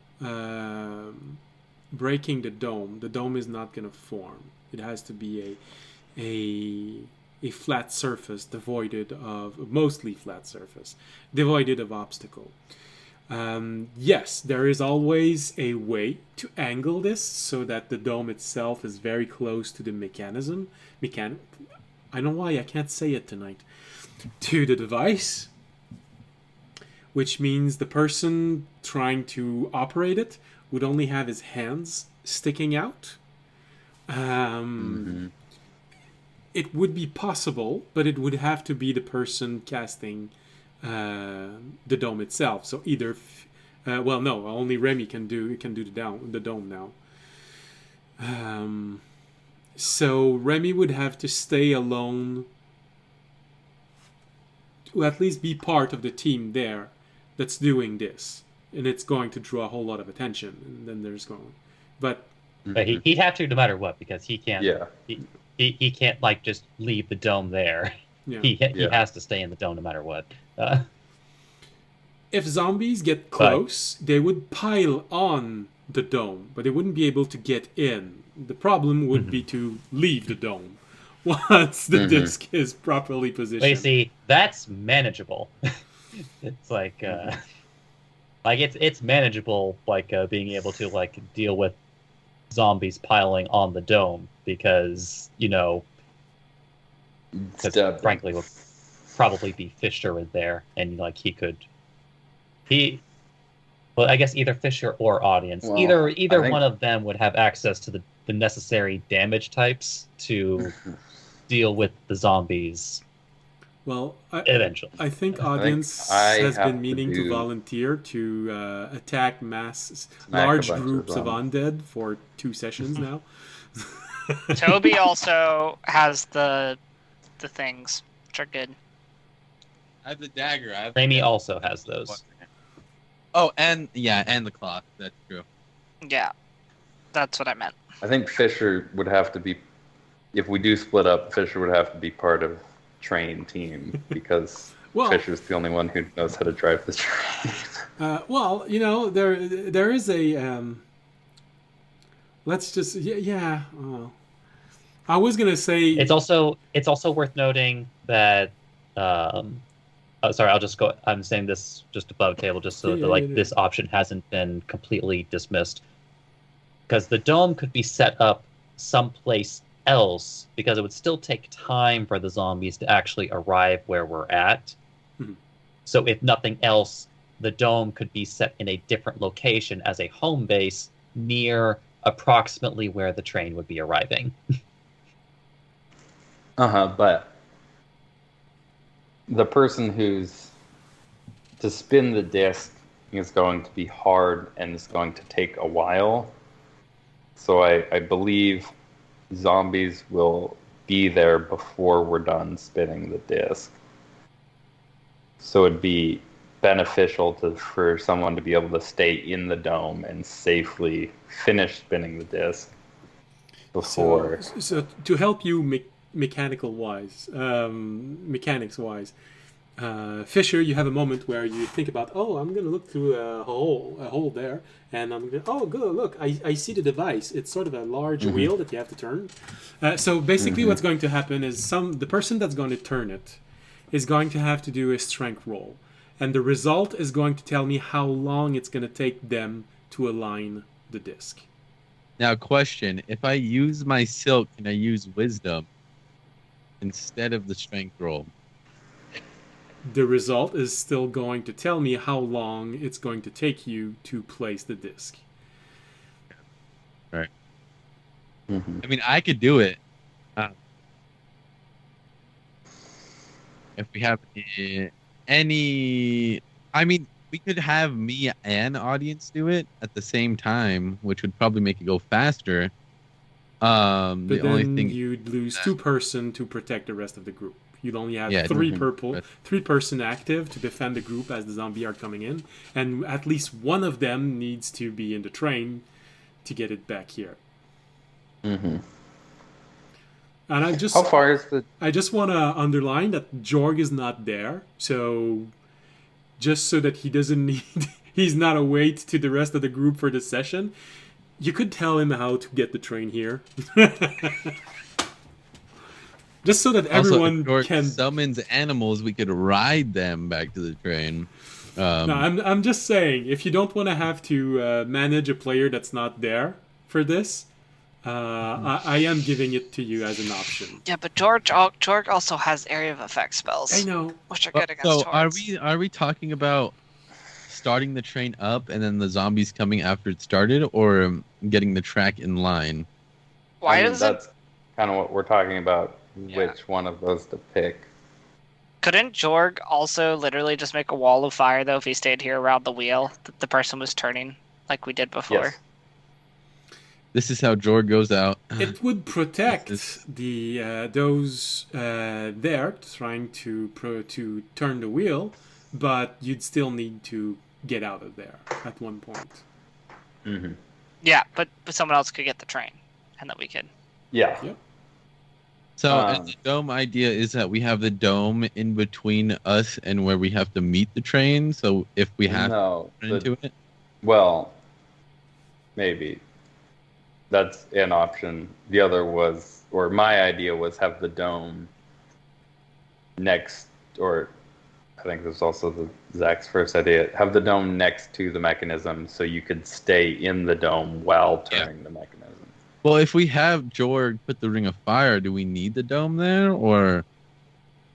breaking the dome is not going to form. It has to be a flat surface, mostly flat surface, devoided of obstacle. Yes, there is always a way to angle this so that the dome itself is very close to the mechanism. I don't know why I can't say it tonight. To the device, which means the person trying to operate it would only have his hands sticking out. It would be possible, but it would have to be the person casting the dome itself. So either, no, only Remy can do the dome now. So Remy would have to stay alone, to at least be part of the team there that's doing this, and it's going to draw a whole lot of attention. And then there's going, but he'd have to no matter what, because he can't. Yeah. He can't like just leave the dome there. yeah. He has to stay in the dome no matter what. If zombies get close, they would pile on the dome, but they wouldn't be able to get in. The problem would be to leave the dome once the disc is properly positioned. But you see, that's manageable. It's like, it's manageable, like being able to like deal with zombies piling on the dome, because frankly would probably be Fisher in there, and like well, I guess either Fisher or audience, Well, either one of them would have access to the necessary damage types to deal with the zombies. Well, eventually, I think audience has been meaning to volunteer to attack large groups of undead for 2 sessions now. Toby also has the things, which are good. I have the dagger. Remy also has those. Oh, and the cloth. That's true. Yeah, that's what I meant. I think Fisher would have to be, if we do split up, Fisher would have to be part of train team, because Fisher's the only one who knows how to drive the train. There is a let's just I was gonna say it's also worth noting that sorry, I'll just go. I'm saying this just above table, just so that this option hasn't been completely dismissed, because the dome could be set up someplace else, because it would still take time for the zombies to actually arrive where we're at. So if nothing else, the dome could be set in a different location as a home base near approximately where the train would be arriving. But the person who's to spin the disc is going to be hard and is going to take a while. So I believe zombies will be there before we're done spinning the disc. So it'd be beneficial for someone to be able to stay in the dome and safely finish spinning the disc before. So to help you mechanics wise, Fisher, you have a moment where you think about, I'm going to look through a hole there, and I'm going to, good, look, I see the device. It's sort of a large wheel that you have to turn. So basically what's going to happen is the person that's going to turn it is going to have to do a strength roll. And the result is going to tell me how long it's going to take them to align the disc. Now, question, if I use my silk, can I use wisdom instead of the strength roll? The result is still going to tell me how long it's going to take you to place the disc. Right. I mean, I could do it. If we have any... I mean, we could have me and audience do it at the same time, which would probably make it go faster. But the only thing you'd lose 2 person to protect the rest of the group. You'd only have 3 person active to defend the group as the zombie are coming in, and at least one of them needs to be in the train to get it back here. And I just How far is the? I just want to underline that Jorg is not there, so just so that he doesn't need, he's not a weight to the rest of the group for the session. You could tell him how to get the train here, just so that everyone also, if Jorg can. summons animals, we could ride them back to the train. No, I'm just saying, if you don't want to have to manage a player that's not there for this, I am giving it to you as an option. Yeah, but Jorg also has area of effect spells. I know. Which are good against So hordes. are we talking about starting the train up and then the zombies coming after it started, or getting the track in line? Why I mean, does it? that's kind of what we're talking about. Yeah. Which one of those to pick? Couldn't Jorg also literally just make a wall of fire though if he stayed here around the wheel that the person was turning, like we did before? Yes. This is how Jorg goes out. It would protect This- the those there trying to turn the wheel, but you'd still need to get out of there at one point. Mm-hmm. Yeah, but someone else could get the train, and that we could. Yeah. Yep. So Um, and the dome idea is that we have the dome in between us and where we have to meet the train. So if we have No. to run into it, Well, maybe. That's an option. The other was, or my idea was, have the dome next, or I think this was also Zach's first idea, have the dome next to the mechanism so you could stay in the dome while turning the mechanism. well, if we have Jorg put the ring of fire, do we need the dome there, or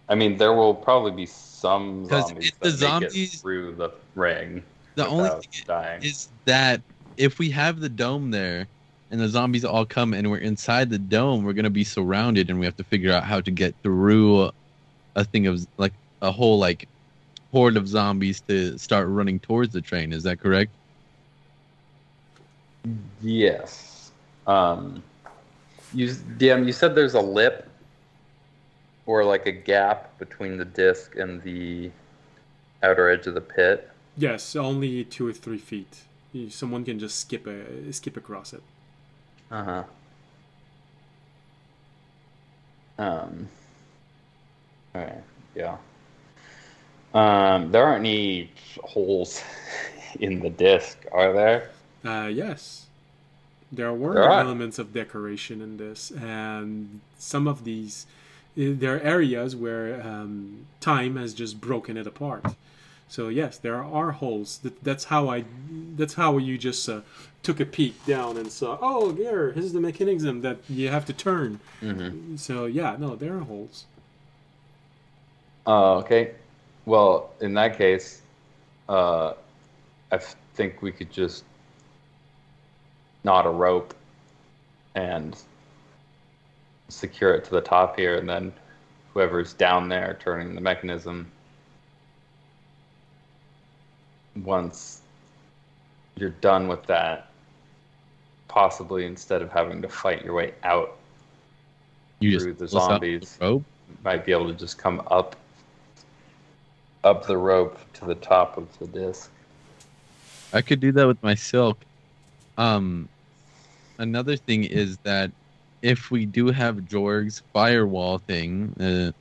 I mean, there will probably be some 'Cause zombies if the that make it zombies- through the ring the only without thing dying. is that if we have the dome there and the zombies all come and we're inside the dome, we're gonna be surrounded and we have to figure out how to get through a thing of like a whole like horde of zombies to start running towards the train. Is that correct? Yes. You said there's a lip or like a gap between the disc and the outer edge of the pit. Yes, only 2 or 3 feet. Someone can just skip across it. Uh-huh. Alright, yeah. There aren't any holes in the disc, are there? Yes. There were There are. elements of decoration in this, and some of these, there are areas where time has just broken it apart. So yes, there are holes. That's how you just took a peek down and saw. Oh, here's the mechanism that you have to turn. Mm-hmm. So yeah, no, there are holes. Okay. Well, in that case, I think we could just knot a rope and secure it to the top here, and then whoever's down there turning the mechanism, once you're done with that, possibly instead of having to fight your way out You through the pull us out zombies, the rope? might be able to just come up the rope to the top of the disc. I could do that with my silk. Another thing is that if we do have Jorg's firewall thing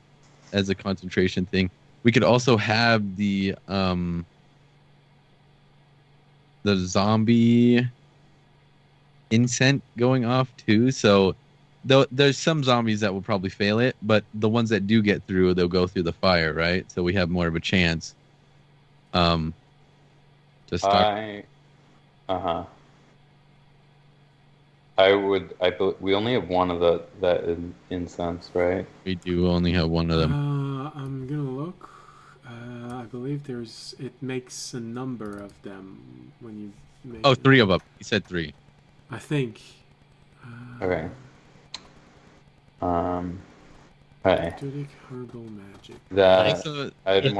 as a concentration thing, we could also have the zombie incense going off too. So there's some zombies that will probably fail it, but the ones that do get through, they'll go through the fire, right? So we have more of a chance. To start. We only have one of that incense, right? We do only have one of them. I'm gonna look. I believe it makes a number of them when you make. Oh, 3 of them. He said 3. I think. Okay. Okay. Druidic herbal magic. That So, item.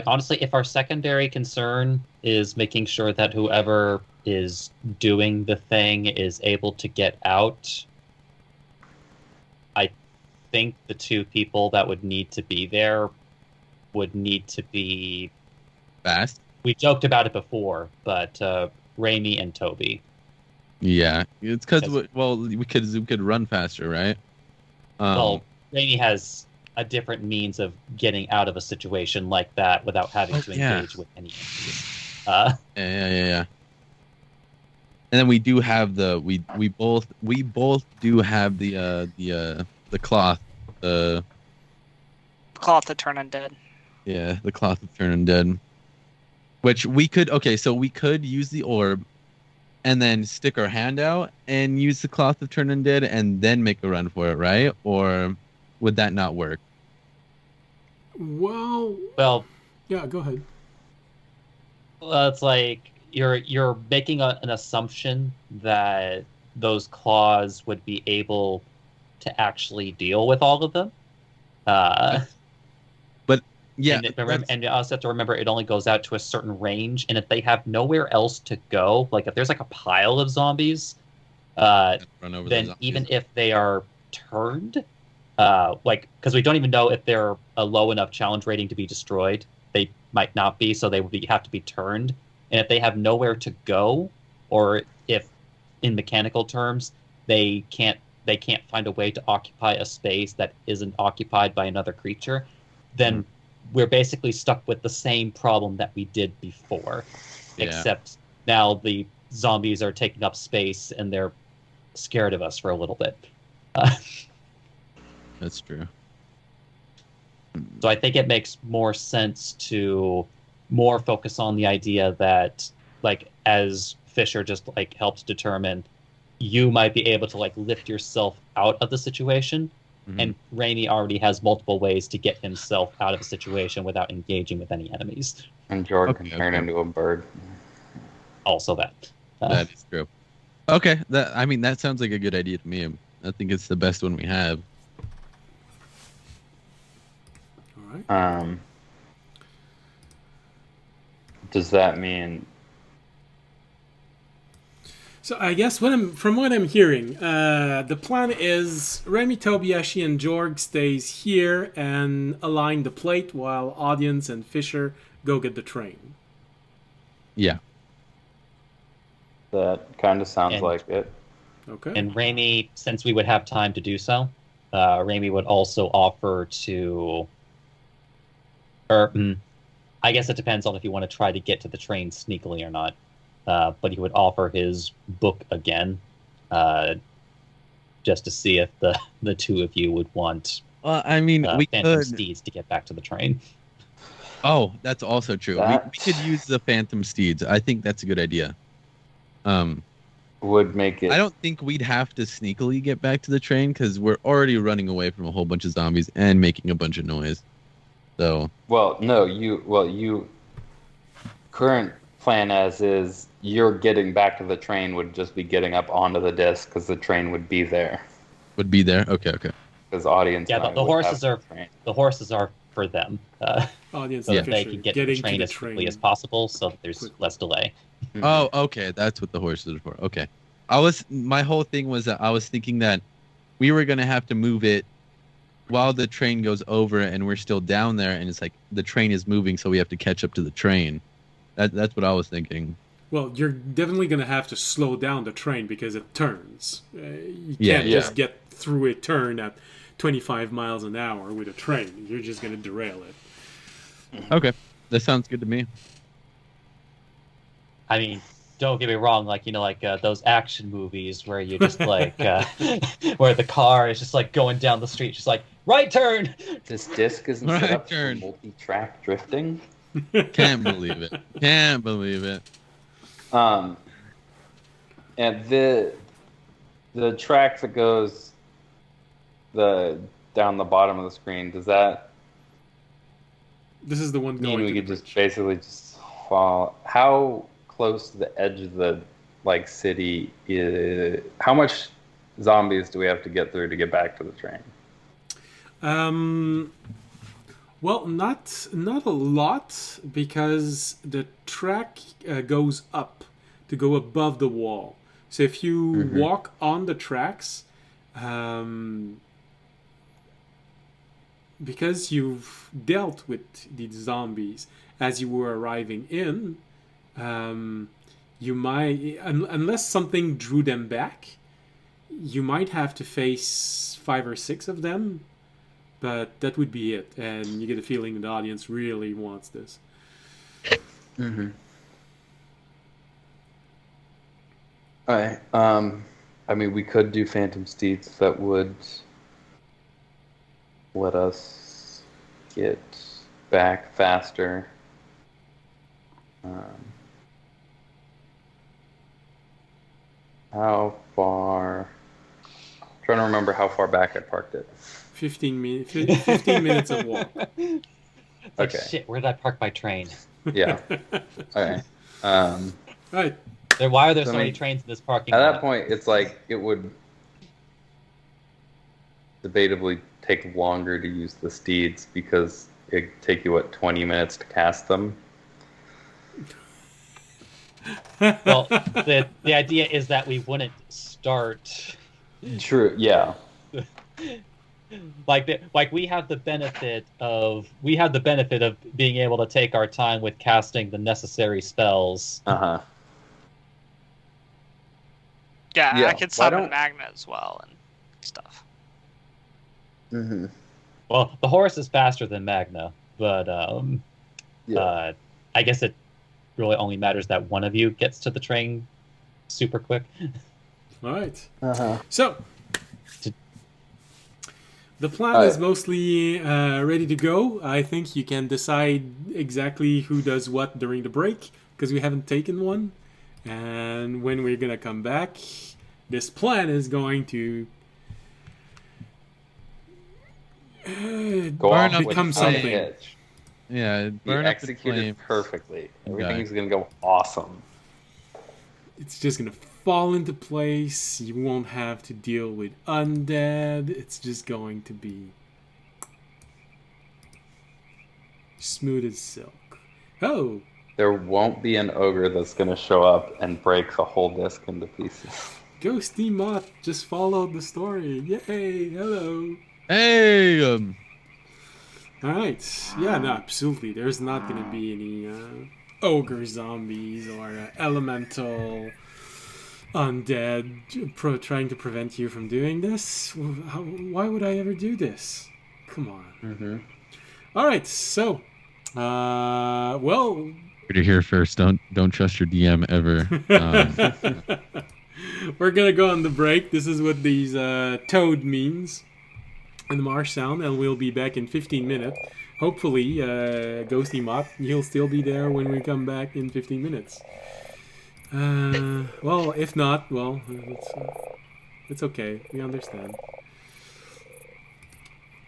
Honestly, if our secondary concern is making sure that whoever is doing the thing is able to get out, I think the 2 people that would need to be there would need to be. fast. We joked about it before, but Raimi and Toby. Yeah, it's because Yes. we could run faster, right? Well, Rainey has a different means of getting out of a situation like that without having to engage with any enemies. Yeah. And then we do have we both do have the cloth. Cloth to turn undead. Yeah, the cloth of turn undead. Which we could so we could use the orb and then stick our hand out and use the cloth of turn undead and then make a run for it, right? Or would that not work? Well, yeah, go ahead. It's like you're making an assumption that those claws would be able to actually deal with all of them. But yeah, and you also have to remember it only goes out to a certain range, and if they have nowhere else to go, like if there's like a pile of zombies, then even if they are turned, because we don't even know if they're a low enough challenge rating to be destroyed, they might not be, so they would have to be turned. And if they have nowhere to go, or if, in mechanical terms, they can't find a way to occupy a space that isn't occupied by another creature, then we're basically stuck with the same problem that we did before, except now the zombies are taking up space and they're scared of us for a little bit. That's true. So I think it makes more sense to more focus on the idea that, like, as Fisher just like helped determine, you might be able to like lift yourself out of the situation, and Rainey already has multiple ways to get himself out of a situation without engaging with any enemies. And Jordan can turn into a bird. Also that. That is true. Okay, that sounds like a good idea to me. I think it's the best one we have. All right. Does that mean? So I guess from what I'm hearing, the plan is Remy, Tobiashi, and Jorg stays here and align the plate while Audience and Fisher go get the train. Yeah. That kind of sounds like it. Okay. And Raimi, since we would have time to do so, Raimi would also offer to... I guess it depends on if you want to try to get to the train sneakily or not. But he would offer his book again, just to see if the two of you would want. We Phantom could Steeds to get back to the train. Oh, that's also true. We could use the Phantom Steeds. I think that's a good idea. Would make it. I don't think we'd have to sneakily get back to the train because we're already running away from a whole bunch of zombies and making a bunch of noise. So. Well, no, you. Current plan as is, you're getting back to the train would just be getting up onto the disc because the train would be there. Would be there? Okay. Because Audience. Yeah, the horses are for them. Audience, so that they can get to the train as quickly as possible, so that there's less delay. Mm-hmm. Oh, okay. That's what the horses are for. Okay. My whole thing was that I was thinking that we were gonna have to move it while the train goes over, and we're still down there, and it's like the train is moving, so we have to catch up to the train. That's what I was thinking. Well, you're definitely going to have to slow down the train because it turns. You can't just get through a turn at 25 miles an hour with a train. You're just going to derail it. Okay. That sounds good to me. I mean, don't get me wrong, those action movies where you just where the car is just like going down the street, just like, right turn! This disc isn't set up for multi-track drifting? Can't believe it. And the track that goes down the bottom of the screen, does that this is the one mean going we to could just basically just fall? How close to the edge of the city is? How much zombies do we have to get through to get back to the train? Well, not a lot, because the track goes up to go above the wall. So if you walk on the tracks, because you've dealt with the zombies as you were arriving in, you might, unless something drew them back, you might have to face 5 or 6 of them, but that would be it. And you get a feeling the audience really wants this. Mm-hmm. Alright. I mean, we could do Phantom Steeds that would let us get back faster. How far? I'm trying to remember how far back I parked it. 15 minutes of walk. It's like, Okay. shit, where did I park my train? Yeah. Okay. Right. Why are there So, so I many mean, trains in this parking At lot? that point, it's like it would debatably take longer to use the steeds because it'd take you, 20 minutes to cast them? Well, the idea is that we wouldn't start True, yeah. like we have the benefit of being able to take our time with casting the necessary spells. Uh-huh. Yeah, Yeah, I could why summon don't- Magna as well and stuff. Mm-hmm. Well, the horse is faster than Magna, but Yeah. I guess it really only matters that one of you gets to the train super quick. All right. Uh-huh. So, the plan All is right. mostly ready to go. I think you can decide exactly who does what during the break, because we haven't taken one. And when we're going to come back, this plan is going to Go Burn off up with become the something. pitch. Yeah, You burn up the executed flames. perfectly. Okay. Everything's gonna go awesome. It's just going to fall into place. You won't have to deal with undead. It's just going to be smooth as silk. Oh, There won't be an ogre that's gonna show up and break the whole disc into pieces. Ghosty Moth just followed the story. Yay, hello. Hey, All right. Yeah, no, absolutely. There's not going to be any ogre zombies or elemental undead trying to prevent you from doing this. Why would I ever do this? Come on. Mm-hmm. All right. So, well, you're here first. Don't trust your DM ever. we're gonna go on the break. This is what these toad means in the marsh sound, and we'll be back in 15 minutes. Hopefully, Ghosty Moth, you'll still be there when we come back in 15 minutes. Well, if not, well, it's okay. We understand.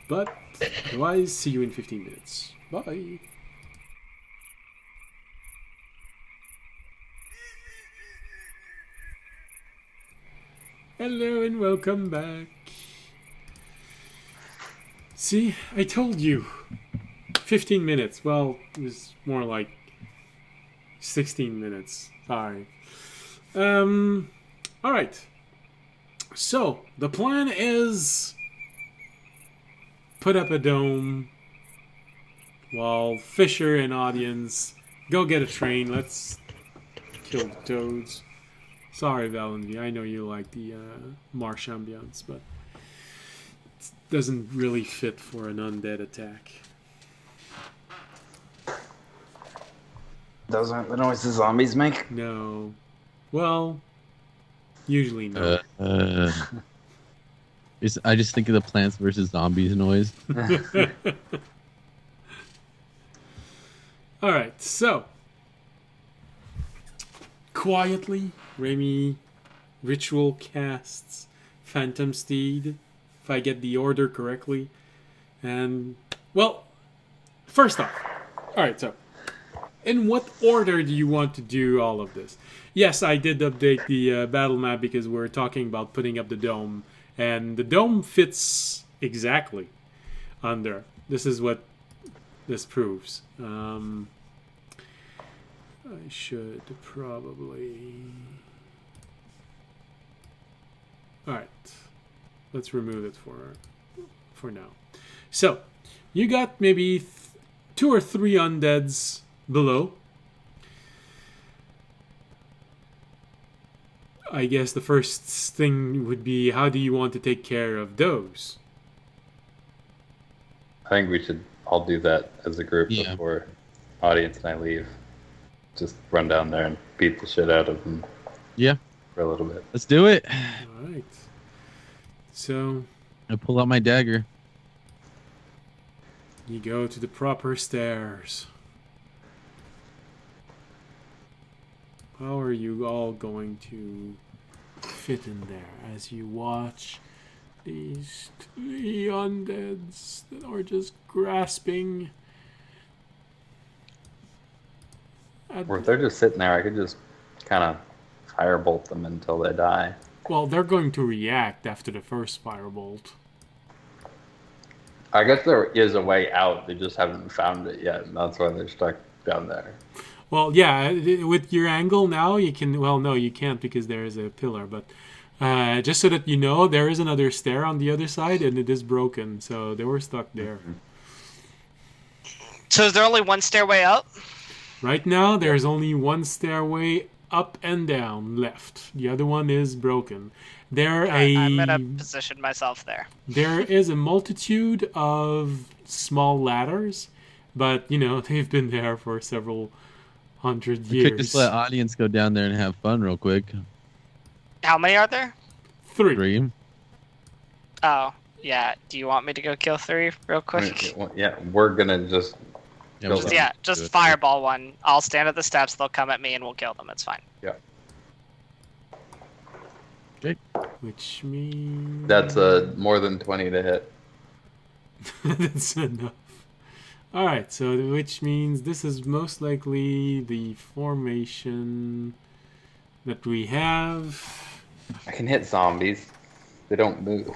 But otherwise, see you in 15 minutes. Bye. Hello and welcome back. See, I told you. 15 minutes. Well, it was more like 16 minutes. Sorry. Alright. So, the plan is put up a dome while Fisher and audience go get a train. Let's kill the toads. Sorry, Valendy. I know you like the marsh ambiance, but it doesn't really fit for an undead attack. Those aren't the noises zombies make. No. Well, usually no. I just think of the Plants vs. Zombies noise. Alright, so. Quietly, Remy ritual casts Phantom Steed, if I get the order correctly. And, well, first off, alright, so, in what order do you want to do all of this? Yes, I did update the battle map because we're talking about putting up the dome, and the dome fits exactly under. This is what this proves. I should probably... Alright. Let's remove it for now. So, you got maybe 2 or 3 undeads below. I guess the first thing would be, how do you want to take care of those? I think we should all do that as a group Yeah. before audience and I leave. Just run down there and beat the shit out of them. Yeah. For a little bit. Let's do it. All right. So I pull out my dagger. you go to the proper stairs. How are you all going to fit in there as you watch these three undeads that are just grasping at Or if they're just sitting there, I could just kind of firebolt them until they die. well, they're going to react after the first firebolt. I guess there is a way out. They just haven't found it yet, and that's why they're stuck down there. Well, yeah, with your angle now, you can... Well, no, you can't because there is a pillar, but just so that you know, there is another stair on the other side, and it is broken, so they were stuck there. So is there only one stairway up? Right now, there's only one stairway up and down left. The other one is broken. I'm gonna position myself there. There is a multitude of small ladders, but, you know, they've been there for several hundred We years. could just let audience go down there and have fun real quick. How many are there? Three. 3. Oh, yeah. Do you want me to go kill 3 real quick? Yeah, we're gonna just Yeah, Kill we'll them. Yeah, do just it. fireball one. I'll stand at the steps. They'll come at me, and we'll kill them. It's fine. Which means... That's more than 20 to hit. That's enough. Alright, so which means this is most likely the formation that we have. I can hit zombies. They don't move.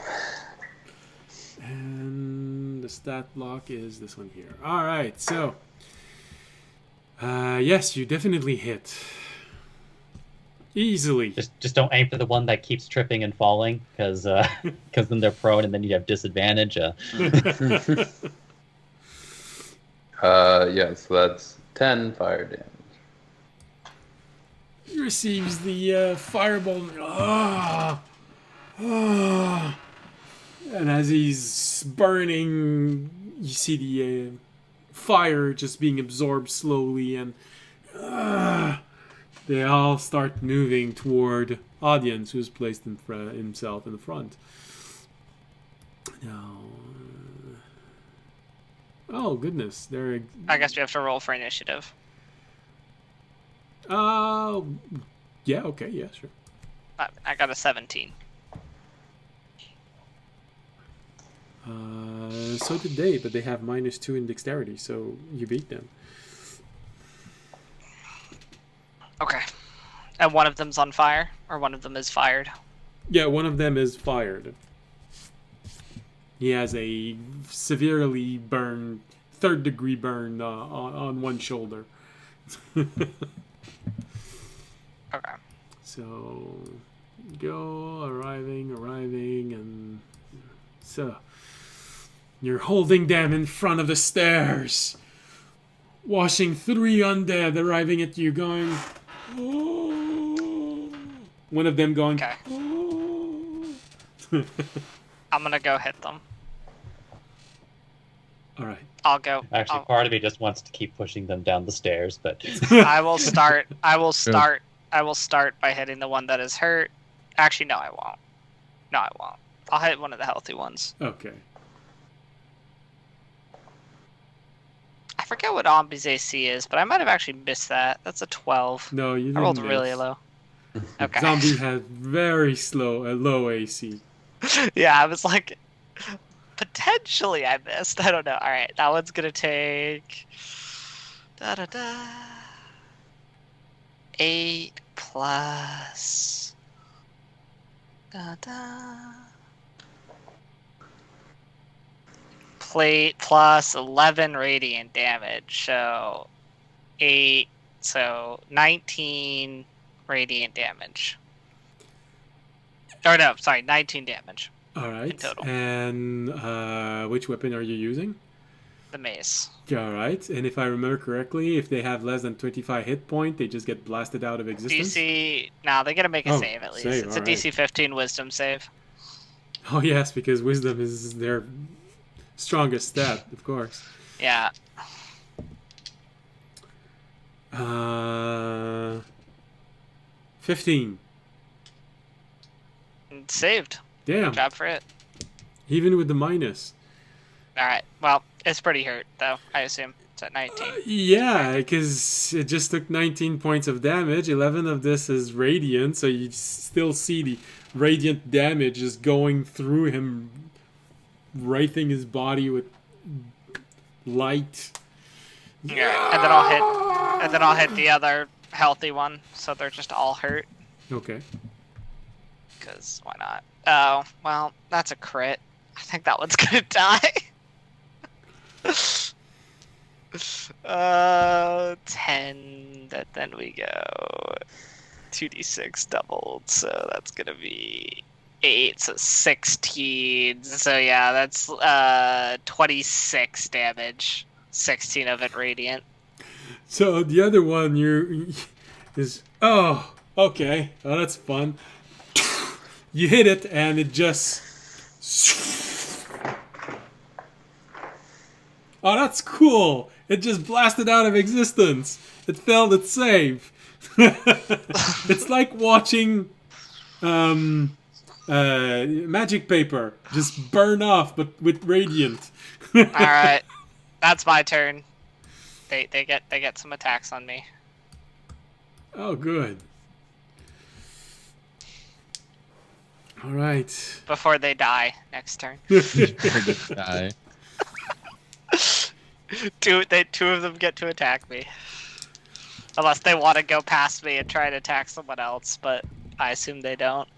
And the stat block is this one here. Alright, so... yes, you definitely hit. Easily. Just don't aim for the one that keeps tripping and falling, because then they're prone and then you have disadvantage. Yeah, so that's 10 fire damage. He receives the fireball. And as he's burning, you see the fire just being absorbed slowly, and they all start moving toward audience, who's placed himself in the front. Now, oh goodness, they're. I guess we have to roll for initiative. Yeah. Okay. Yeah. Sure. I got a 17. So did they, but they have -2 in dexterity, so you beat them. Okay. And one of them's on fire, or one of them is fired. Yeah, one of them is fired. He has a severely burned, 3rd-degree burn on one shoulder. Okay. So, go, arriving, and so you're holding them in front of the stairs, watching 3 undead arriving at you, going. Oh. One of them going. Okay. Oh. I'm gonna go hit them. All right. I'll go. Actually, part of me just wants to keep pushing them down the stairs, but I will start. I will start by hitting the one that is hurt. Actually, no, I won't. No, I won't. I'll hit one of the healthy ones. Okay. I forget what Ombi's AC is, but I might have actually missed that. That's a 12. No, you didn't. I rolled miss. really low. Okay. Zombie has very low AC. Yeah, I was like, potentially I missed. I don't know. All right, that one's gonna take 8 plus plate plus 11 radiant damage. So 8, so 19 radiant damage. Or no, sorry, 19 damage. All right. In total. And which weapon are you using? the mace. All right, and if I remember correctly, if they have less than 25 hit point, they just get blasted out of existence. DC. No, they gotta make a save at least. Save, It's a all DC 15 Wisdom save. Oh yes, because wisdom is their strongest stat, of course. Yeah. 15. Saved. Damn. Good job for it. Even with the minus. All right. Well, it's pretty hurt though. I assume it's at 19. Yeah, because it just took 19 points of damage. 11 of this is radiant, so you still see the radiant damage just going through him, wraithing his body with light. Yeah, and then I'll hit the other healthy one, so they're just all hurt. Okay. Because why not? Oh, well, that's a crit. I think that one's gonna die. 10. Then we go 2d6 doubled, so that's gonna be 8, so 16. So yeah, that's 26 damage. 16 of it radiant. So the other one is okay. Oh, that's fun. You hit it and it just oh, that's cool. It just blasted out of existence. It failed its save. It's like watching magic paper just burn off, but with radiant. All right, that's my turn. They get some attacks on me. Oh, good. All right. Before they die next turn. Die. Two of them get to attack me. Unless they want to go past me and try and attack someone else, but I assume they don't.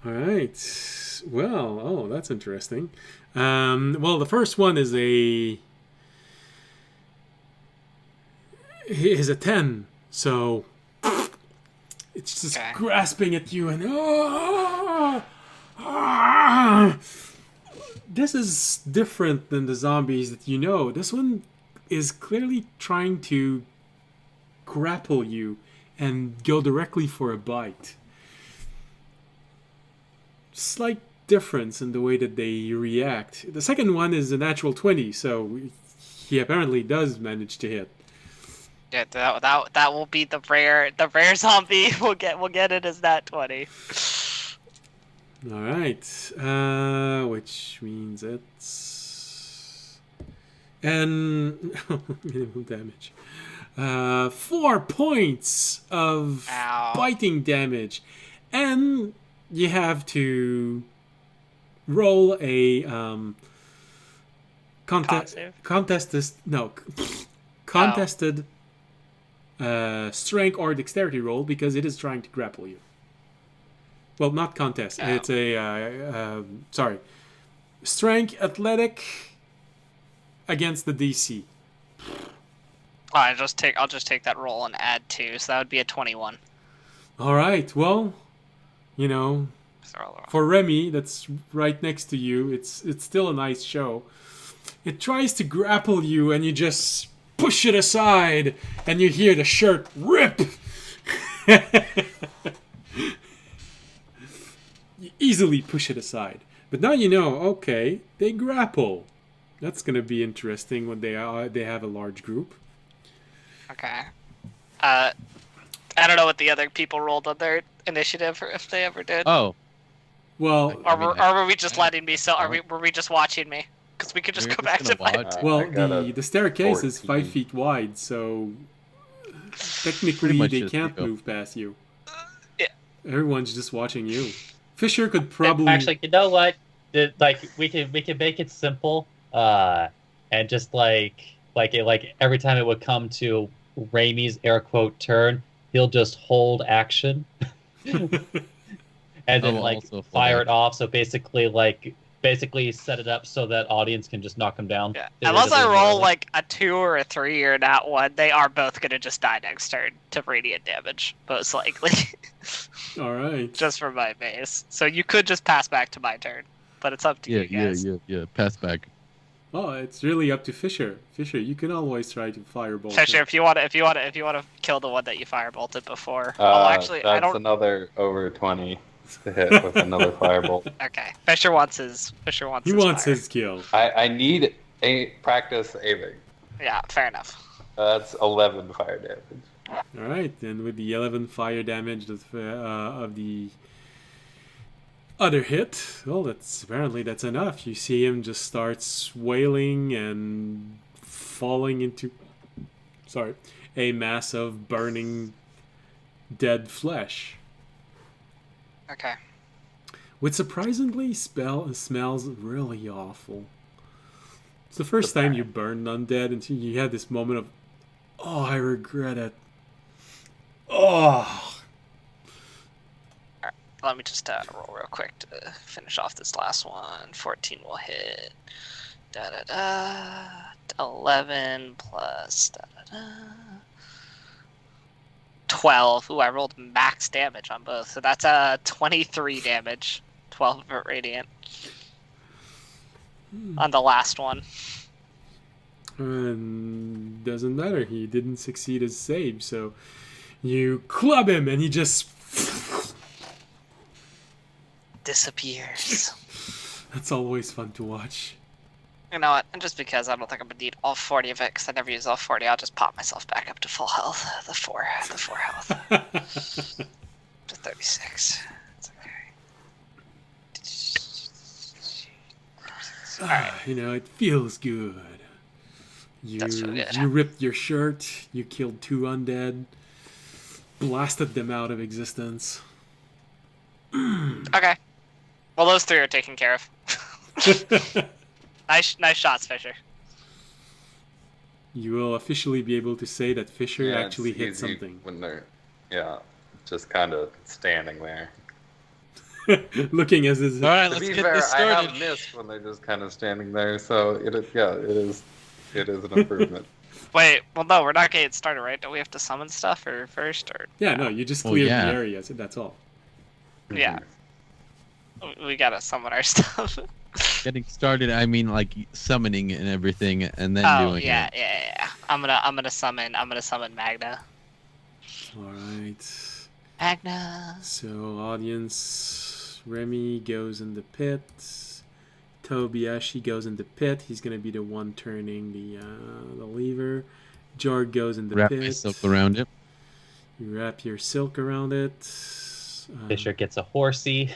All right. Well, oh, that's interesting. Well, the first one is a 10, so it's just grasping at you and this is different than the zombies that you know. This one is clearly trying to grapple you and go directly for a bite. Slight difference in the way that they react. The second one is a natural 20, so he apparently does manage to hit. Yeah, that will be the rare zombie. We'll get it as that 20. All right, which means it's minimum damage. 4 points of biting damage, and you have to roll a contested strength or dexterity roll because it is trying to grapple you. Well, not contest. Oh. It's a strength athletic against the DC. I'll just take that roll and add 2, so that would be a 21. All right. Well, you know, for Remy, that's right next to you. It's still a nice show. It tries to grapple you, and you just push it aside, and you hear the shirt rip. You easily push it aside. But now you know, okay, they grapple. That's going to be interesting when they have a large group. Okay. I don't know what the other people rolled on their initiative, or if they ever did. Oh. Well, or were we just letting me? So were we just watching me? Because we could just go back to my turn. Well, the staircase is 5 feet wide, so technically they can't move past you. Yeah. Everyone's just watching you. Fisher could probably actually. You know what? We can make it simple, and just like every time it would come to Raimi's air quote turn, he'll just hold action, and then fire it off. So basically set it up so that audience can just knock him down. Yeah. Unless I roll like a 2 or a 3 or not 1, they are both gonna just die next turn to radiant damage, most likely. All right. Just for my base. So you could just pass back to my turn, but it's up to you guys. Yeah. Pass back. Oh, it's really up to Fisher. Fisher, you can always try to firebolt. Fisher, it. if you want to kill the one that you firebolted before. Actually, I That's don't. another over 20 to hit with another firebolt. Okay, Fisher wants his. He wants his kill. I need practice aiming. Yeah, fair enough. That's 11 fire damage. All right, and with the 11 fire damage of the other hit, well, that's enough. You see him just start swailing and falling into, a mass of burning dead flesh. Okay. Which surprisingly smells really awful. It's the first time you burned undead, and you had this moment of, oh, I regret it. Oh. Let me just roll real quick to finish off this last one. 14 will hit. 11 plus 12. Ooh, I rolled max damage on both. So that's 23 damage. 12 of it radiant. On the last one. And doesn't matter. He didn't succeed his save, so you club him and he just disappears. That's always fun to watch. You know what? And just because I don't think I'm gonna need all 40 of it, because I never use all 40, I'll just pop myself back up to full health. The four health. To 36. It's okay. Alright. You know, it feels good. That's really good. You ripped your shirt, you killed 2 undead, blasted them out of existence. Okay. Well, those 3 are taken care of. Nice shots, Fisher. You will officially be able to say that Fisher actually it's hit easy something. when they're just kind of standing there. Looking as is. All right, To let's be get fair, this I started. have missed when they're just kind of standing there, so it is an improvement. Wait, well, no, we're not getting started, right? Don't we have to summon stuff first? Or Yeah, no, you just Oh, cleared yeah. the area, so that's all. Yeah. We gotta summon our stuff. Getting started, I mean like summoning and everything, and then doing yeah. it. I'm gonna summon Magna. Alright. Magna. So, audience, Remy goes in the pit. Tobiashi goes in the pit. He's gonna be the one turning the lever. Jorg goes in the Wrap pit. myself around it. You wrap your silk around it. Fisher gets a horsey.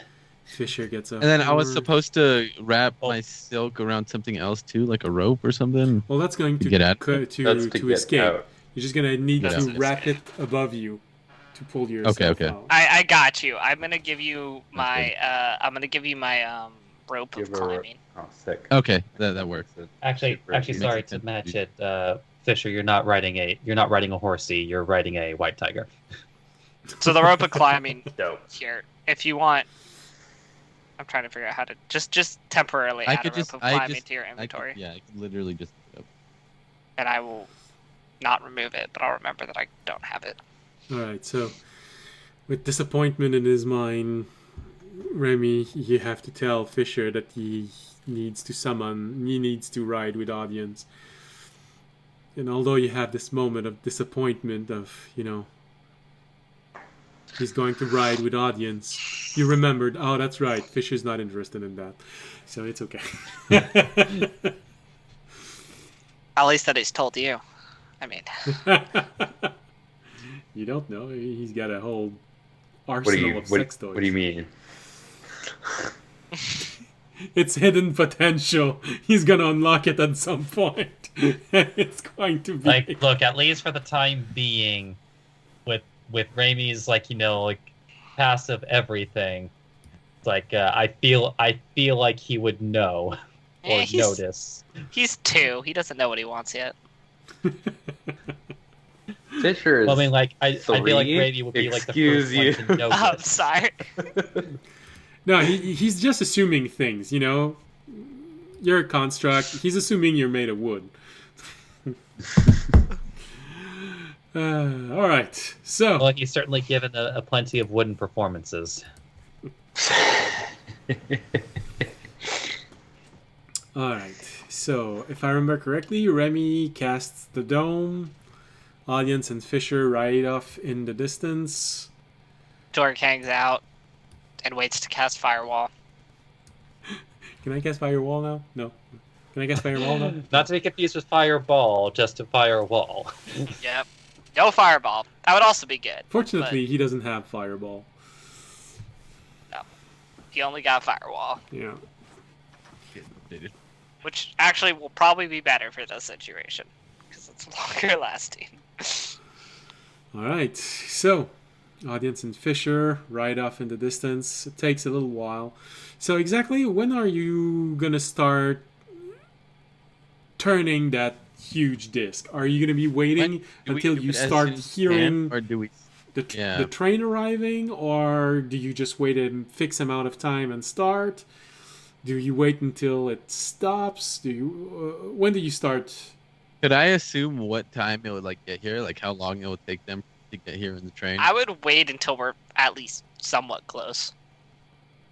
Fisher gets a. And then I was hoard. supposed to wrap my silk around something else too, like a rope or something. Well, that's going to get out. to That's to get escape. out. You're just gonna need Get to out. wrap it above you to pull yourself Okay. out. I got you. I'm gonna give you my rope Give of her- climbing. Oh, sick. Okay, that works. Actually, Makes sorry sense. to match it, Fisher. You're not riding a horsey. You're riding a white tiger. So the rope of climbing Dope. here. If you want, I'm trying to figure out how to just temporarily I add could a just, rope of climbing to your I inventory, could literally just. and I will not remove it, but I'll remember that I don't have it. Alright, so with disappointment in his mind, Remy, you have to tell Fisher that he needs to ride with audience. And although you have this moment of disappointment of, he's going to ride with audience, you remembered, oh, that's right, Fisher's not interested in that. So it's okay. At least that he's told you. I mean, You don't know. He's got a whole arsenal of sex toys. What do you mean? It's hidden potential. He's gonna unlock it at some point. It's going to be Like, look, at least for the time being, with Ramey's passive everything, I feel like he would know or notice. he's 2. He doesn't know what he wants yet. Fisher is. Well, I mean, I feel like three? Ramey would be the Excuse first you. one to notice. I'm sorry. No, he's just assuming things. You're a construct. He's assuming you're made of wood. All right. So Well, he's certainly given a plenty of wooden performances. Alright, so if I remember correctly, Remy casts the dome, Audience and Fisher ride off in the distance. Dork hangs out and waits to cast Firewall. Can I cast Firewall now? No. Can I cast Firewall now? Not to be confused with Fireball, just to Firewall. Yep. No Fireball. That would also be good. Fortunately, he doesn't have Fireball. He only got Firewall, Yeah. which actually will probably be better for this situation because it's longer lasting. Alright, so Audience and Fisher ride off in the distance. It takes a little while. So exactly when are you gonna start turning that huge disc? Are you gonna be waiting until you start hearing or do we? the train arriving, or do you just wait a fixed amount of time and start? Do you wait until it stops? Do you when do you start? Could I assume what time it would get here? Like how long it would take them to get here in the train? I would wait until we're at least somewhat close.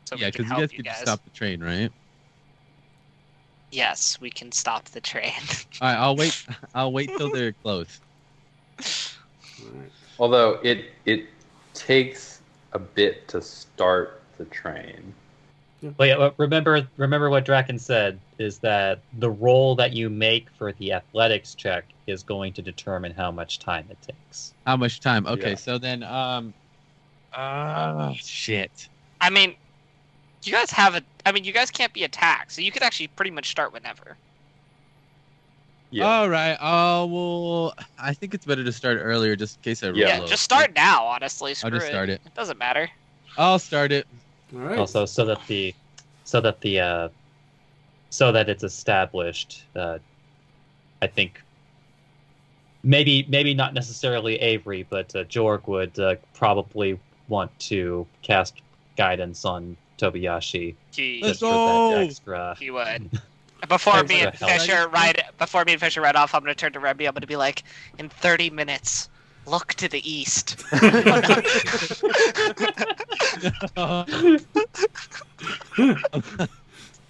So Yeah, we can because you help guys could just stop the train, right? Yes, we can stop the train. All right, I'll wait. I'll wait till they're close. Alright. Although it takes a bit to start the train. Well, yeah, but remember what Draken said is that the roll that you make for the athletics check is going to determine how much time it takes. How much time? Okay, Yeah. so then shit. I mean, you guys have a. I mean, you guys can't be attacked, so you could actually pretty much start whenever. Yeah. All right. Well, I think it's better to start earlier, just in case I roll Yeah. Yeah, low. just start now. Honestly, screw I'll just start it. It doesn't matter. I'll start it. Alright. Also, so that it's established. I think maybe not necessarily Avery, but Jorg would probably want to cast guidance on Tobiyashi He Let's just for go! that extra. he would. Before me and Extra help. Fisher ride off, I'm gonna turn to Remy. I'm gonna be like, in 30 minutes, look to the east.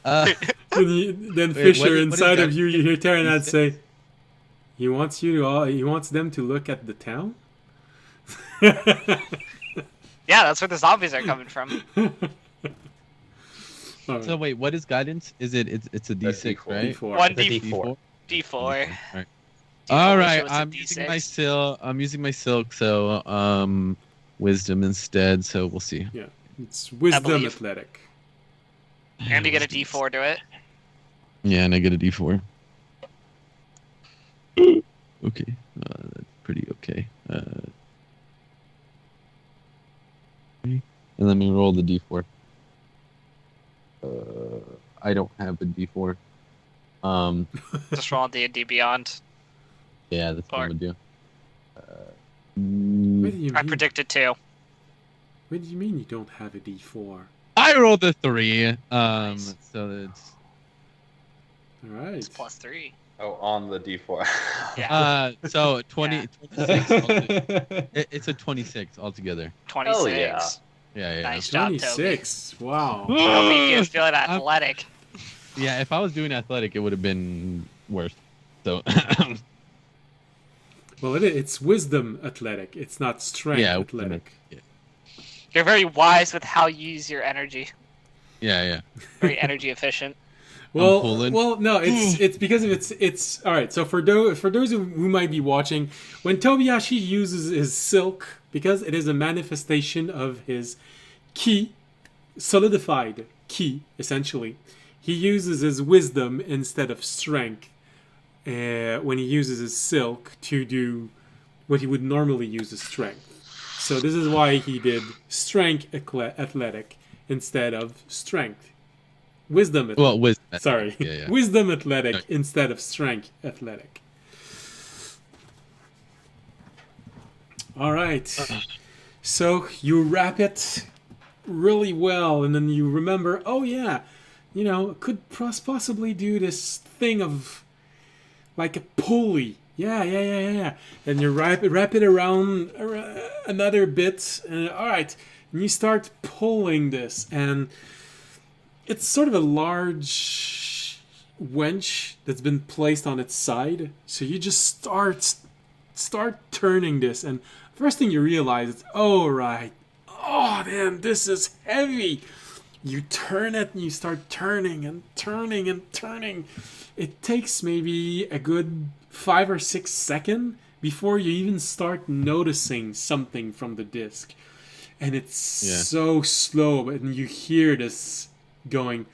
Then Wait, Fisher, what is inside that? of you, you hear Terranat say, "He wants them to look at the town." Yeah, that's where the zombies are coming from. Alright. So wait, what is guidance? Is it's a D6, D4. right? D4. One The D D4. D4. Alright. D4 All right, shows a I'm D6. using my silk, so wisdom instead. So we'll see. It's wisdom believe. athletic. And you get a D4 to it. Yeah, and I get a D4. Okay, that's pretty okay. And let me roll the D4. I don't have a D4. Just roll D&D Beyond. Yeah, that's what I'm Or- gonna do. What do you I mean? predicted 2. What do you mean you don't have a D4? I rolled a 3. Nice. So it's All right. It's +3. Oh, on the D4. Yeah. so 20, 26. It's a 26 altogether. 26. Hell yeah. Yeah. Nice job, Toby. 26. Wow. Toby, you're feeling athletic. Yeah, if I was doing athletic, it would have been worse. So Well, it's wisdom athletic. It's not strength Yeah, athletic. You're very wise with how you use your energy. yeah. Very energy efficient. Well, pulling. no, it's because of it's all right. So for those who might be watching, when Tobiyashi uses his silk, because it is a manifestation of his ki, solidified ki, essentially, he uses his wisdom instead of strength when he uses his silk to do what he would normally use as strength. So this is why he did strength athletic instead of strength. Wisdom athletic. Well, wisdom. Sorry. Yeah. Wisdom athletic Okay. instead of strength athletic. All right. So you wrap it really well, and then you remember, oh yeah, could possibly do this thing of like a pulley. Yeah. And you wrap it around another bit, and all right, and you start pulling this, and it's sort of a large wench that's been placed on its side. So you just start turning this, and first thing you realize is, oh right, oh damn, this is heavy. You turn it and you start turning and turning and turning. It takes maybe a good 5 or 6 seconds before you even start noticing something from the disc. And it's so slow, and you hear this going.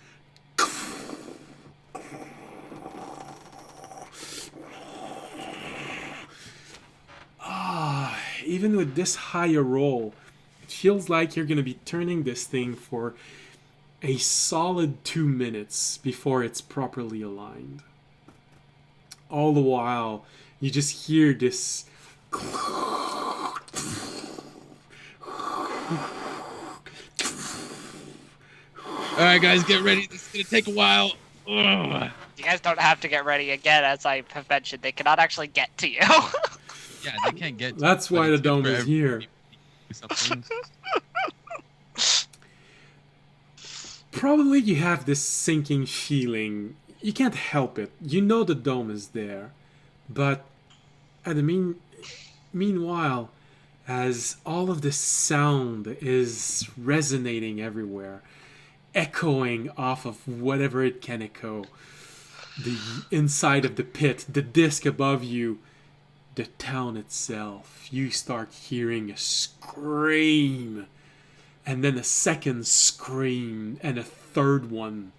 Even with this higher roll, it feels like you're going to be turning this thing for a solid 2 minutes before it's properly aligned. All the while, you just hear this. Alright, guys, get ready. This is going to take a while. Ugh. You guys don't have to get ready again, as I have mentioned. They cannot actually get to you. Yeah, they can't get to That's why the dome is here. Probably you have this sinking feeling. You can't help it. You know the dome is there. But at the meanwhile, as all of this sound is resonating everywhere, echoing off of whatever it can echo, the inside of the pit, the disc above you, the town itself, you start hearing a scream, and then a second scream, and a third one,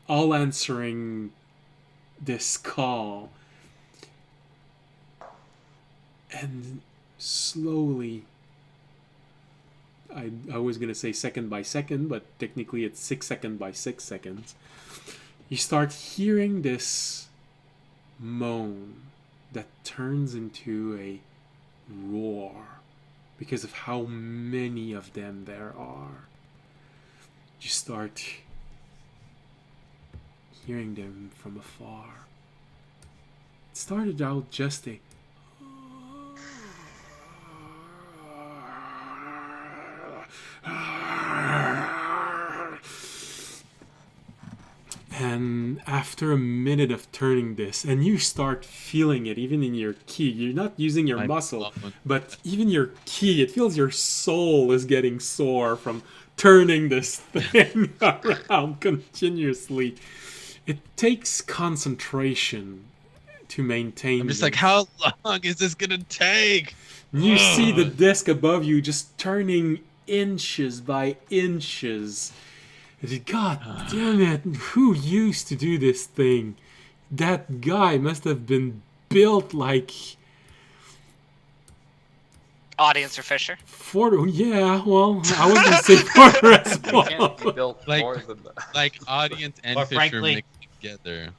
all answering this call. And slowly, I was going to say second by second, but technically it's 6 seconds by 6 seconds, you start hearing this moan that turns into a roar because of how many of them there are. You start hearing them from afar. It started out just a and after a minute of turning this, and you start feeling it even in your ki, you're not using your muscle, but even your ki, it feels your soul is getting sore from turning this thing around continuously. It takes concentration to maintain. I'm just like, how long is this gonna take? You see the disc above you just turning inches by inches. God damn it, who used to do this thing? That guy must have been built like... Audience or Fisher? Yeah, well, I was going to say Porter as You well. can't be built Like- more than that. Like audience and Or Fisher frankly- mixed together.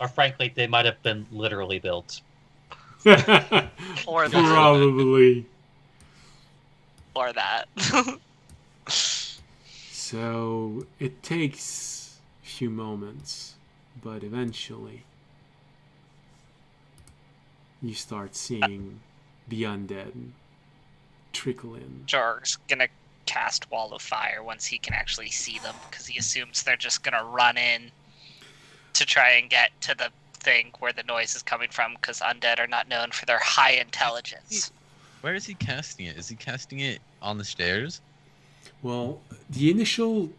Or frankly, they might have been literally built. Or that. Probably. Or that. So, it takes a few moments, but eventually you start seeing the undead trickle in. Jorg's gonna cast Wall of Fire once he can actually see them, because he assumes they're just gonna run in to try and get to the thing where the noise is coming from, because undead are not known for their high intelligence. Where is he casting it? Is he casting it on the stairs? Well, the initial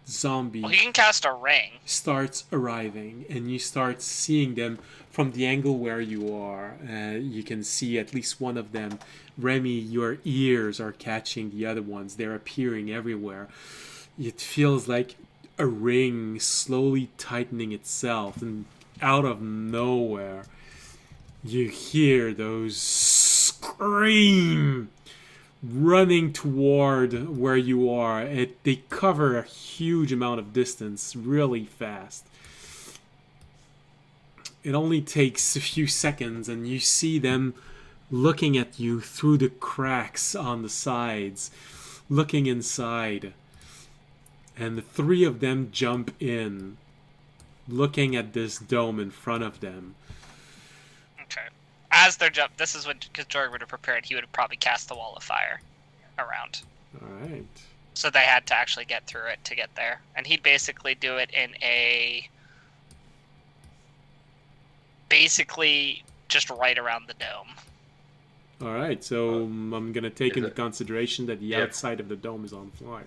zombie Well, he can cast a ring. starts arriving, and you start seeing them from the angle where you are. You can see at least one of them. Remy, your ears are catching the other ones. They're appearing everywhere. It feels like a ring slowly tightening itself, and out of nowhere, you hear those scream running toward where you are. They cover a huge amount of distance really fast. It only takes a few seconds, and you see them looking at you through the cracks on the sides, looking inside. And the 3 of them jump in, looking at this dome in front of them. Okay. As they're this is when, because Jorg would have prepared, he would have probably cast the Wall of Fire around. Alright. So they had to actually get through it to get there. And he'd basically do it in a basically just right around the dome. All right, so I'm gonna take is into it- consideration that the Yeah. outside of the dome is on fire.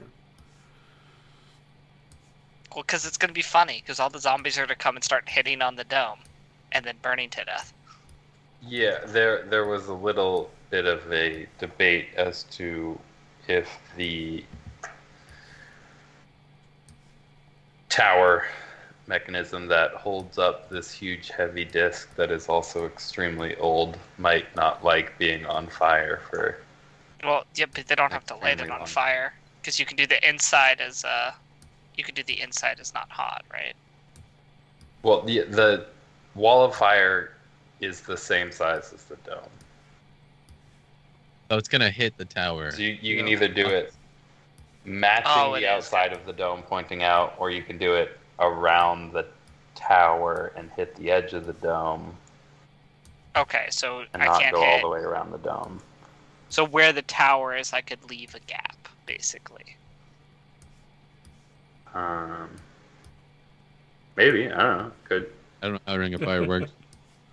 Well, because it's going to be funny, because all the zombies are to come and start hitting on the dome, and then burning to death. Yeah, there was a little bit of a debate as to if the tower mechanism that holds up this huge heavy disc that is also extremely old might not like being on fire for. Well, yeah, but they don't have to light it Extremely on long. fire, because you can do the inside as not hot, right? Well, the wall of fire is the same size as the dome. So it's gonna hit the tower. So you can Yeah. either do it matching Oh, it the is, outside of the dome pointing out, or you can do it around the tower and hit the edge of the dome Okay, so and I not can't go all hit. the way around the dome. So where the tower is, I could leave a gap, basically. Maybe, I don't know. Could. I don't know how to ring a fireworks.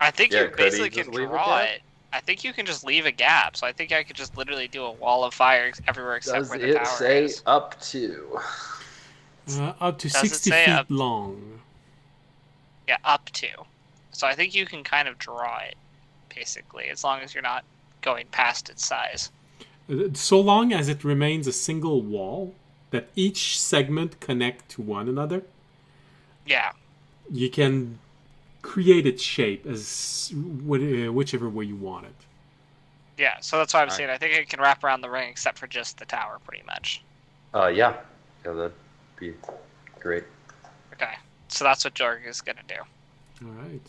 I think Yeah, you could he basically just can leave a draw gap? it. I think you can just leave a gap. So I think I could just literally do a wall of fire everywhere except where the tower is. up to? Up to Does it 60 say feet up- long. Yeah, up to. So I think you can kind of draw it, basically, as long as you're not going past its size. So long as it remains a single wall that each segment connect to one another, Yeah. you can create its shape as whichever way you want it. Yeah, so that's why I'm Alright. saying I think it can wrap around the ring except for just the tower, pretty much. Yeah, that'd be great. Okay, so that's what Jorg is going to do. All right.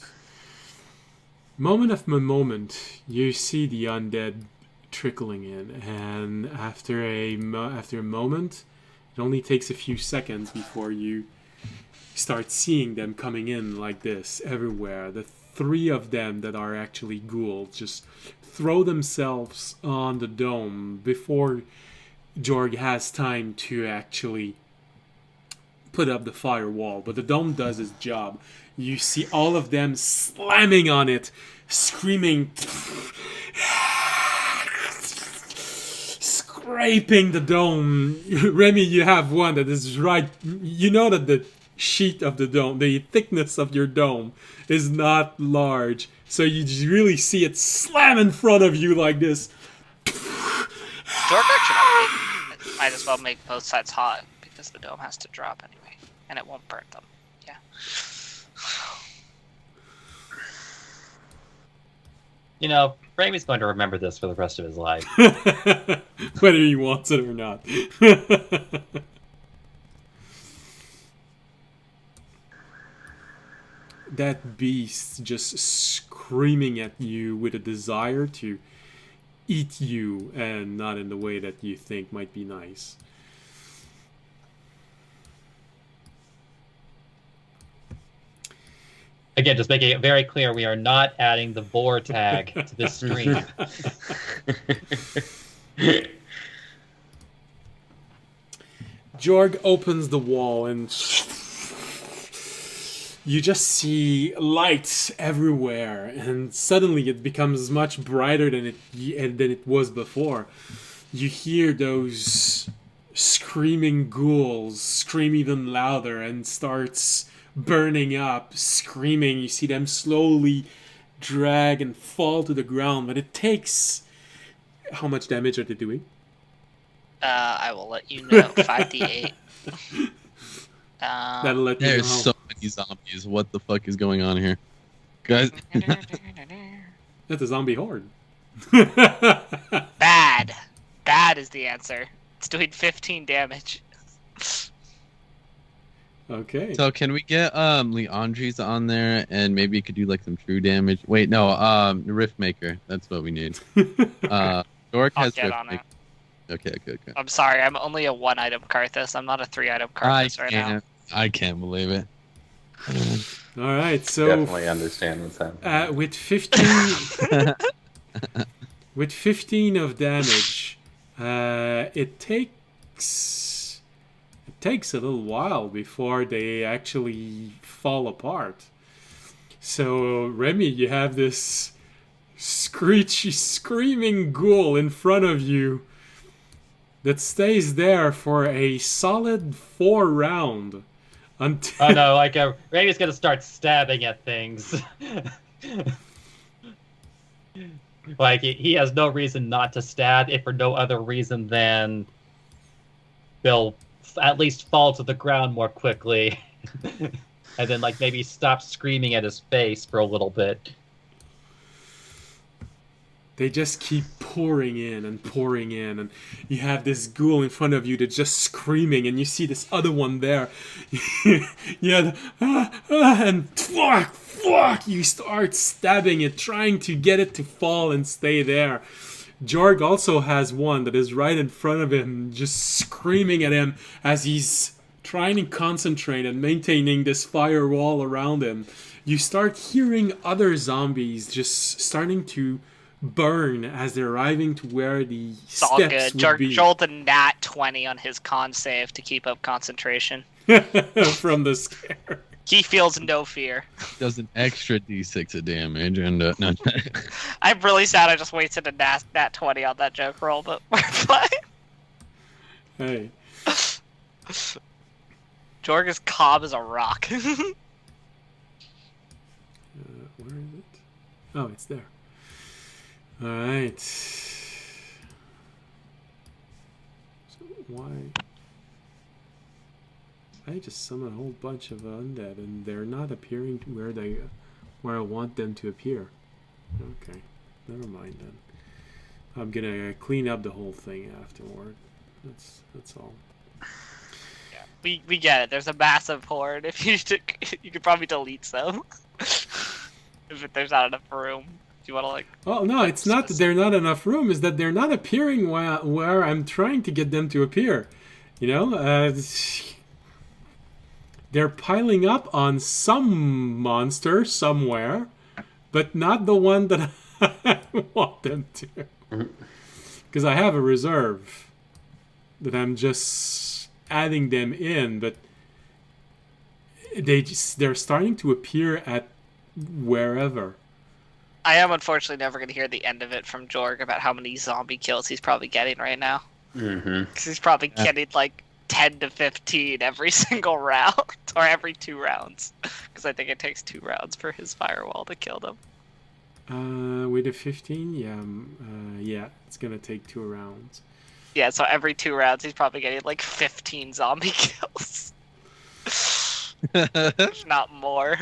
Moment after moment, you see the undead trickling in, and after a moment, it only takes a few seconds before you start seeing them coming in like this everywhere. The three of them that are actually ghouls just throw themselves on the dome before Jorg has time to actually put up the firewall, but the dome does its job. You see all of them slamming on it, screaming, scraping the dome. Remy, you have one that is right. You know that the sheet of the dome, the thickness of your dome, is not large, so you really see it slam in front of you like this. Jorg actually might as well make both sides hot, because the dome has to drop anyway, and it won't burn them. Yeah. You know, Ramey's going to remember this for the rest of his life. Whether he wants it or not. That beast just screaming at you with a desire to eat you, and not in the way that you think might be nice. Again, just making it very clear, we are not adding the boar tag to this stream. Jorg opens the wall and you just see lights everywhere, and suddenly it becomes much brighter than it was before. You hear those screaming ghouls scream even louder and starts burning up, screaming. You see them slowly drag and fall to the ground, but it takes... How much damage are they doing? I will let you know. 5d8. That'll let you know. There's so many zombies. What the fuck is going on here? Guys, That's a zombie horde. Bad. Bad is the answer. It's doing 15 damage. Okay. so can we get Leandri's on there and maybe you could do like some true damage? Wait, no, Rift Maker. That's what we need. Dork I'll has get Rift on it. Maker. Okay. I'm sorry, I'm only a 1-item Karthus. I'm not a 3-item Karthus right now. I can't believe it. All right. So Definitely understand what's happening. with 15, with 15 of damage, it takes a little while before they actually fall apart. So, Remy, you have this screechy, screaming ghoul in front of you that stays there for a solid 4 round. Until Oh no, like Remy's gonna start stabbing at things. Like he has no reason not to stab, if for no other reason than they'll at least fall to the ground more quickly, and then like maybe stop screaming at his face for a little bit. They just keep pouring in, and you have this ghoul in front of you that's just screaming, and you see this other one there. Yeah, and fuck, you start stabbing it, trying to get it to fall and stay there. Jorg also has one that is right in front of him, just screaming at him as he's trying to concentrate and maintaining this firewall around him. You start hearing other zombies just starting to burn as they're arriving to where the It's all steps good. would be. Joel the nat 20 on his con save to keep up concentration. From the scare. He feels no fear. Does an extra d6 of damage, and no. I'm really sad I just wasted a nat 20 on that joke roll, but we're fine. Hey. Jorg is calm as a rock. Where is it? Oh, it's there. Alright. So why? I just summoned a whole bunch of undead and they're not appearing to where I want them to appear. Okay. Never mind then. I'm gonna clean up the whole thing afterward. That's all. We get it. There's a massive horde. If you could probably delete some. If there's not enough room. Do you want to like? Oh no, it's not that there's not enough room. Is that they're not appearing where I'm trying to get them to appear. You know, they're piling up on some monster somewhere, but not the one that I want them to. Because I have a reserve that I'm just adding them in, but they're starting to appear at wherever. I am unfortunately never going to hear the end of it from Jorg about how many zombie kills he's probably getting right now. Because he's probably getting like 10 to 15 every single round, or every 2 rounds. Because I think it takes 2 rounds for his firewall to kill them. With a 15, yeah, it's gonna take 2 rounds. Yeah, so every 2 rounds he's probably getting like 15 zombie kills. If not more.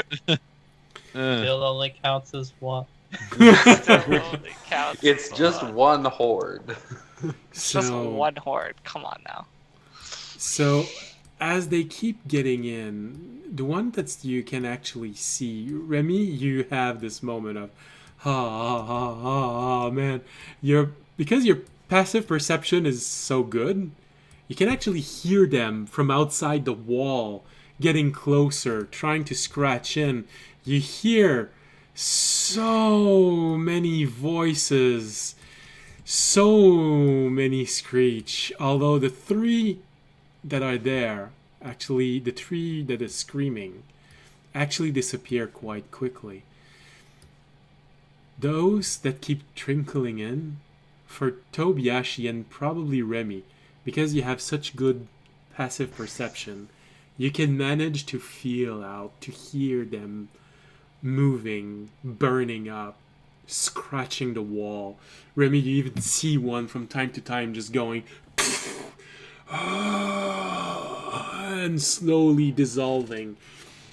Still only counts as one. Still only counts It's as just one horde. It's just one horde. Come on now. So, as they keep getting in, the one that you can actually see, Remy, you have this moment of, man, because your passive perception is so good, you can actually hear them from outside the wall, getting closer, trying to scratch in. You hear so many voices, so many screech, although the 3 that are there, actually the 3 that is screaming, actually disappear quite quickly. Those that keep trickling in, for Tobiashi and probably Remy, because you have such good passive perception, you can manage to feel out, to hear them moving, burning up, scratching the wall. Remy, you even see one from time to time just going and slowly dissolving.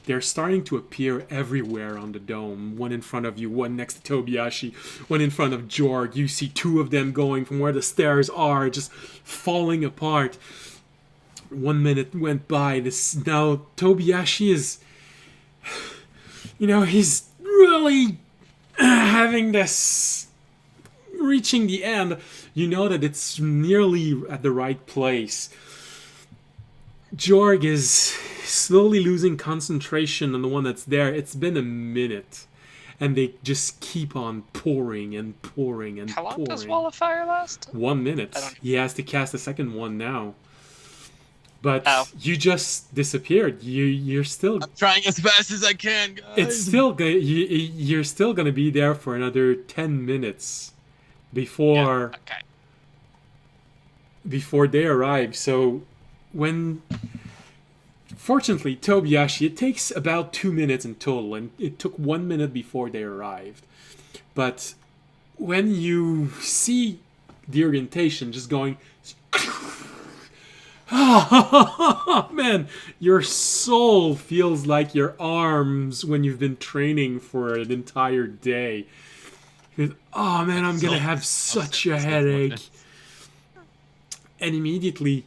They're starting to appear everywhere on the dome. One in front of you, one next to Tobiashi, one in front of Jorg. You see 2 of them going from where the stairs are, just falling apart. 1 minute went by. Now Tobiashi is, he's really having this, reaching the end. You know that it's nearly at the right place. Jorg is slowly losing concentration on the one that's there. It's been a minute, and they just keep on pouring and pouring and pouring. How long does Wall of Fire last? 1 minute. He has to cast a second one now. But you just disappeared. You're still. I'm trying as fast as I can, guys. It's still you're still gonna be there for another 10 minutes before before they arrive. So fortunately, Tobiyashi, it takes about 2 minutes in total, and it took 1 minute before they arrived. But when you see the orientation just going, oh, man, your soul feels like your arms when you've been training for an entire day. Oh man, I'm gonna have such a headache. And immediately,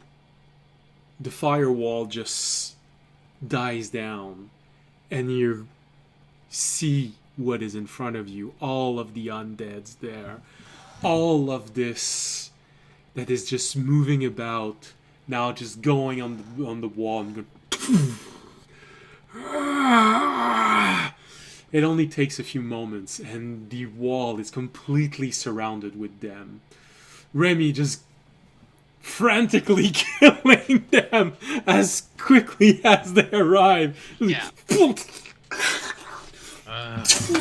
the firewall just dies down, and you see what is in front of you. All of the undeads there. All of this that is just moving about, now just going on the wall and going... It only takes a few moments, and the wall is completely surrounded with them. Remy just frantically killing them as quickly as they arrive. Yeah.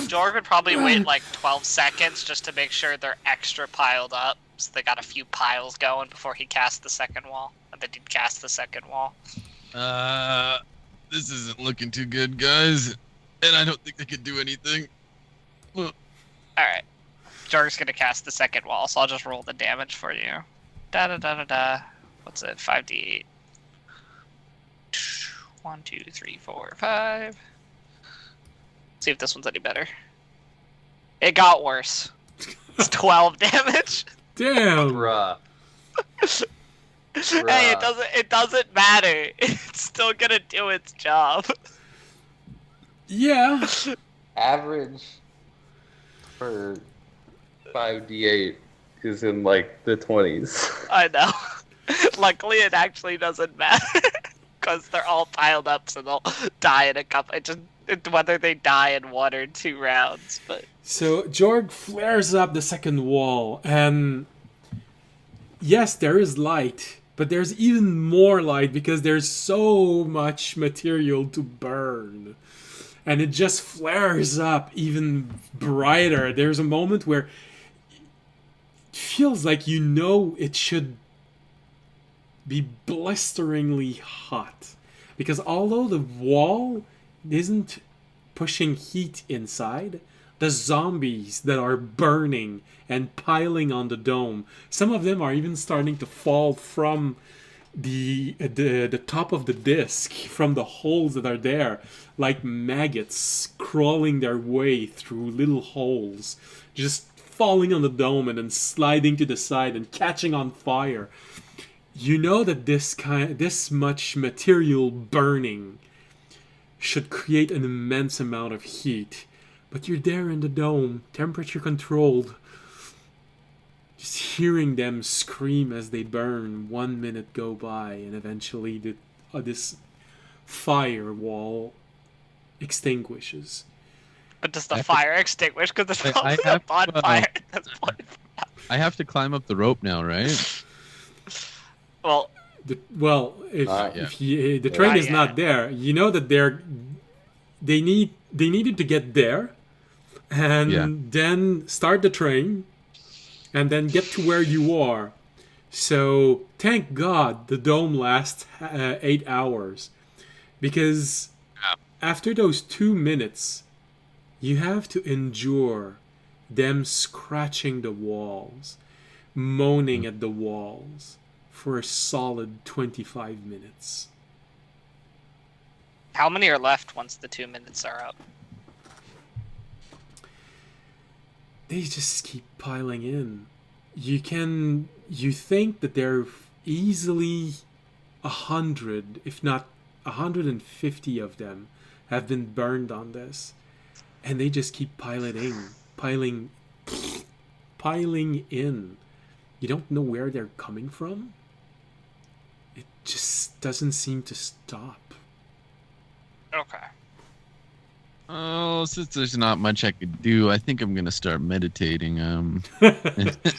Jorg would probably wait like 12 seconds just to make sure they're extra piled up, so they got a few piles going before he cast the second wall. And then he'd cast the second wall. This isn't looking too good, guys. And I don't think they could do anything. Alright. Jorg's gonna cast the second wall, so I'll just roll the damage for you. Da-da-da-da-da. What's it? 5d8. 1, 2, 3, 4, 5. See if this one's any better. It got worse. It's 12 damage. Damn. Bruh. Hey, it doesn't matter. It's still gonna do its job. Yeah. Average for 5d8 is in like the 20s. I know. Luckily, it actually doesn't matter because they're all piled up, so they'll die in a couple. Whether they die in 1 or 2 rounds, but. So Jorg flares up the second wall, and yes, there is light, but there's even more light because there's so much material to burn. And it just flares up even brighter. There's a moment where it feels like you know it should be blisteringly hot. Because although the wall isn't pushing heat inside, the zombies that are burning and piling on the dome, some of them are even starting to fall from the top of the disc, from the holes that are there, like maggots crawling their way through little holes, just falling on the dome and then sliding to the side and catching on fire. You know that this much material burning should create an immense amount of heat, but you're there in the dome, temperature controlled, just hearing them scream as they burn. 1 minute go by, and eventually this firewall extinguishes. But does the fire extinguish? Because there's probably a bonfire at this point. I have to climb up the rope now, right? Well, if the train is not there, you know that they needed to get there, and then start the train, and then get to where you are. So thank God the dome lasts 8 hours, because after those 2 minutes, you have to endure them scratching the walls, moaning at the walls for a solid 25 minutes. How many are left once the 2 minutes are up? They just keep piling in. You think that there are easily 100, if not 150 of them have been burned on this. And they just keep piling in. You don't know where they're coming from. It just doesn't seem to stop. Okay. Oh, since there's not much I could do, I think I'm gonna start meditating.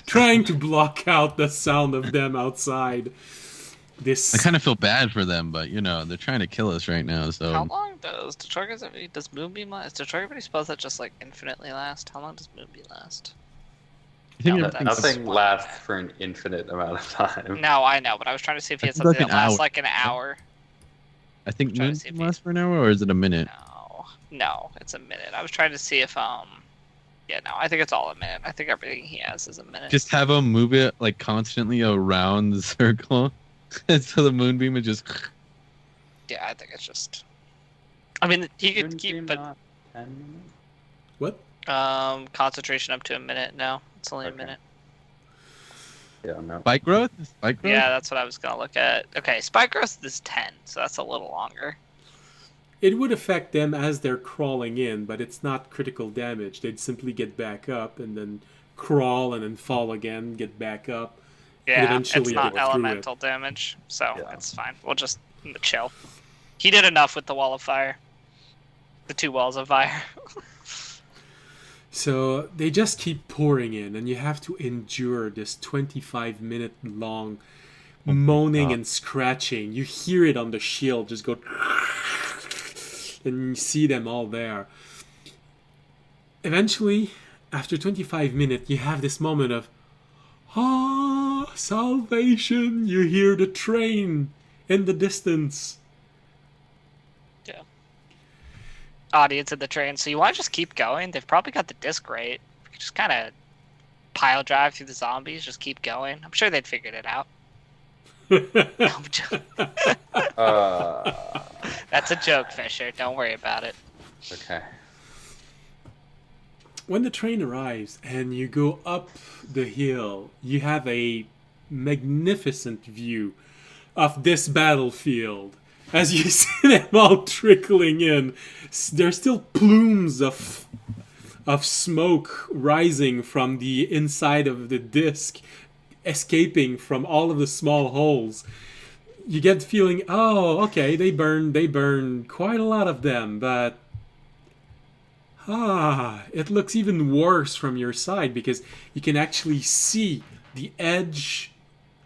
Trying to block out the sound of them outside. This I kind of feel bad for them, but they're trying to kill us right now. So How long does Moonbeam last? Do Target spells that just like infinitely last? How long does Moonbeam last? I think No, everything's- that's- Nothing lasts for an infinite amount of time. No, I know, but I was trying to see if he I had think something like that an lasts hour. like an hour. I think trying to see if Moonbeam he- lasts for an hour, or is it a minute? No, it's a minute. I was trying to see if yeah, no, I think it's all a minute. I think everything he has is a minute. Just have them move it like constantly around the circle, and so the moonbeam is just. Yeah, I think it's just. I mean, he could Moonbeam keep, but not 10 minutes? what? concentration up to a minute. No, it's only a Okay. minute. Yeah, no. Spike growth? Spike growth? Yeah, that's what I was gonna look at. Okay, spike growth is 10, so that's a little longer. It would affect them as they're crawling in, but it's not critical damage. They'd simply get back up and then crawl and then fall again, get back up. Yeah, eventually it's not get through elemental damage, so Yeah. it's fine. We'll just chill. He did enough with the wall of fire. The 2 walls of fire. So they just keep pouring in, and you have to endure this 25-minute long moaning and scratching. You hear it on the shield just go, and you see them all there. Eventually, after 25 minutes, you have this moment of, salvation! You hear the train in the distance. Audience in the train, so you want to just keep going? They've probably got the disc rate. You can just kind of pile drive through the zombies, just keep going. I'm sure they'd figured it out. I'm joking. That's a joke, Fisher. Don't worry about it. Okay. When the train arrives and you go up the hill, you have a magnificent view of this battlefield. As you see them all trickling in, there's still plumes of smoke rising from the inside of the disc, escaping from all of the small holes. You get the feeling, oh, okay, they burn quite a lot of them, but it looks even worse from your side because you can actually see the edge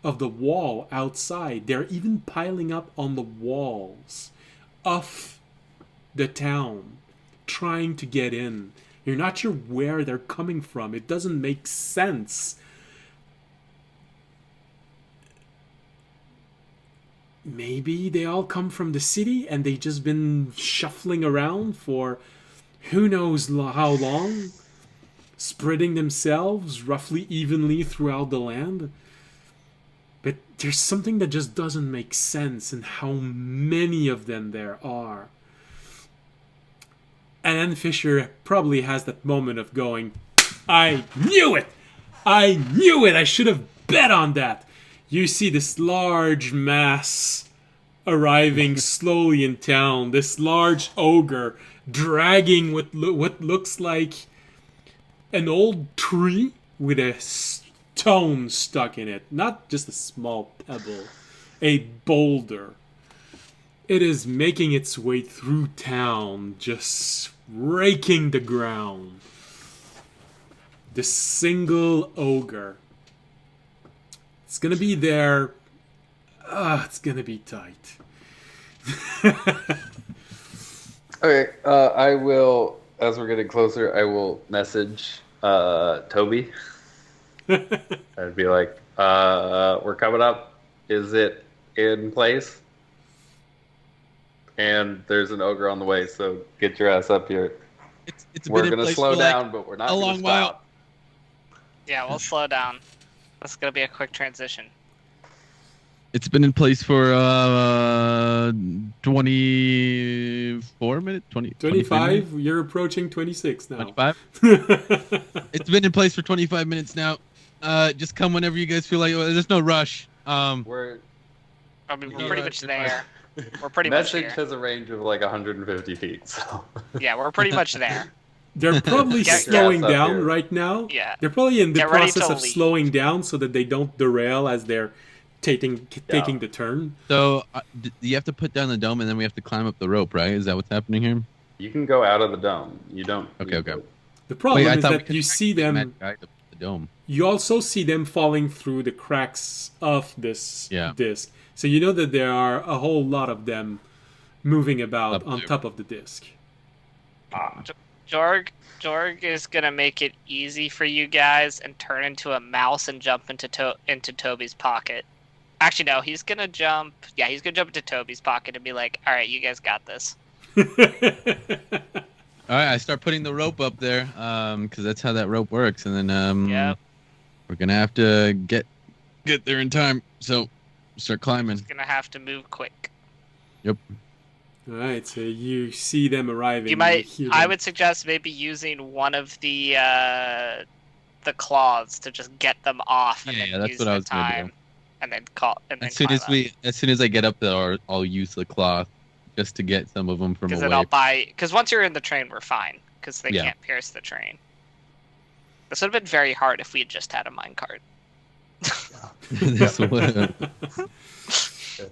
of the wall outside. They're even piling up on the walls of the town, trying to get in. You're not sure where they're coming from. It doesn't make sense. Maybe they all come from the city and they just been shuffling around for who knows how long, spreading themselves roughly evenly throughout the land. But there's something that just doesn't make sense in how many of them there are. And then Fisher probably has that moment of going, I knew it! I knew it! I should have bet on that! You see this large mass arriving slowly in town, this large ogre dragging what looks like an old tree with a stone stuck in it. Not just a small pebble, a boulder. It is making its way through town, just raking the ground. The single ogre. It's gonna be there. It's gonna be tight. Okay, I will, as we're getting closer, I will message Toby. I'd be like, we're coming up. Is it in place? And there's an ogre on the way, so get your ass up here. It's We're been in going to place slow for, like, down, but we're not a going long to while. stop. Yeah, we'll slow down. That's gonna be a quick transition. It's been in place for 24 minutes, 25 25? You're approaching 26 now. 25. It's been in place for 25 minutes now. Just come whenever you guys feel like. There's no rush. We're I mean, we're Yeah, pretty much it's there. We're pretty much message there. has a range of like 150 feet, so Yeah, we're pretty much there. They're probably Get slowing your ass up down here. right now. Yeah. They're probably in the Get ready process to of leave. slowing down so that they don't derail as they're taking the turn. So you have to put down the dome, and then we have to climb up the rope, right? Is that what's happening here? you can go out of the dome. You don't. Okay, need okay. to- The problem I is thought we that could you see actually them. magic guide up the dome. You also see them falling through the cracks of this disc. So you know that there are a whole lot of them moving about on top of the disc. Jorg is gonna make it easy for you guys and turn into a mouse and jump into Toby's pocket. Actually, no, he's gonna jump. Yeah, he's gonna jump into Toby's pocket and be like, "All right, you guys got this." All right, I start putting the rope up there, because that's how that rope works, and then we're gonna have to get there in time. So start climbing. Just gonna have to move quick. Yep. All right, so you see them arriving. You might. I would suggest maybe using one of the claws to just get them off, and then that's use what I the was gonna time, do. and then call. And then as soon as I get up there, I'll use the cloth just to get some of them from away. Because once you're in the train, we're fine. Because they can't pierce the train. This would have been very hard if we had just had a minecart.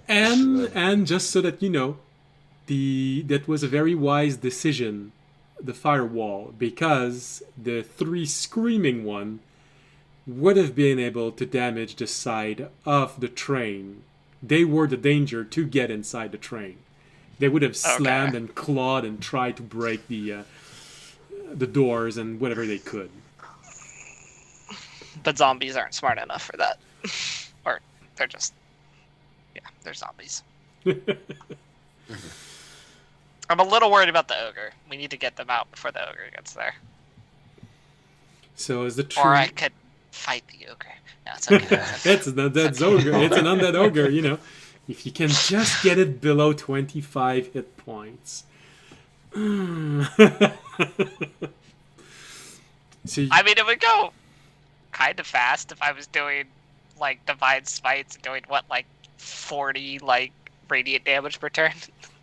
And just so that you know, that was a very wise decision, the firewall, because the 3 screaming one would have been able to damage the side of the train. They were the danger to get inside the train. They would have slammed and clawed and tried to break the doors and whatever they could. But zombies aren't smart enough for that. Or they're just... Yeah, they're zombies. I'm a little worried about the ogre. We need to get them out before the ogre gets there. So is the train... Or I could fight the ogre. No, it's okay. It's an undead ogre. It's an undead ogre, you know. If you can just get it below 25 hit points. So I mean, it would go kind of fast if I was doing, like, Divine Smites and doing, 40, radiant damage per turn?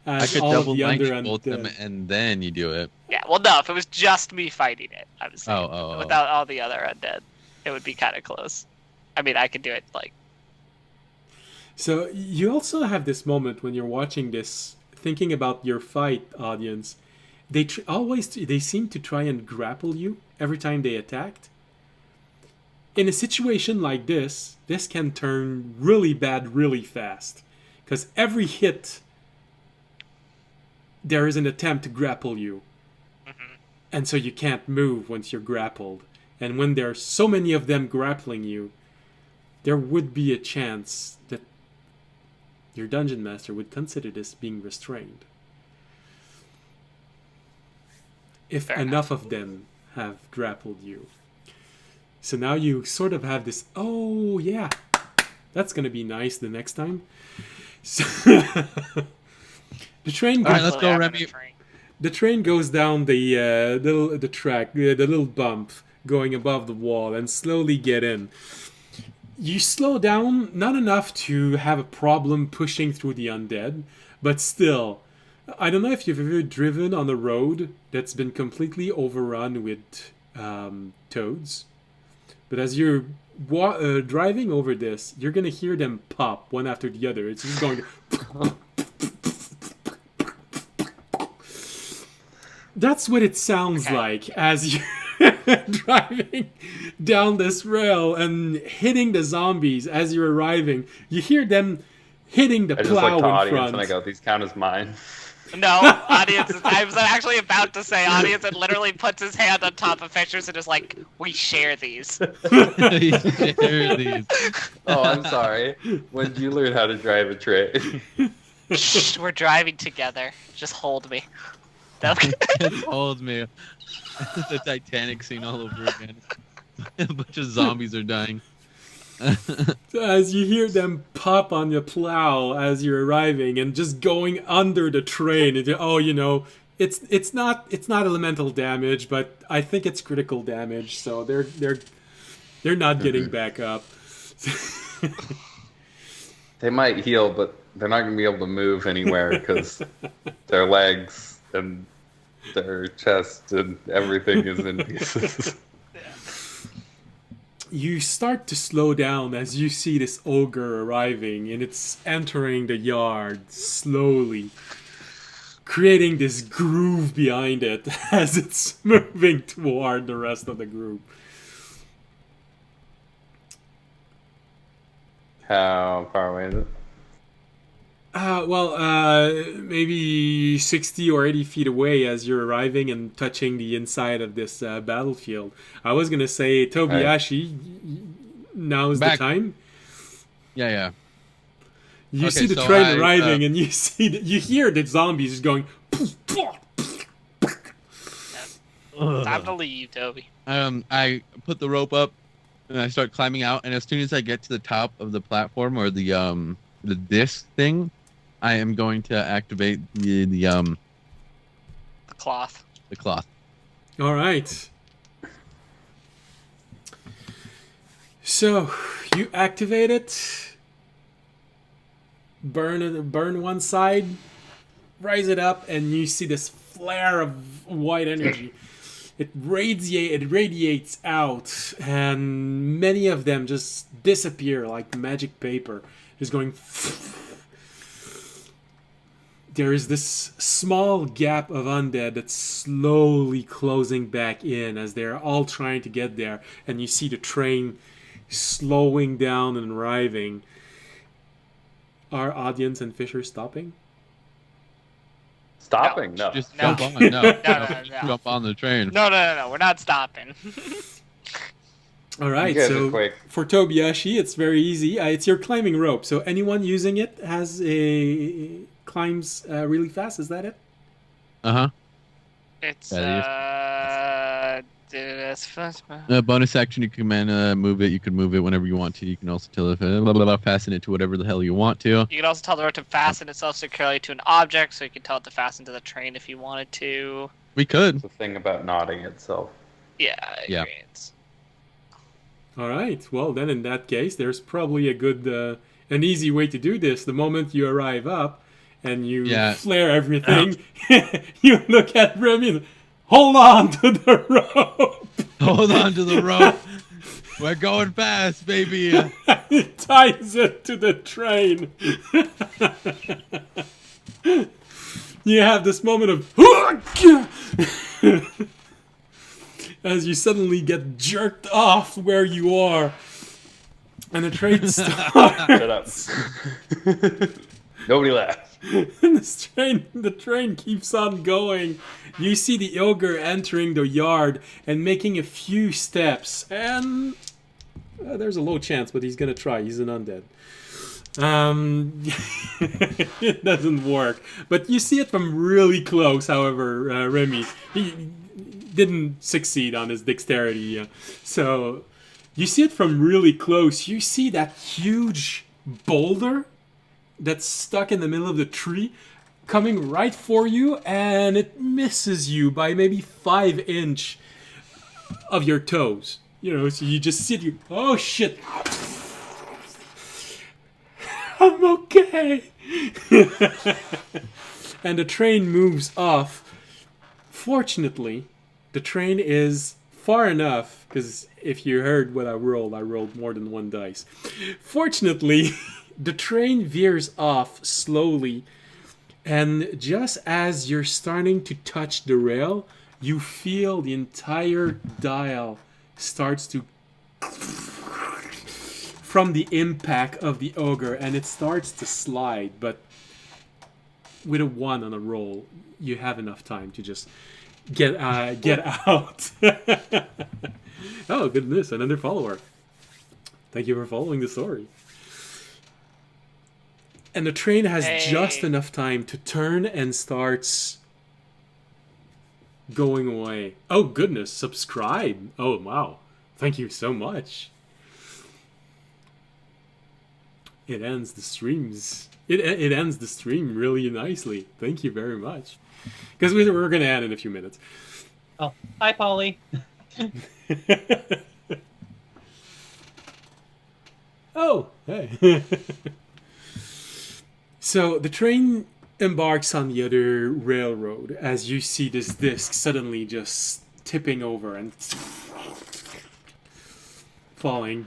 I could double lightning bolt them and then you do it. Yeah, well, no, if it was just me fighting it, I was saying, Oh. without all the other undead, it would be kind of close. I mean, I could do it, So you also have this moment when you're watching this, thinking about your fight, audience. They seem to try and grapple you every time they attacked. In a situation like this can turn really bad really fast. Because every hit, there is an attempt to grapple you. Mm-hmm. And so you can't move once you're grappled. And when there are so many of them grappling you, there would be a chance that your dungeon master would consider this being restrained. If enough of them have grappled you. So now you sort of have this, oh yeah, that's going to be nice the next time. So the train goes, all right, let's go, Remy. The train goes down the track, the little bump going above the wall, and slowly get in. You slow down, not enough to have a problem pushing through the undead, but still, I don't know if you've ever driven on a road that's been completely overrun with toads, but as you're driving over this, you're going to hear them pop one after the other. It's just going... That's what it sounds like as you're driving down this rail and hitting the zombies as you're arriving. You hear them hitting the plow in front. And I go, these count as mine. No, audience. I was actually about to say audience, and literally puts his hand on top of pictures and is like, "We share these." We share these. Oh, I'm sorry. When did you learn how to drive a train? Shh, we're driving together. Just hold me. Just hold me. The Titanic scene all over again. A bunch of zombies are dying. So as you hear them pop on your plow as you're arriving and just going under the train, and it's not elemental damage, but I think it's critical damage, so they're not getting back up. They might heal, but they're not going to be able to move anywhere because their legs and their chest and everything is in pieces. You start to slow down as you see this ogre arriving, and it's entering the yard slowly, creating this groove behind it as it's moving toward the rest of the group. Okay. You start to slow down as you see this ogre arriving, and it's entering the yard slowly, creating this groove behind it as it's moving toward the rest of the group. How far away is it? Maybe 60 or 80 feet away as you're arriving and touching the inside of this battlefield. I was going to say, Tobiyashi, now's Back. the time. Yeah. You Okay, see the so train arriving, and you hear the zombies just going. Time to leave, Toby. I put the rope up and I start climbing out, and as soon as I get to the top of the platform or the disc thing, I am going to activate the The cloth. cloth. All right. So you activate it. Burn one side, rise it up, and you see this flare of white energy. It radiates out, and many of them just disappear like magic paper, just going. There is this small gap of undead that's slowly closing back in as they're all trying to get there, and you see the train slowing down and arriving. Are audience and Fisher stopping? Stopping? No. Just No. jump on. No. No. Jump on the train. No. We're not stopping. All right, You guys are so quick. for Tobiyashi, it's very easy. It's your climbing rope. So anyone using it has a climbs really fast. Is that it? Uh-huh. It's Bonus action, you can move it. You can move it whenever you want to. You can also tell it fasten it to whatever the hell you want to. You can also tell the rope to fasten itself securely to an object, so you can tell it to fasten to the train if you wanted to. We could. The thing about nodding itself. Yeah. Yeah. It's- All right. Well, then in that case, there's probably a good, an easy way to do this. The moment you arrive up and you flare everything, you look at Remy and hold on to the rope. Hold on to the rope. We're going fast, baby. He ties it to the train. You have this moment of as you suddenly get jerked off where you are, and the train starts. Shut up. Nobody laughs. And the train keeps on going. You see the ogre entering the yard and making a few steps, and there's a low chance, but he's gonna try. He's an undead. It doesn't work. But you see it from really close, however, Remy. He didn't succeed on his dexterity. So you see it from really close. You see that huge boulder that's stuck in the middle of the tree coming right for you, and it misses you by maybe 5 inches of your toes. You know, so you just sit here. Oh shit! I'm okay. And the train moves off. Fortunately, the train is far enough, because if you heard what I rolled more than one dice. Fortunately, the train veers off slowly, and just as you're starting to touch the rail, you feel the entire dial starts to from the impact of the ogre, and it starts to slide. But with a 1 on a roll, you have enough time to just get out. Oh goodness, another follower. Thank you for following the story. And the train has just enough time to turn and starts going away. Oh goodness, subscribe. Oh wow. Thank you so much. It ends the streams. It ends the stream really nicely. Thank you very much. Because we're going to end in a few minutes. Oh, hi, Polly. Oh, hey. So the train embarks on the other railroad as you see this disc suddenly just tipping over and falling.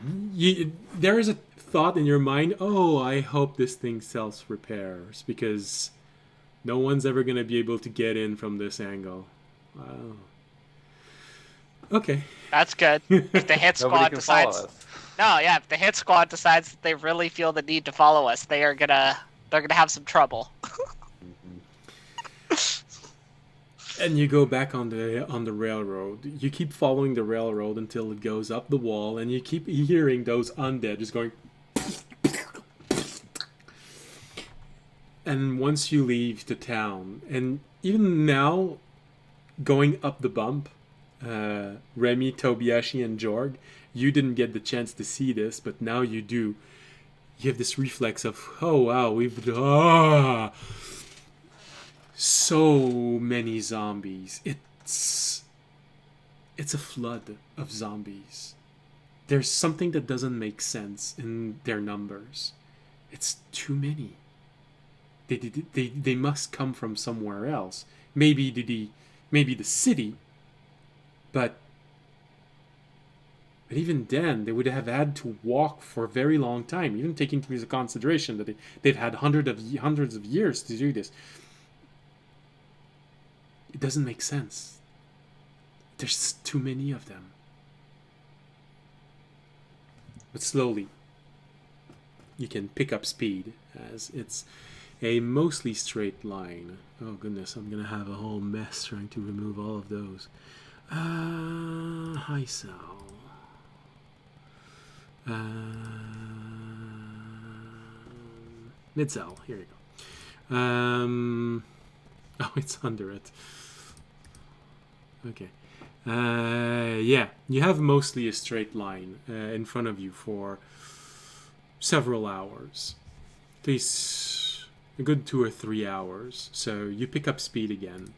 There is a thought in your mind, oh, I hope this thing self-repairs, because no one's ever going to be able to get in from this angle. Wow. Okay. That's good. If the hit Nobody squad can follow decides, us. No, yeah, if the hit squad decides that they really feel the need to follow us, they're gonna have some trouble. And you go back on the railroad. You keep following the railroad until it goes up the wall, and you keep hearing those undead just going. And once you leave the town, and even now, going up the bump, Remy, Tobiashi, and Jorg, you didn't get the chance to see this, but now you do. You have this reflex of, oh wow, so many zombies. It's a flood of zombies. There's something that doesn't make sense in their numbers. It's too many. They must come from somewhere else. Maybe the city, but even then, they would have had to walk for a very long time, even taking into consideration that they've had hundreds of years to do this. It doesn't make sense. There's too many of them. But slowly, you can pick up speed as it's a mostly straight line. Oh goodness, I'm gonna have a whole mess trying to remove all of those. Hi, Sal. Mid-Sal, here you go. Oh, it's under it. Okay. Yeah, you have mostly a straight line in front of you for several hours. At least a good 2 or 3 hours. So you pick up speed again.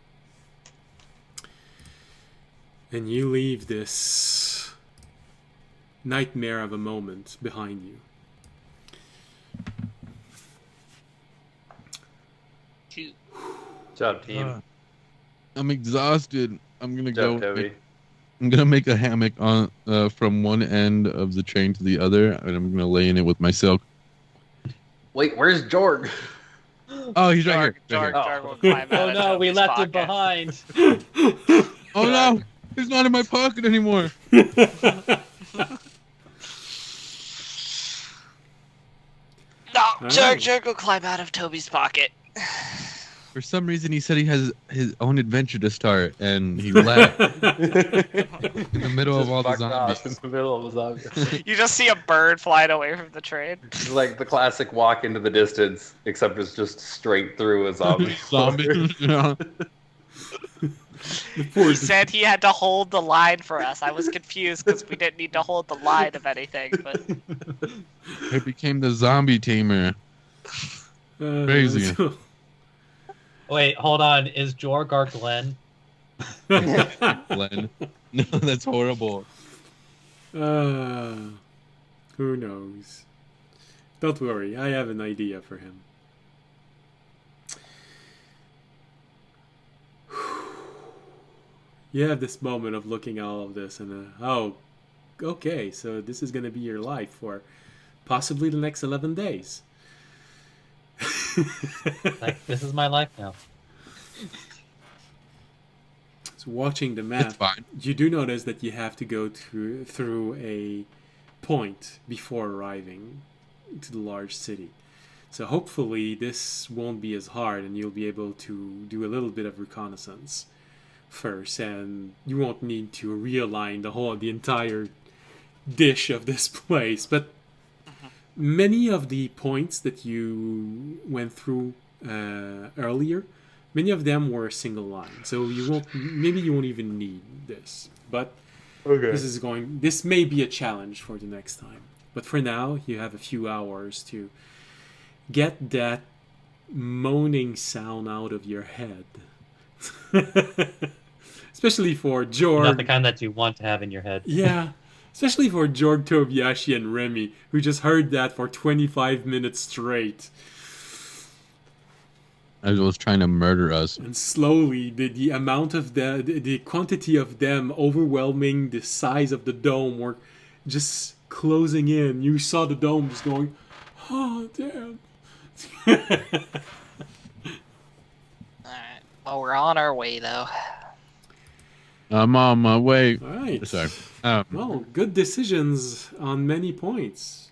And you leave this nightmare of a moment behind you. Good job, team. I'm exhausted. I'm gonna Good job, go. Toby. I'm gonna make a hammock on from one end of the train to the other, and I'm gonna lay in it with my silk. Wait, where's Jorg? Oh, he's right here. Right here. Jorg will climb out Oh of no, we Toby's left him pocket. behind. Oh no, he's not in my pocket anymore. No, right. Jorg will climb out of Toby's pocket. For some reason, he said he has his own adventure to start, and he left in the middle of all the Fucked off zombies. in the middle of the zombies. You just see a bird flying away from the train. It's like the classic walk into the distance, except it's just straight through a zombie. Zombies, you know. He said he had to hold the line for us. I was confused because we didn't need to hold the line of anything. But It became the zombie tamer. Crazy. Wait, hold on. Is Jorg our Glenn? Glenn. No, that's horrible. Who knows? Don't worry, I have an idea for him. You have this moment of looking at all of this and, oh, okay, so this is going to be your life for possibly the next 11 days. Like, this is my life now. So watching the map, It's fine. you do notice that you have to go through a point before arriving to the large city. So hopefully this won't be as hard and you'll be able to do a little bit of reconnaissance first, and you won't need to realign the entire dish of this place. But many of the points that you went through earlier, many of them were a single line. So you won't even need this. But Okay. this may be a challenge for the next time. But for now, you have a few hours to get that moaning sound out of your head. Especially for Jorg. Not the kind that you want to have in your head. Yeah. Especially for Jorg, Tobiashi, and Remy, who just heard that for 25 minutes straight. I was trying to murder us. And slowly, the amount of the quantity of them overwhelming the size of the dome were just closing in. You saw the dome just going, oh, damn. Alright. Well, we're on our way, though. I'm on my way. All right. Sorry. Well, good decisions on many points.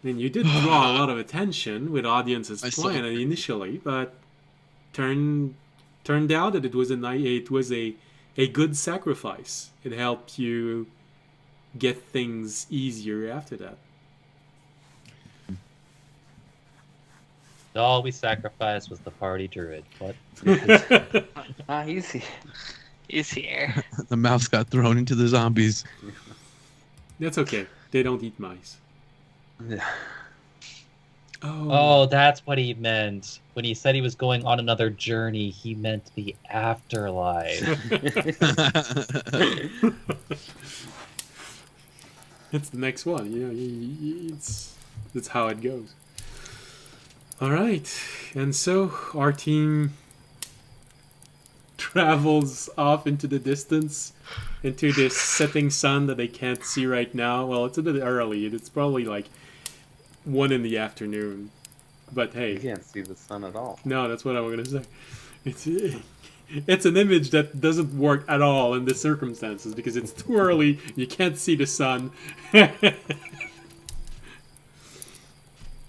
I mean, you did draw a lot of attention with audience's I plan saw- initially, but turned out that it was a good sacrifice. It helped you get things easier after that. All we sacrificed was the party druid. What? Easy. He's here. The mouse got thrown into the zombies. That's okay. They don't eat mice. Yeah. Oh, that's what he meant. When he said he was going on another journey, he meant the afterlife. It's the next one. That's how it goes. All right, and so our team travels off into the distance, into this setting sun that they can't see right now. Well, it's a bit early. It's probably like 1 in the afternoon. But hey, You can't see the sun at all. no, that's what I'm gonna say. It's an image that doesn't work at all in the circumstances because it's too early. You can't see the sun.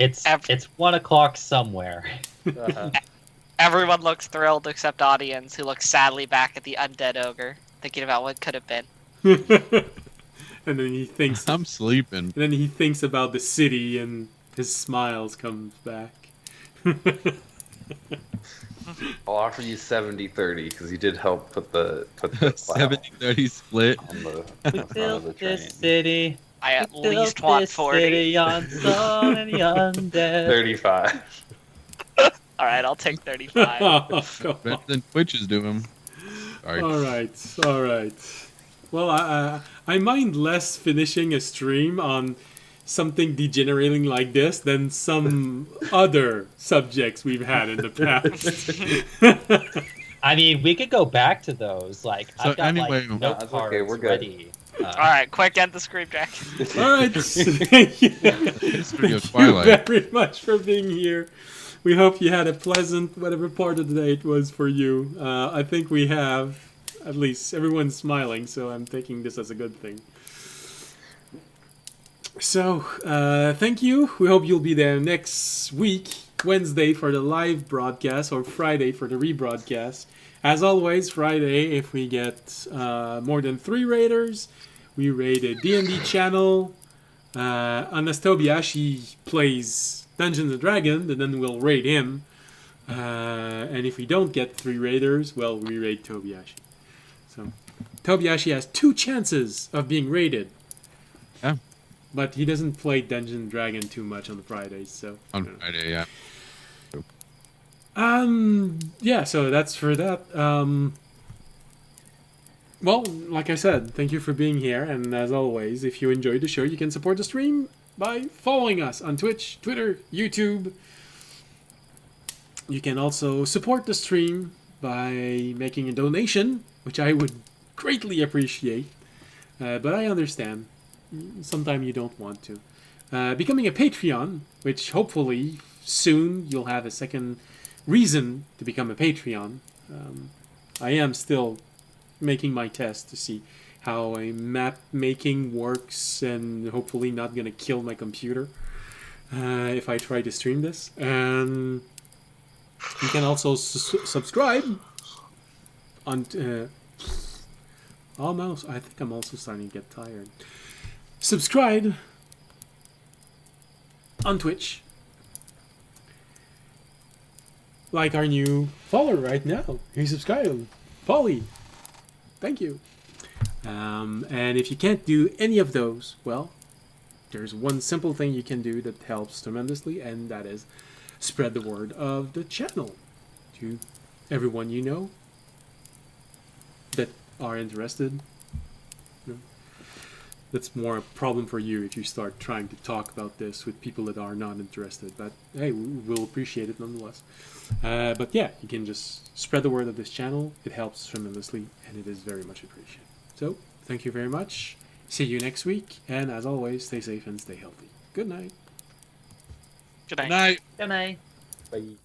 It's 1 o'clock somewhere. Everyone looks thrilled except audience, who looks sadly back at the undead ogre, thinking about what could have been. And then he thinks. I'm sleeping. And then he thinks about the city, and his smiles comes back. I'll offer you 70-30 because you did help put the plow 70-30 split. on the in front of the train. city. I at least want 40. On so many undead. 35. Alright, I'll take 35. Oh, come Better on. than Twitch is doing. Sorry. All right. Well, I mind less finishing a stream on something degenerating like this than some other subjects we've had in the past. I mean, we could go back to those. Like, So I've got anyway- like No, note that's cards okay, we're good. ready. Alright, quick, end the scream, Jack. All right. Thank you. History of Thank you Twilight. very much for being here. We hope you had a pleasant, whatever part of the day it was for you. I think we have. At least everyone's smiling, so I'm taking this as a good thing. So, thank you. We hope you'll be there next week, Wednesday for the live broadcast, or Friday for the rebroadcast. As always, Friday, if we get more than 3 raiders, we raid a D&D channel. Unless Tobiashi plays Dungeons & Dragons, and then we'll raid him. And if we don't get 3 raiders, well, we raid Tobiashi. So, Tobiashi has 2 chances of being raided. Yeah. But he doesn't play Dungeon Dragon too much on Fridays, so. On Friday, yeah. Yeah, so that's for that. Well, like I said, thank you for being here, and as always, if you enjoyed the show, you can support the stream by following us on Twitch, Twitter, YouTube. You can also support the stream by making a donation, which I would greatly appreciate, but I understand. Sometimes you don't want to. Becoming a Patreon, which hopefully soon you'll have a second reason to become a Patreon. I am still making my test to see how a map making works, and hopefully not gonna kill my computer if I try to stream this. And you can also subscribe on almost. I think I'm also starting to get tired. Subscribe on Twitch. Like our new follower right now. He subscribed. Polly. Thank you. And if you can't do any of those, well, there's one simple thing you can do that helps tremendously, and that is spread the word of the channel to everyone you know that are interested. That's more a problem for you if you start trying to talk about this with people that are not interested. But hey, we'll appreciate it nonetheless. But yeah, you can just spread the word of this channel. It helps tremendously, and it is very much appreciated. So, thank you very much. See you next week, and as always, stay safe and stay healthy. Good night. Good night. Night. Good night. Bye.